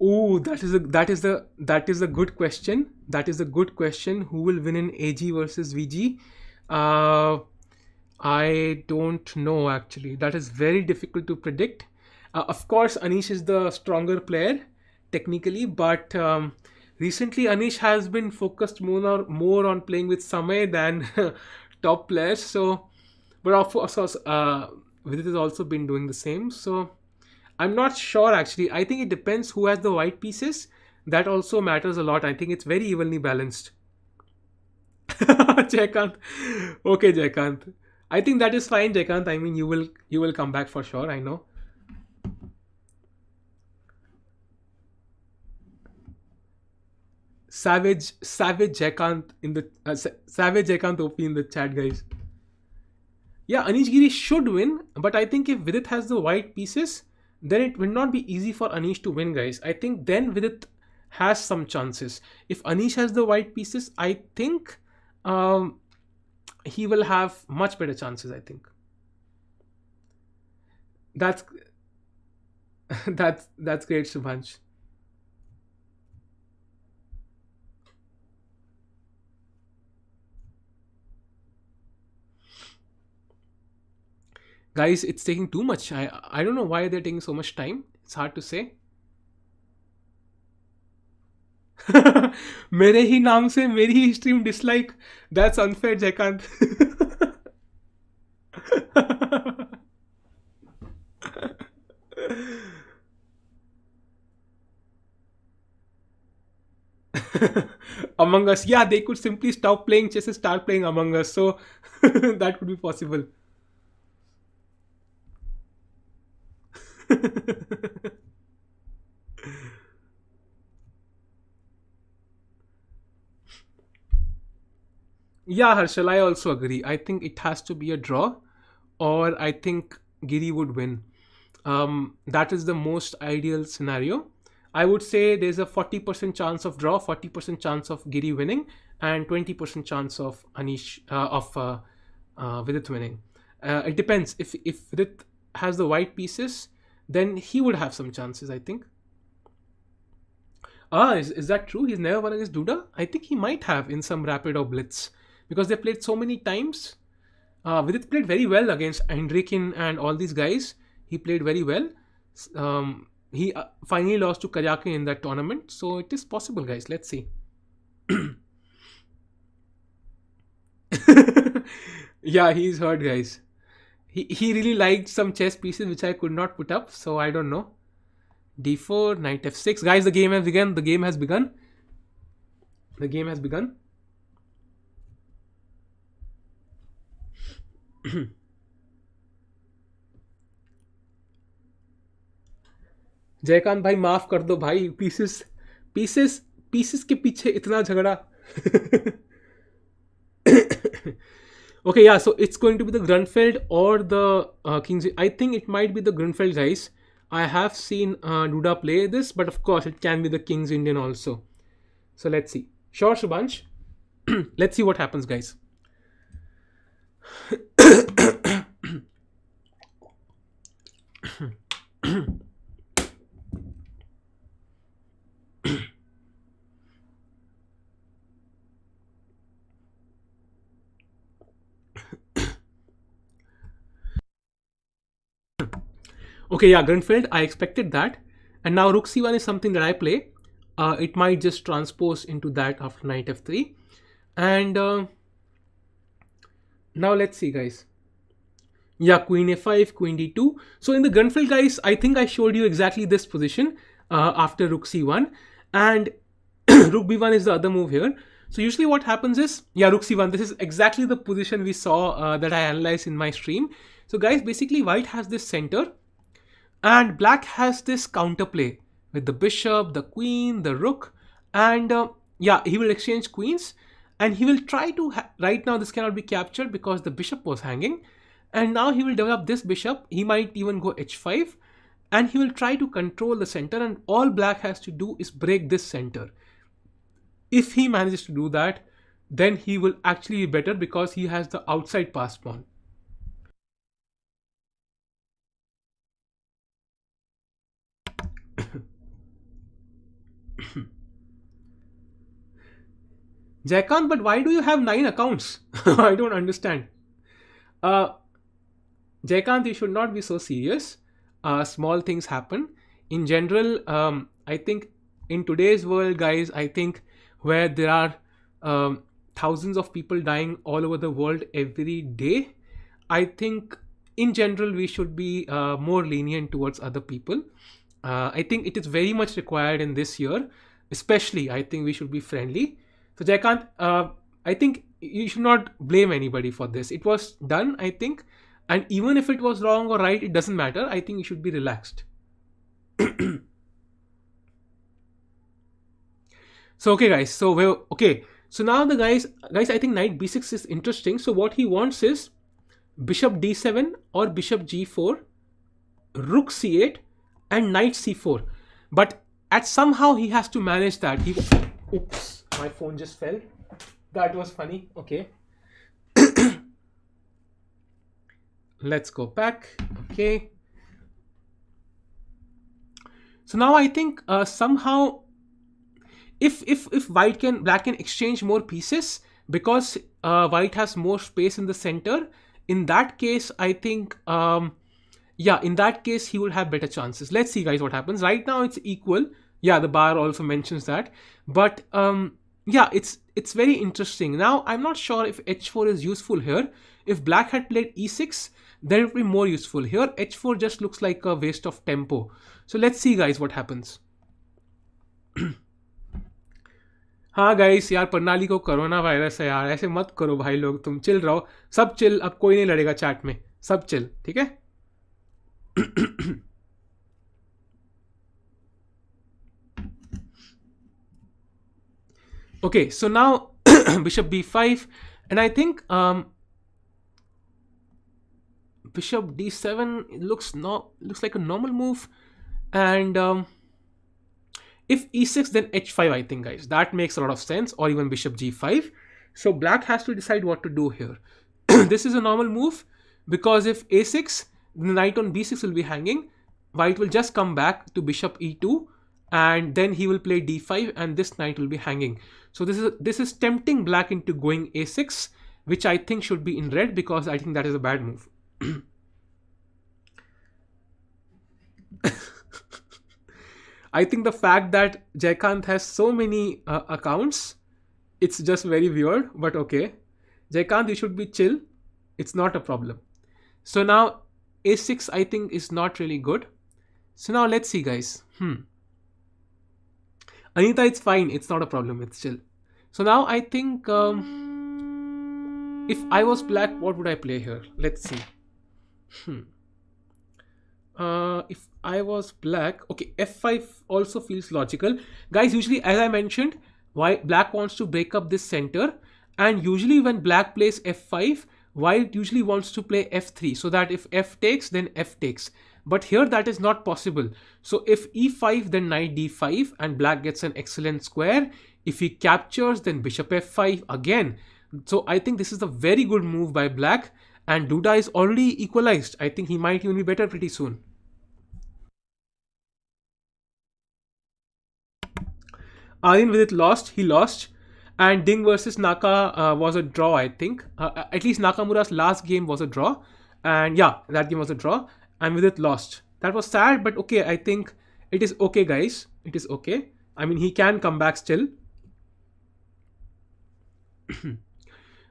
Oh, that is a good question. That is a good question. Who will win in AG versus VG? Uh, I don't know actually. That is very difficult to predict. Of course, Anish is the stronger player technically, but recently Anish has been focused more on playing with Samay than top players. So, but of course, Vidit has also been doing the same. So, I'm not sure actually. I think it depends who has the white pieces. That also matters a lot. I think it's very evenly balanced. Jaykant. Okay, Jaykant. I think that is fine, Jaykant. I mean, you will come back for sure. I know. Savage Jaykant in the Savage Jaykant OP in the chat, guys. Yeah, Anish Giri should win, but I think if Vidit has the white pieces, then it will not be easy for Anish to win, guys. I think then Vidit has some chances. If Anish has the white pieces, I think um, he will have much better chances. I think that's that's great, Subhansh. Guys, it's taking too much. I don't know why they're taking so much time. It's hard to say. मेरे ही नाम से मेरी ही stream dislike that's unfair Jaikant Among Us. Yeah, they could simply stop playing chess and start playing Among Us. So that could be possible. Yeah, Harshal, I also agree. I think it has to be a draw, or I think Giri would win. That is the most ideal scenario. I would say there's a 40% chance of draw, 40% chance of Giri winning, and 20% chance of Vidit winning. It depends. If Vidit has the white pieces, then he would have some chances, I think. Is that true? He's never won against Duda? I think he might have in some rapid or blitz because they played so many times. Vidit played very well against Hendrikin and all these guys. He played very well. He finally lost to Kajakin in that tournament. So it is possible, guys. Let's see. Yeah, he's hurt, guys. He really liked some chess pieces which I could not put up. So I don't know. D4, knight f6. Guys, the game has begun. The game has begun. The game has begun. Jaikant भाई माफ कर दो भाई pieces pieces pieces के पीछे इतना झगड़ा Okay, yeah, so it's going to be the Grunfeld or the King's. I think it might be the Grunfeld, guys. I have seen Duda play this, but of course it can be the King's Indian also. So let's see. Sure, Subhansh. Let's see what happens, guys. Okay, yeah, Grunfeld, I expected that. And now Rook C1 is something that I play. It might just transpose into that after knight f3. And now let's see, guys. Yeah, queen a5, queen d2. So in the Grunfeld, guys, I think I showed you exactly this position after rook c1. And rook b1 is the other move here. So usually what happens is, yeah, rook c1, this is exactly the position we saw that I analyzed in my stream. So guys, basically white has this center and black has this counterplay with the bishop, the queen, the rook, and yeah, he will exchange queens and he will try to, right now this cannot be captured because the bishop was hanging, and now he will develop this bishop. He might even go h5 and he will try to control the center, and all black has to do is break this center. If he manages to do that, then he will actually be better because he has the outside pass pawn. Jaikant, but why do you have 9 accounts? I don't understand. Uh, Jaikant, you should not be so serious. Small things happen. In general, I think in today's world, guys, I think where there are thousands of people dying all over the world every day, I think in general we should be more lenient towards other people. I think it is very much required in this year, especially. I think we should be friendly. So Jaikant, I think you should not blame anybody for this. It was done, I think, and even if it was wrong or right, it doesn't matter. I think you should be relaxed. So okay, guys. So we're okay. So now the guys, I think knight b6 is interesting. So what he wants is bishop d7 or bishop g4, rook c8, and knight c4. But at somehow he has to manage that. Oops, my phone just fell. That was funny. Okay. Let's go back. Okay. So now I think somehow if black can exchange more pieces because white has more space in the center, in that case I think yeah, in that case he would have better chances. Let's see, guys, what happens. Right now it's equal. Yeah, the bar also mentions that, but yeah, it's very interesting. Now I'm not sure if h4 is useful here. If black had played e6, then it would be more useful. Here h4 just looks like a waste of tempo. So let's see, guys, what happens. हाँ guys, यार प्रणाली को corona virus है यार, ऐसे मत करो भाई लोग, तुम चिल रहो, सब चिल, अब कोई नहीं लड़ेगा चैट में, सब चिल, ठीक है. Okay, so now bishop b5, And I think bishop d7 looks like a normal move. And if e6, then h5, I think, guys. That makes a lot of sense. Or even bishop g5. So black has to decide what to do here. This is a normal move, because if a6, the knight on b6 will be hanging. White will just come back to bishop e2, and then he will play d5, and this knight will be hanging. So this is tempting black into going a6, which I think should be in red, because I think that is a bad move. I think the fact that Jaikant has so many accounts, it's just very weird, but okay. Jaikant, you should be chill. It's not a problem. So now a6, I think, is not really good. So now let's see, guys. Anita, it's fine. It's not a problem. It's chill. So now I think if I was black, what would I play here? Let's see. If I was black, okay, f5 also feels logical. Guys, usually, as I mentioned, why black wants to break up this center, and usually when black plays f5, white usually wants to play f3, so that if f takes, then f takes. But here that is not possible. So if e5, then knight d5, and black gets an excellent square. If he captures, then bishop f5 again. So I think this is a very good move by black, and Duda is already equalized. I think he might even be better pretty soon. Aryan Vidit lost. He lost. And Ding versus Naka was a draw, I think. At least Nakamura's last game was a draw. And yeah, that game was a draw. And Vidit lost. That was sad, but okay, I think it is okay, guys. It is okay. I mean, he can come back still.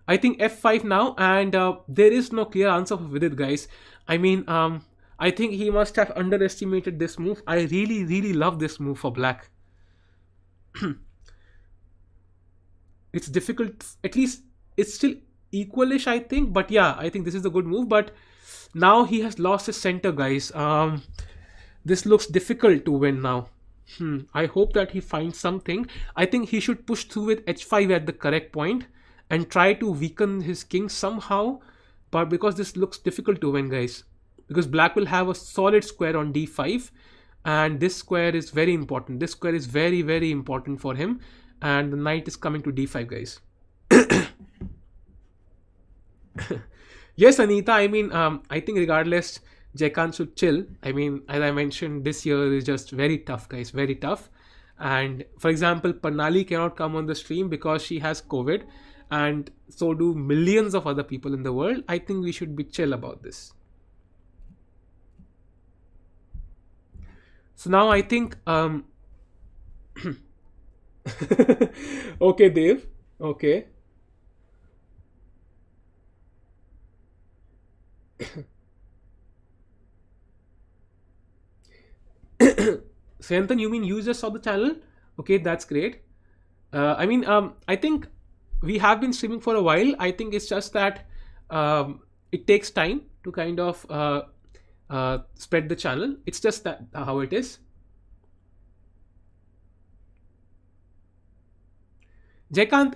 I think f5 now, and there is no clear answer for Vidit, guys. I mean, I think he must have underestimated this move. I really, really love this move for black. It's difficult, at least it's still equalish, I think. But yeah, I think this is a good move. But now he has lost his center, guys. This looks difficult to win now. I hope that he finds something. I think he should push through with h5 at the correct point and try to weaken his king somehow. But because this looks difficult to win, guys, because black will have a solid square on d5, and this square is very important. This square is very, very important for him, and the knight is coming to d5, guys. Yes, Anita, I mean, I think regardless, Jaikant should chill. I mean, as I mentioned, this year is just very tough, guys, very tough. And for example, Pranali cannot come on the stream because she has COVID, and so do millions of other people in the world. I think we should be chill about this. So now I think okay, Dave. Okay. Sayantan, you mean you just saw the channel? Okay, that's great. I mean, I think we have been streaming for a while. I think it's just that it takes time to kind of spread the channel. It's just that how it is. Jaikant,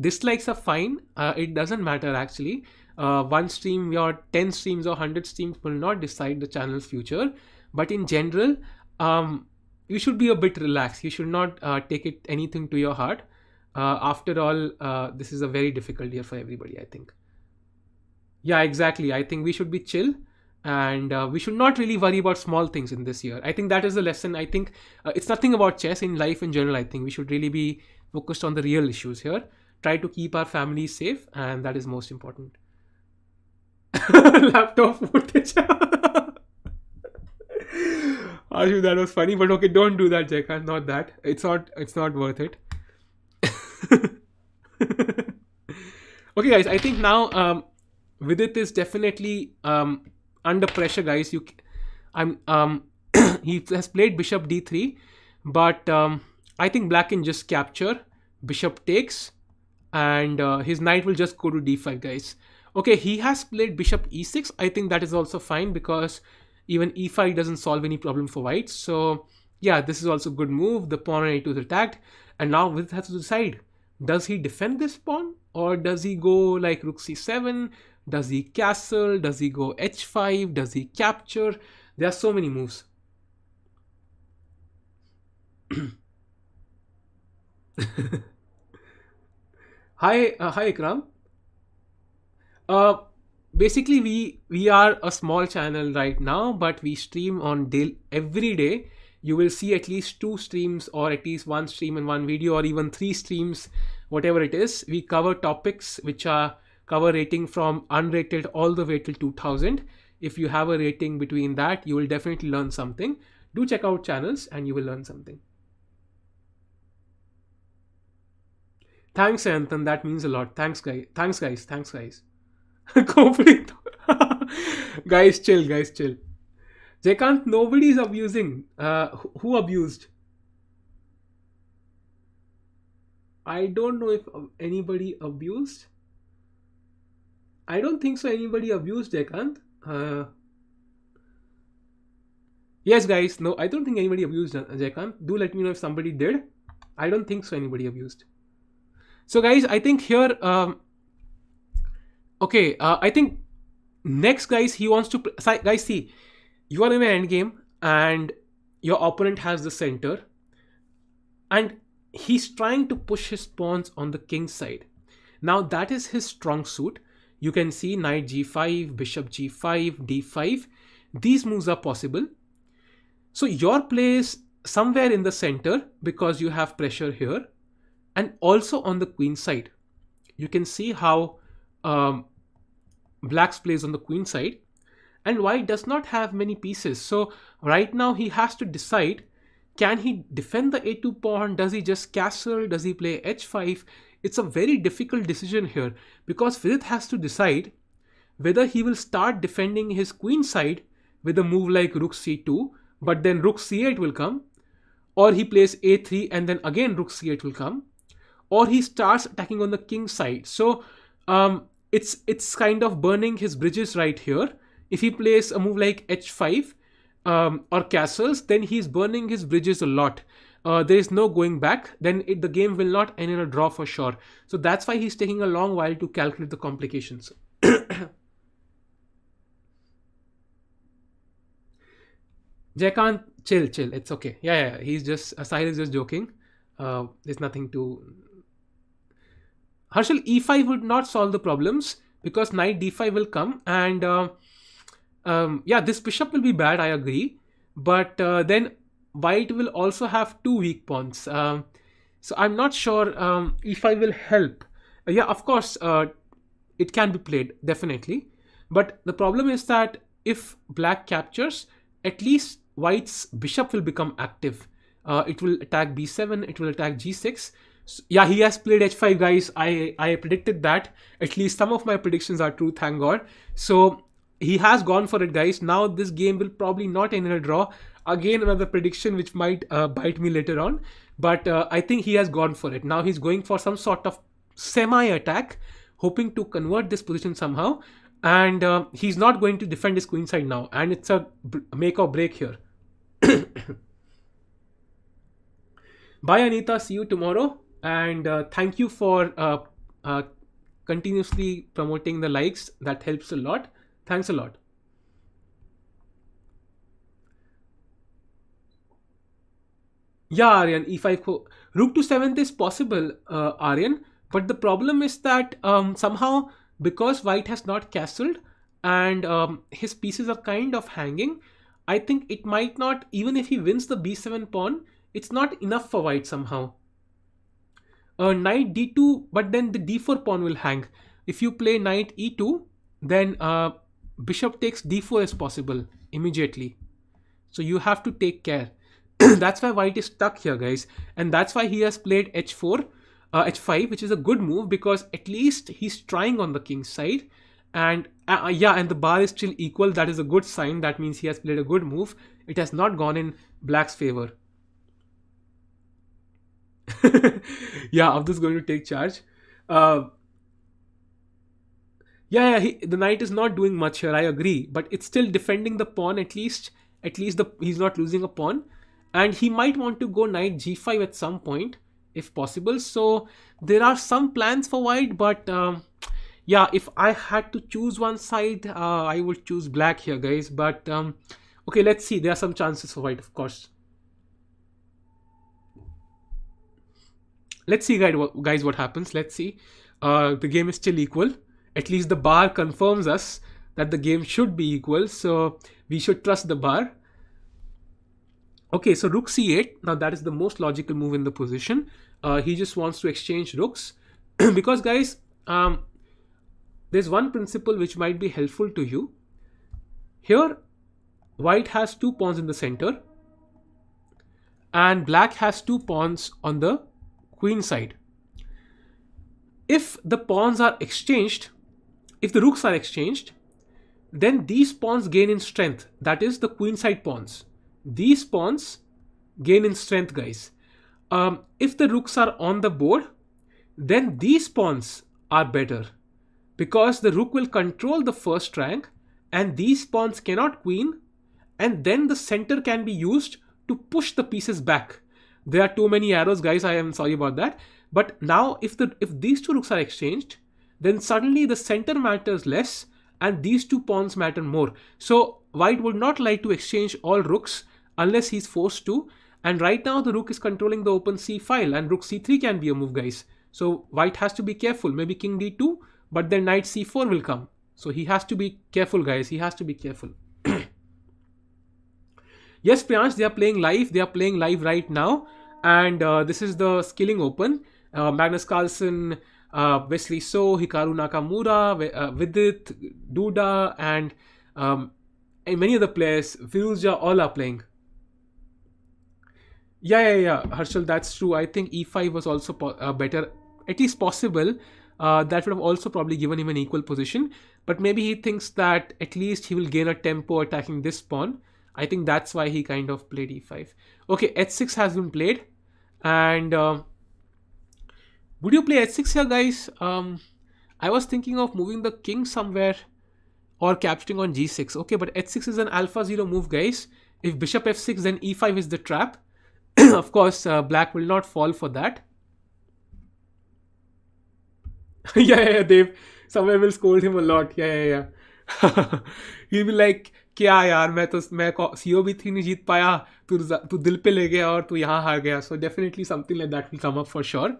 dislikes are fine. It doesn't matter actually. One stream or 10 streams or 100 streams will not decide the channel's future. But in general, you should be a bit relaxed. You should not take it anything to your heart. After all, this is a very difficult year for everybody, I think. Yeah, exactly. I think we should be chill, and we should not really worry about small things in this year. I think that is the lesson. I think it's nothing about chess. In life in general, I think we should really be focused on the real issues here. Try to keep our families safe, and that is most important. Laptop footage. Ashu, that was funny, but okay, don't do that, Jaika. Not that. It's not worth it. Okay, guys. I think now Vidit is definitely under pressure, guys. He has played bishop d3, but I think black can just capture. Bishop takes, and his knight will just go to d5, guys. Okay, he has played bishop e6. I think that is also fine because even e5 doesn't solve any problem for white. So yeah, this is also a good move. The pawn on a2 is attacked, and now Vidit has to decide: does he defend this pawn or does he go like rook c7? Does he castle? Does he go h5? Does he capture? There are so many moves. Hi Ikram. Uh, Basically we are a small channel right now, but we stream on every day. You will see at least two streams, or at least one stream and one video, or even three streams, whatever it is. We cover topics which are cover rating from unrated all the way till 2000. If you have a rating between that, you will definitely learn something. Do check out channels and you will learn something. Thanks, Anton. That means a lot. Thanks, guys. Thanks, guys. Thanks, guys. Conflict. Guys, chill. Guys, chill. Jayakant, nobody is abusing. Who abused? I don't know if anybody abused. I don't think so. Anybody abused Jayakant. Yes, guys. No, I don't think anybody abused Jayakant. Do let me know if somebody did. I don't think so. Anybody abused. So, guys, I think here. Okay, I think next, guys, he wants to. Guys, see, you are in an end game and your opponent has the center, and he's trying to push his pawns on the king side. Now that is his strong suit. You can see knight g5, bishop g5, d5. These moves are possible. So your play is somewhere in the center because you have pressure here, and also on the queen side. You can see how black's plays on the queen side, and white does not have many pieces. So right now he has to decide, can he defend the a2 pawn? Does he just castle? Does he play h5? It's a very difficult decision here because Vidit has to decide whether he will start defending his queen side with a move like rook c2, but then rook c8 will come, or he plays a3 and then again rook c8 will come, or he starts attacking on the king side. So it's kind of burning his bridges right here. If he plays a move like h5 or castles, then he's burning his bridges a lot. There is no going back. Then the game will not end in a draw for sure. So that's why he's taking a long while to calculate the complications. Jayakant, chill. It's okay. Yeah. He's just, Sahil is just joking. There's nothing to. Harshal, e5 would not solve the problems because knight d5 will come, and yeah, this bishop will be bad, I agree, but then white will also have two weak pawns, so I'm not sure e5 will help. Yeah, of course, it can be played definitely, but the problem is that if black captures, at least white's bishop will become active. It will attack b7, it will attack g6. So, yeah, he has played h5, guys. I predicted that. At least some of my predictions are true, thank God. So he has gone for it, guys. Now this game will probably not end in a draw. Again, another prediction which might bite me later on. But I think he has gone for it. Now he's going for some sort of semi-attack, hoping to convert this position somehow. And he's not going to defend his queen side now. And it's a make or break here. Bye, Anita. See you tomorrow. And thank you for continuously promoting the likes. That helps a lot. Thanks a lot. Yeah, Aryan, e5 rook to 7th is possible, Aryan, but the problem is that somehow, because white has not castled and his pieces are kind of hanging, I think it might not, even if he wins the b7 pawn, it's not enough for white somehow. Knight d2, but then the d4 pawn will hang. If you play knight e2, then bishop takes d4 is possible immediately. So you have to take care. That's why white is stuck here, guys. And that's why he has played h4, h5, which is a good move because at least he's trying on the king's side. And yeah, and the bar is still equal. That is a good sign. That means he has played a good move. It has not gone in black's favor. Yeah, Abdus is going to take charge. The knight is not doing much here, I agree, but it's still defending the pawn. At least he's not losing a pawn, and he might want to go knight g5 at some point if possible. So there are some plans for white, but yeah, if I had to choose one side, I would choose black here, guys. But okay, let's see. There are some chances for white, of course. Let's see, guys, what happens. Let's see. The game is still equal. At least the bar confirms us that the game should be equal. So we should trust the bar. Okay, so rook c8. Now that is the most logical move in the position. He just wants to exchange rooks because, guys, there's one principle which might be helpful to you. Here, white has two pawns in the center, and black has two pawns on the queen side. If the pawns are exchanged, if the rooks are exchanged, then these pawns gain in strength. That is the queen side pawns. These pawns gain in strength, guys. If the rooks are on the board, then these pawns are better because the rook will control the first rank and these pawns cannot queen, and then the center can be used to push the pieces back. There are too many arrows, guys. I am sorry about that. But now if these two rooks are exchanged, then suddenly the center matters less and these two pawns matter more. So white would not like to exchange all rooks unless he's forced to. And right now the rook is controlling the open c file, and rook c3 can be a move, guys. So white has to be careful. Maybe king d2, but then knight c4 will come. So he has to be careful, guys. He has to be careful. Yes, Priyansh, they are playing live. They are playing live right now. And this is the Skilling Open. Magnus Carlsen, Wesley So, Hikaru Nakamura, Vidit, Duda, and many other players. Firouzja, all are playing. Yeah. Harshal, that's true. I think e5 was also better, at least possible. That would have also probably given him an equal position. But maybe he thinks that at least he will gain a tempo attacking this pawn. I think that's why he kind of played e5. Okay, h6 has been played. And would you play h6 here, guys? I was thinking of moving the king somewhere or capturing on g6. Okay, but h6 is an alpha 0 move, guys. If bishop f6, then e5 is the trap. Of course, black will not fall for that. Yeah, Dave. Someone will scold him a lot. Yeah. He'll be like, क्या यार मैं COB3 नहीं जीत पाया, तू दिल पे ले गया और तू यहाँ हार गया. So definitely something like that will come up for sure.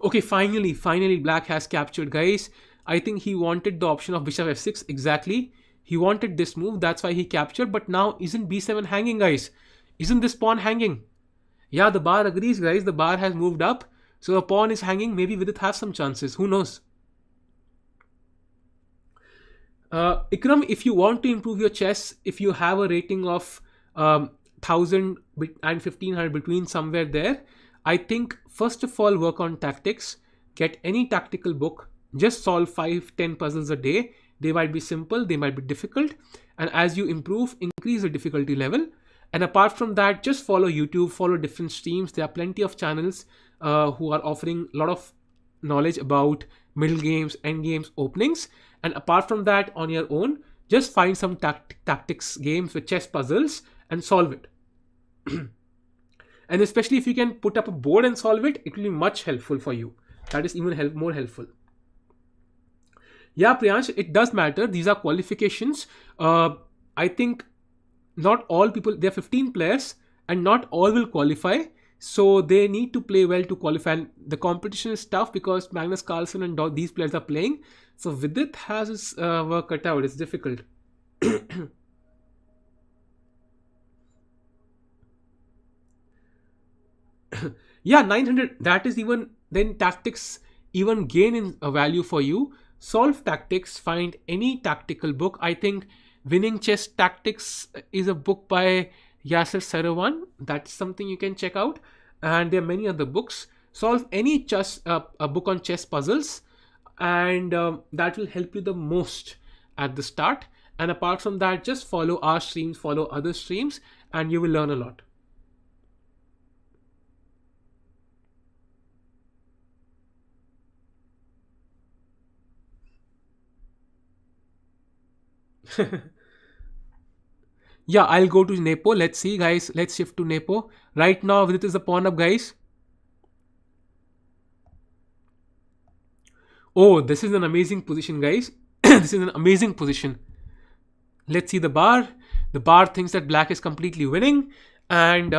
Okay, finally black has captured, guys. I think he wanted the option of bishop f6. Exactly. He wanted this move. That's why he captured. But now isn't b7 hanging, guys? Isn't this pawn hanging? Yeah, the bar agrees, guys. The bar has moved up. So the pawn is hanging. Maybe Vidit has some chances. Who knows? Ikram, if you want to improve your chess, if you have a rating of 1000 and 1500 between somewhere there, I think first of all work on tactics. Get any tactical book. Just solve 5-10 puzzles a day. They might be simple, they might be difficult, and as you improve, increase the difficulty level. And apart from that, just follow YouTube, follow different streams. There are plenty of channels who are offering a lot of knowledge about middle games, end games, openings. And apart from that, on your own, just find some tactics games with chess puzzles and solve it. And especially if you can put up a board and solve it, it will be much helpful for you. That is even more helpful. Yeah, Priyansh, it does matter. These are qualifications. I think not all people, there are 15 players and not all will qualify. So they need to play well to qualify. And the competition is tough because Magnus Carlsen and these players are playing. So Vidit has his work cut out. It's difficult. Yeah, 900. That is even, then tactics even gain in a value for you. Solve tactics, find any tactical book. I think Winning Chess Tactics is a book by Yasser Sarawan. That's something you can check out. And there are many other books. Solve any a book on chess puzzles, and that will help you the most at the start. And apart from that, just follow our streams, follow other streams, and you will learn a lot. Yeah, I'll go to Nepo. Let's see, guys. Let's shift to Nepo. Right now, Vidit is the pawn up, guys. Oh, this is an amazing position, guys. This is an amazing position. Let's see the bar. The bar thinks that black is completely winning, and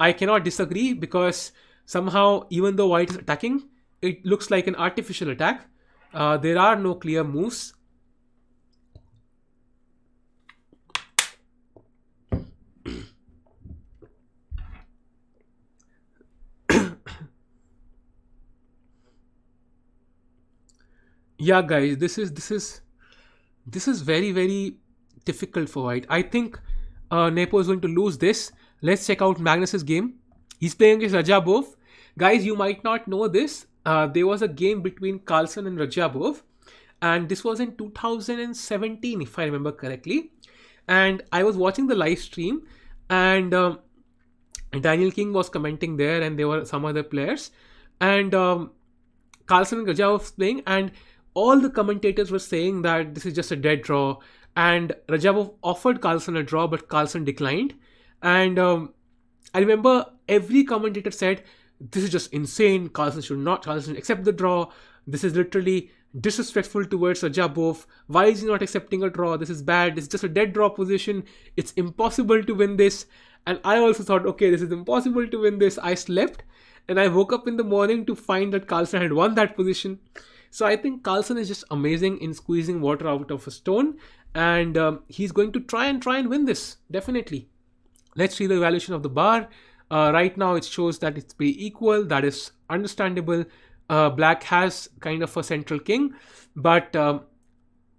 I cannot disagree because somehow, even though white is attacking, it looks like an artificial attack. There are no clear moves. Yeah, guys, this is very very difficult for white. I think Nepo is going to lose this. Let's check out Magnus's game. He's playing against Rajabov. Guys, you might not know this. There was a game between Carlsen and Rajabov, and this was in 2017, if I remember correctly. And I was watching the live stream, and Daniel King was commenting there, and there were some other players, and Carlsen and Rajabov was playing, and all the commentators were saying that this is just a dead draw, and Rajabov offered Carlsen a draw, but Carlsen declined. And I remember every commentator said, "This is just insane. Carlsen should accept the draw. This is literally disrespectful towards Rajabov. Why is he not accepting a draw? This is bad. It's just a dead draw position. It's impossible to win this." And I also thought, okay, this is impossible to win this. I slept, and I woke up in the morning to find that Carlsen had won that position. So I think Carlsen is just amazing in squeezing water out of a stone, and he's going to try and win this, definitely. Let's see the evaluation of the bar. Right now it shows that it's pretty equal. That is understandable. Black has kind of a central king, but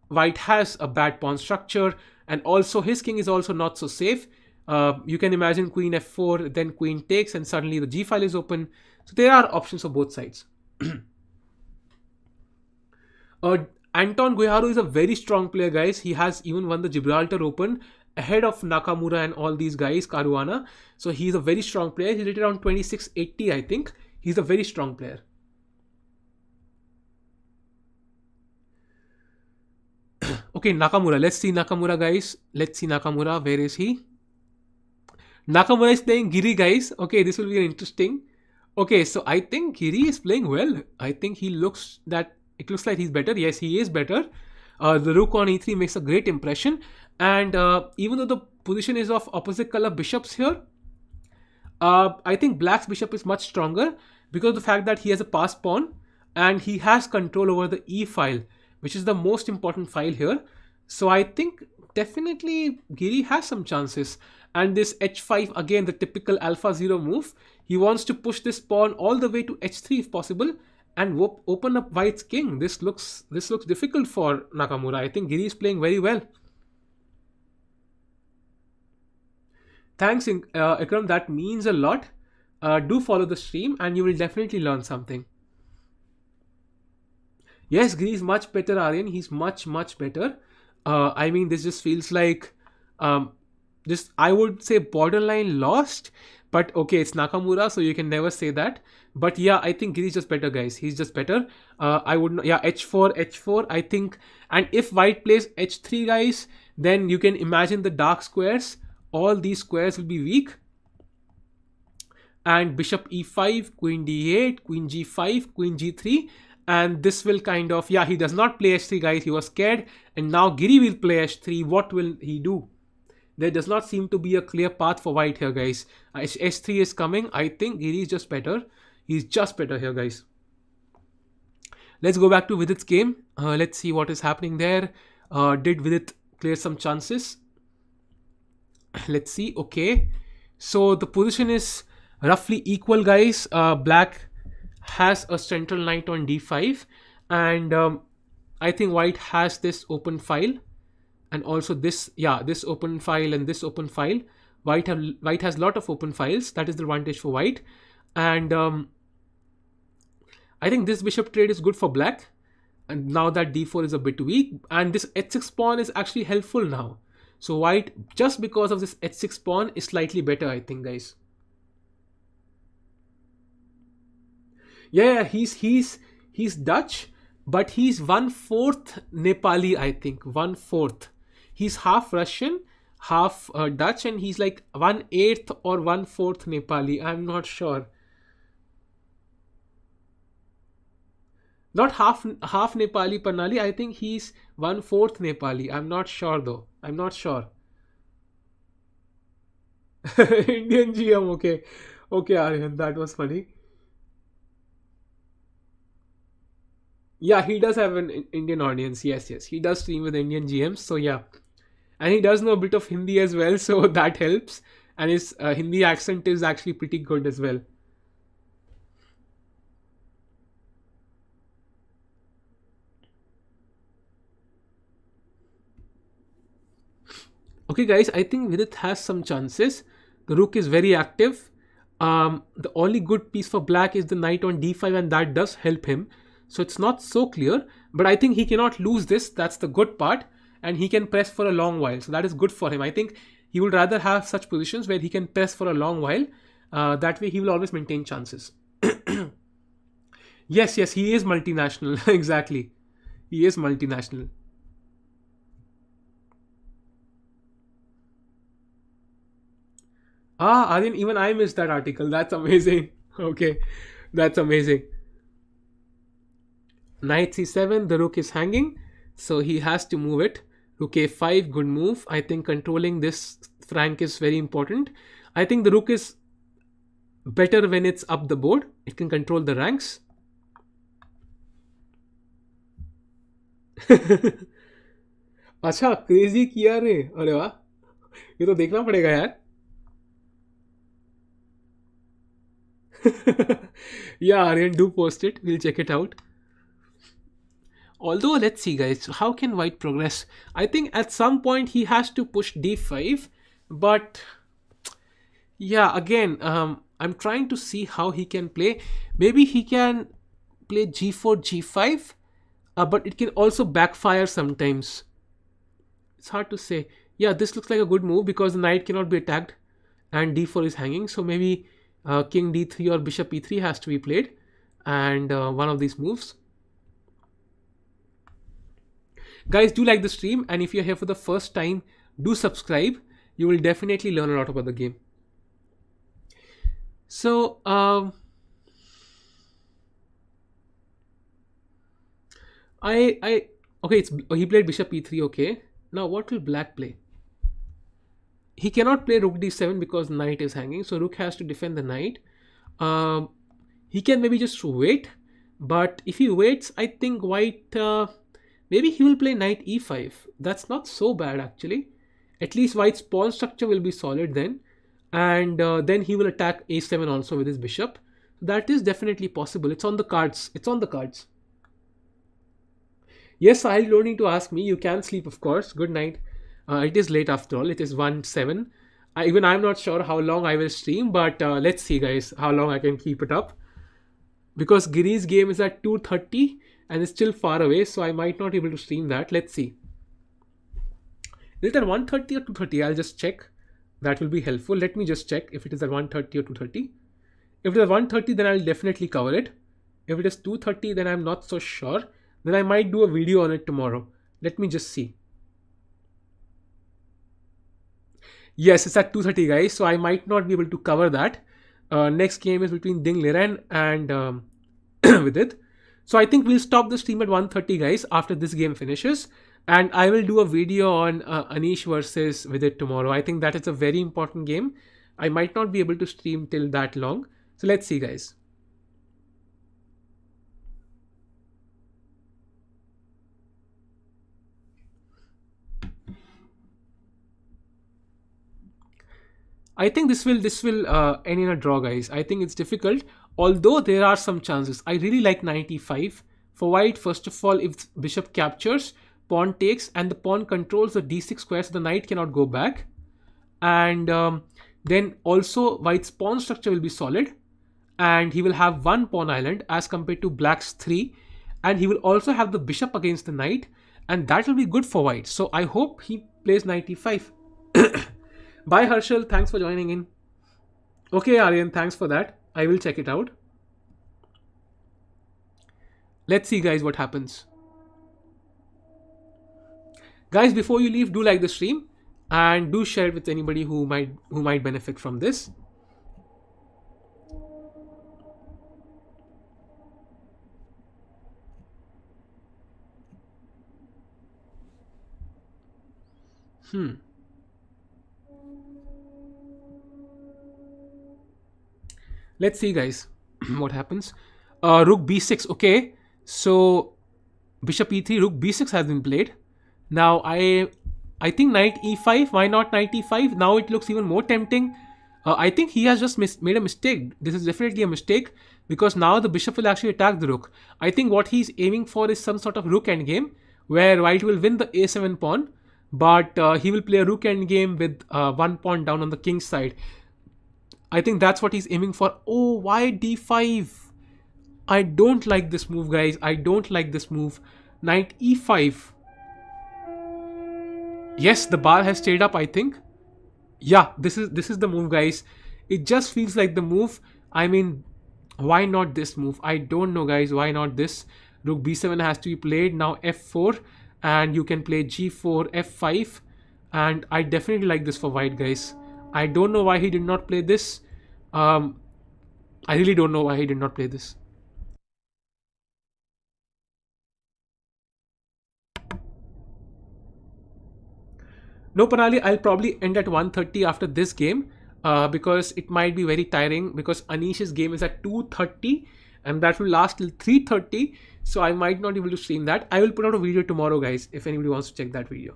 white has a bad pawn structure, and also his king is also not so safe. You can imagine queen f4, then queen takes, and suddenly the g file is open. So there are options for both sides. Anton Guijarro is a very strong player, guys. He has even won the Gibraltar Open ahead of Nakamura and all these guys, Caruana. So he's a very strong player. He rated around 2680, I think. He's a very strong player. Okay, Nakamura. Let's see Nakamura, guys. Let's see Nakamura. Where is he? Nakamura is playing Giri, guys. Okay, this will be interesting. Okay, so I think Giri is playing well. I think it looks like he's better. Yes, he is better. The rook on e3 makes a great impression. And even though the position is of opposite color bishops here, I think black's bishop is much stronger because of the fact that he has a passed pawn and he has control over the e file, which is the most important file here. So I think definitely Giri has some chances. And this h5, again, the typical alpha 0 move. He wants to push this pawn all the way to h3 if possible, and open up white's king. This looks difficult for Nakamura. I think Giri is playing very well. Thanks, Ikram. That means a lot. Do follow the stream, and you will definitely learn something. Yes, Giri is much better, Aryan. He's much better. I mean, this just feels like just, I would say, borderline lost. But okay, it's Nakamura, so you can never say that. But yeah, I think Giri's just better, guys. He's just better. I would not, yeah, h4, I think. And if white plays h3, guys, then you can imagine the dark squares. All these squares will be weak. And bishop e5, queen d8, queen g5, queen g3. And this will kind of, yeah, he does not play h3, guys. He was scared. And now Giri will play h3. What will he do? There does not seem to be a clear path for white here, guys. h3 is coming. I think Giri is just better. He's just better here, guys. Let's go back to Vidit's game. Let's see what is happening there. Did Vidit clear some chances? Let's see. Okay. So the position is roughly equal, guys. Black has a central knight on d5. And I think white has this open file. And also this open file and this open file. White has a lot of open files. That is the advantage for white. And I think this bishop trade is good for black. And now that d4 is a bit weak. And this h6 pawn is actually helpful now. So white, just because of this h6 pawn, is slightly better, I think, guys. Yeah, he's Dutch, but he's 1/4 Nepali, I think. 1/4. He's half Russian, half Dutch, and he's like 1/8 or 1/4 Nepali. I'm not sure. Not half Nepali Panali. I think he's 1/4 Nepali. I'm not sure though. I'm not sure. Indian GM. Okay, okay, Aryan, that was funny. Yeah, he does have an Indian audience. Yes, yes, he does stream with Indian GMs. So yeah, and he does know a bit of Hindi as well, so that helps. And his Hindi accent is actually pretty good as well. Okay, guys, I think Vidit has some chances. The rook is very active. The only good piece for black is the knight on d5, and that does help him. So it's not so clear, but I think he cannot lose this. That's the good part, and he can press for a long while. So that is good for him. I think he would rather have such positions where he can press for a long while. That way, he will always maintain chances. Yes, yes, he is multinational. Exactly, he is multinational. Ah, Aryan, even I missed that article. That's amazing. Okay, that's amazing. Knight c7, the rook is hanging, so he has to move it. Rook a5, good move. I think controlling this flank is very important. I think the rook is better when it's up the board. It can control the ranks. अच्छा, crazy किया रे, अरे वाह, ये तो देखना पड़ेगा यार. Yeah, Aryan, do post it. We'll check it out. Although, let's see, guys, how can white progress? I think at some point he has to push d5, but yeah, again, I'm trying to see how he can play. Maybe he can play g4, g5, but it can also backfire sometimes. It's hard to say. Yeah, this looks like a good move because the knight cannot be attacked and d4 is hanging. So maybe king d3 or bishop e3 has to be played, and one of these moves. Guys, do like the stream, and if you're here for the first time, do subscribe. You will definitely learn a lot about the game. So, okay, he played bishop e3. Okay, now what will black play? He cannot play rook d7 because knight is hanging, so rook has to defend the knight. He can maybe just wait, but if he waits, I think white maybe he will play knight e5. That's not so bad actually. At least white's pawn structure will be solid then, and then he will attack a7 also with his bishop. That is definitely possible. It's on the cards. It's on the cards. Yes, I don't need to ask me. You can sleep, of course. Good night. It is late after all. It is 1:07. Even I'm not sure how long I will stream, but let's see, guys, how long I can keep it up. Because Giri's game is at 2:30 and it's still far away, so I might not be able to stream that. Let's see. Is it at 1:30 or 2:30? I'll just check. That will be helpful. Let me just check if it is at 1:30 or 2:30. If it is 1:30, then I'll definitely cover it. If it is 2:30, then I'm not so sure. Then I might do a video on it tomorrow. Let me just see. Yes, it's at 2:30, guys, so I might not be able to cover that. Next game is between Ding Liren and Vidit. So I think we'll stop the stream at 1:30, guys, after this game finishes. And I will do a video on Anish versus Vidit tomorrow. I think that is a very important game. I might not be able to stream till that long. So let's see, guys. I think this will end in a draw, guys. I think it's difficult, although there are some chances. I really like 95 for white. First of all, if bishop captures, pawn takes, and the pawn controls the d6 square, so the knight cannot go back. And then also white's pawn structure will be solid, and he will have one pawn island as compared to black's 3, and he will also have the bishop against the knight, and that will be good for white. So I hope he plays 95. Bye, Harshal. Thanks for joining in. Okay, Aryan, thanks for that. I will check it out. Let's see, guys, what happens. Guys, before you leave, do like the stream. and do share it with anybody who might benefit from this. Let's see, guys, what happens. Rook b6. Okay, so bishop e3, rook b6 has been played. Now I think knight e5. Why not knight e5? Now it looks even more tempting. I think he has just made a mistake. This is definitely a mistake because now the bishop will actually attack the rook. I think what he's aiming for is some sort of rook endgame where white will win the a7 pawn, but he will play a rook endgame with one pawn down on the king's side. I think that's what he's aiming for. Oh, why d5? I don't like this move, guys. I don't like this move. Knight e5. Yes, the bar has stayed up, I think. Yeah, this is the move, guys. It just feels like the move. I mean, why not this move? I don't know, guys. Why not this? Rook b7 has to be played. Now f4, and you can play g4, f5, and I definitely like this for white, guys. I don't know why he did not play this. I really don't know why he did not play this. No, Panali, I'll probably end at 1:30 after this game because it might be very tiring because Anish's game is at 2:30 and that will last till 3:30. So I might not be able to stream that. I will put out a video tomorrow, guys, if anybody wants to check that video.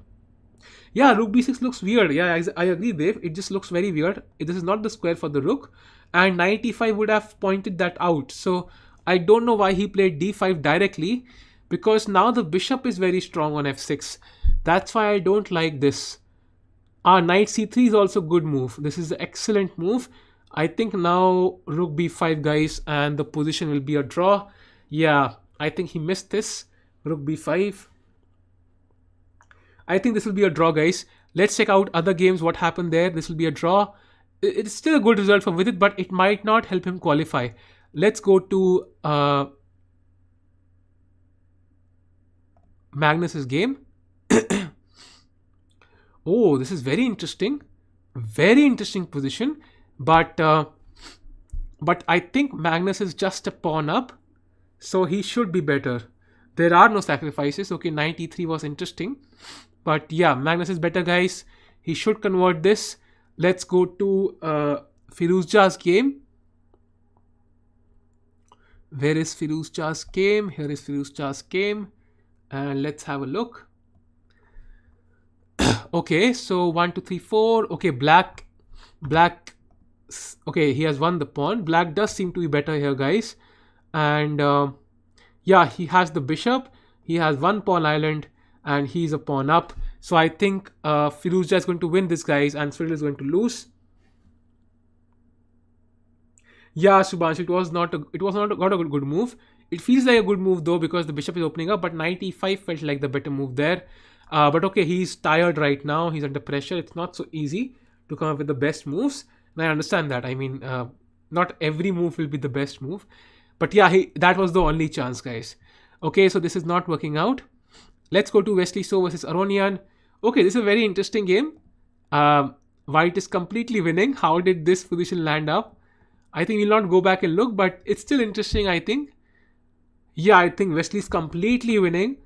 Yeah, rook b6 looks weird. Yeah, I agree, Dave. It just looks very weird. This is not the square for the rook. And knight e5 would have pointed that out. So I don't know why he played d5 directly because now the bishop is very strong on f6. That's why I don't like this. Knight c3 is also good move. This is an excellent move. I think now rook b5, guys, and the position will be a draw. Yeah, I think he missed this. Rook b5. I think this will be a draw, guys. Let's check out other games, what happened there. This will be a draw. It's still a good result for Vidit, but it might not help him qualify. Let's go to Magnus's game. Oh, this is very interesting. Very interesting position. But I think Magnus is just a pawn up. So he should be better. There are no sacrifices. Okay, knight e3 was interesting. But yeah, Magnus is better, guys. He should convert this. Let's go to Firouzja's game. Where is Firouzja's game? Here is Firouzja's game. And let's have a look. Okay, so 1, 2, 3, 4. Okay, black. Okay, he has won the pawn. Black does seem to be better here, guys. And yeah, he has the bishop. He has one pawn island. And he's a pawn up. So I think Firouzja is going to win this, guys, and Cyril is going to lose. Yeah, Subhanshu, it was not a good move. It feels like a good move though because the bishop is opening up, but knight e5 felt like the better move there. But okay, he's tired right now. He's under pressure. It's not so easy to come up with the best moves. And I understand that. I mean, not every move will be the best move. But yeah, that was the only chance, guys. Okay, so this is not working out. Let's go to Wesley So versus Aronian. Okay, this is a very interesting game. White is completely winning. How did this position land up? I think we'll not go back and look, but it's still interesting, I think. Yeah, I think Wesley's completely winning.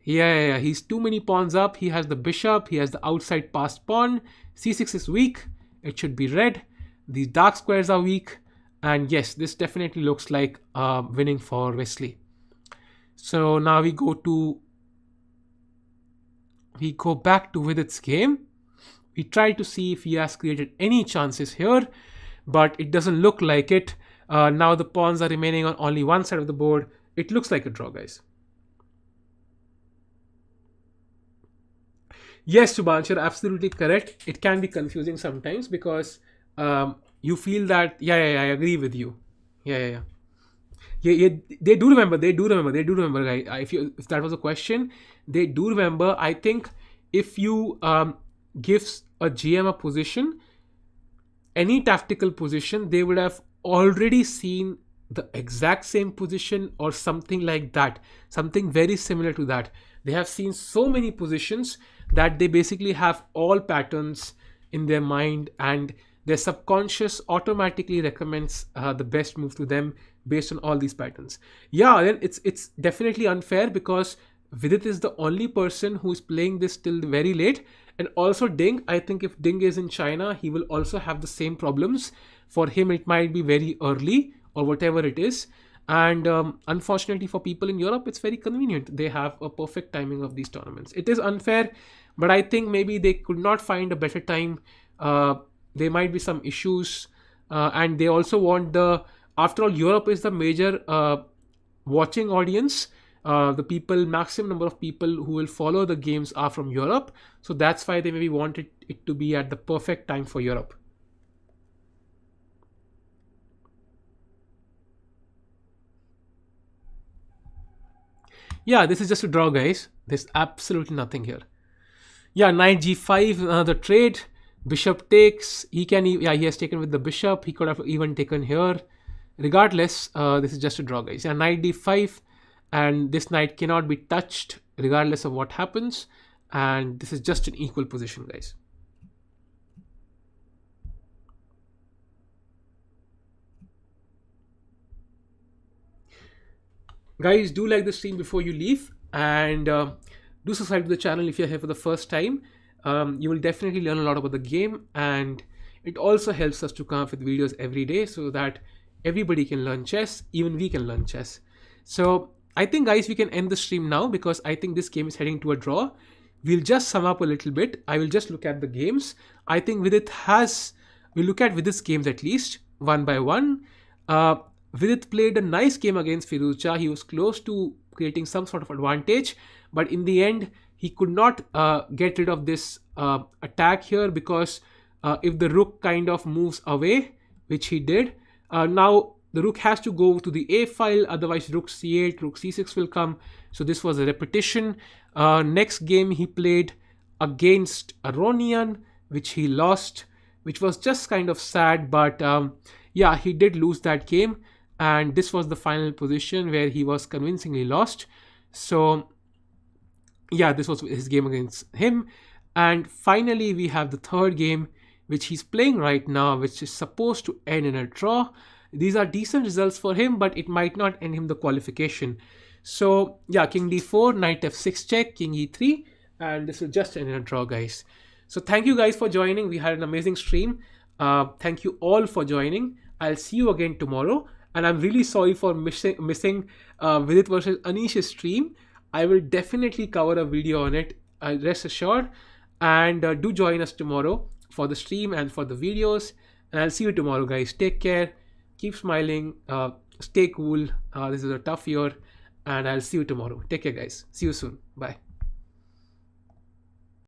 Yeah, he's too many pawns up. He has the bishop. He has the outside passed pawn. c6 is weak. It should be red. These dark squares are weak. And yes, this definitely looks like winning for Wesley. So now we go back to Vidit's game. We try to see if he has created any chances here, but it doesn't look like it. Now the pawns are remaining on only one side of the board. It looks like a draw, guys. Yes, Subhanshu, you're absolutely correct. It can be confusing sometimes because you feel that, I agree with you. Yeah. They do remember, guys. If that was a question, they do remember. I think if you give a GM a position, any tactical position, they would have already seen the exact same position or something like that, something very similar to that. They have seen so many positions that they basically have all patterns in their mind, and their subconscious automatically recommends the best move to them based on all these patterns. Yeah, then it's definitely unfair because Vidit is the only person who's playing this till very late. And also Ding, I think if Ding is in China, he will also have the same problems. For him, it might be very early or whatever it is. And unfortunately, for people in Europe, it's very convenient. They have a perfect timing of these tournaments. It is unfair, but I think maybe they could not find a better time. There might be some issues, and they also want the. After all, Europe is the major watching audience. The people, maximum number of people who will follow the games are from Europe, so that's why they maybe wanted it to be at the perfect time for Europe. Yeah, this is just a draw, guys. There's absolutely nothing here. Yeah, knight g5, the trade. Bishop takes. Yeah, he has taken with the bishop. He could have even taken here. Regardless, this is just a draw, guys. Yeah, knight d5, and this knight cannot be touched regardless of what happens. And this is just an equal position, guys. Guys, do like the stream before you leave, and do subscribe to the channel if you're here for the first time. You will definitely learn a lot about the game, and it also helps us to come up with videos every day so that everybody can learn chess, even we can learn chess. So I think, guys, we can end the stream now because I think this game is heading to a draw. We'll just sum up a little bit. I will just look at the games. I think we'll look at Vidit's games at least one by one. Vidit played a nice game against Firouzja. He was close to creating some sort of advantage, but in the end, he could not get rid of this attack here because if the rook kind of moves away, which he did, now the rook has to go to the a file, otherwise rook c8, rook c6 will come. So this was a repetition. Next game he played against Aronian, which he lost, which was just kind of sad, but yeah, he did lose that game. And this was the final position where he was convincingly lost. So yeah, this was his game against him. And finally, we have the third game, which he's playing right now, which is supposed to end in a draw. These are decent results for him, but it might not end him the qualification. So yeah, king d4, knight f6 check, king e3, and this will just end in a draw, guys. So thank you guys for joining. We had an amazing stream. Thank you all for joining. I'll see you again tomorrow. And I'm really sorry for missing Vidit versus Anish's stream. I will definitely cover a video on it, rest assured. And do join us tomorrow for the stream and for the videos. And I'll see you tomorrow, guys. Take care. Keep smiling. Stay cool. This is a tough year. And I'll see you tomorrow. Take care, guys. See you soon. Bye.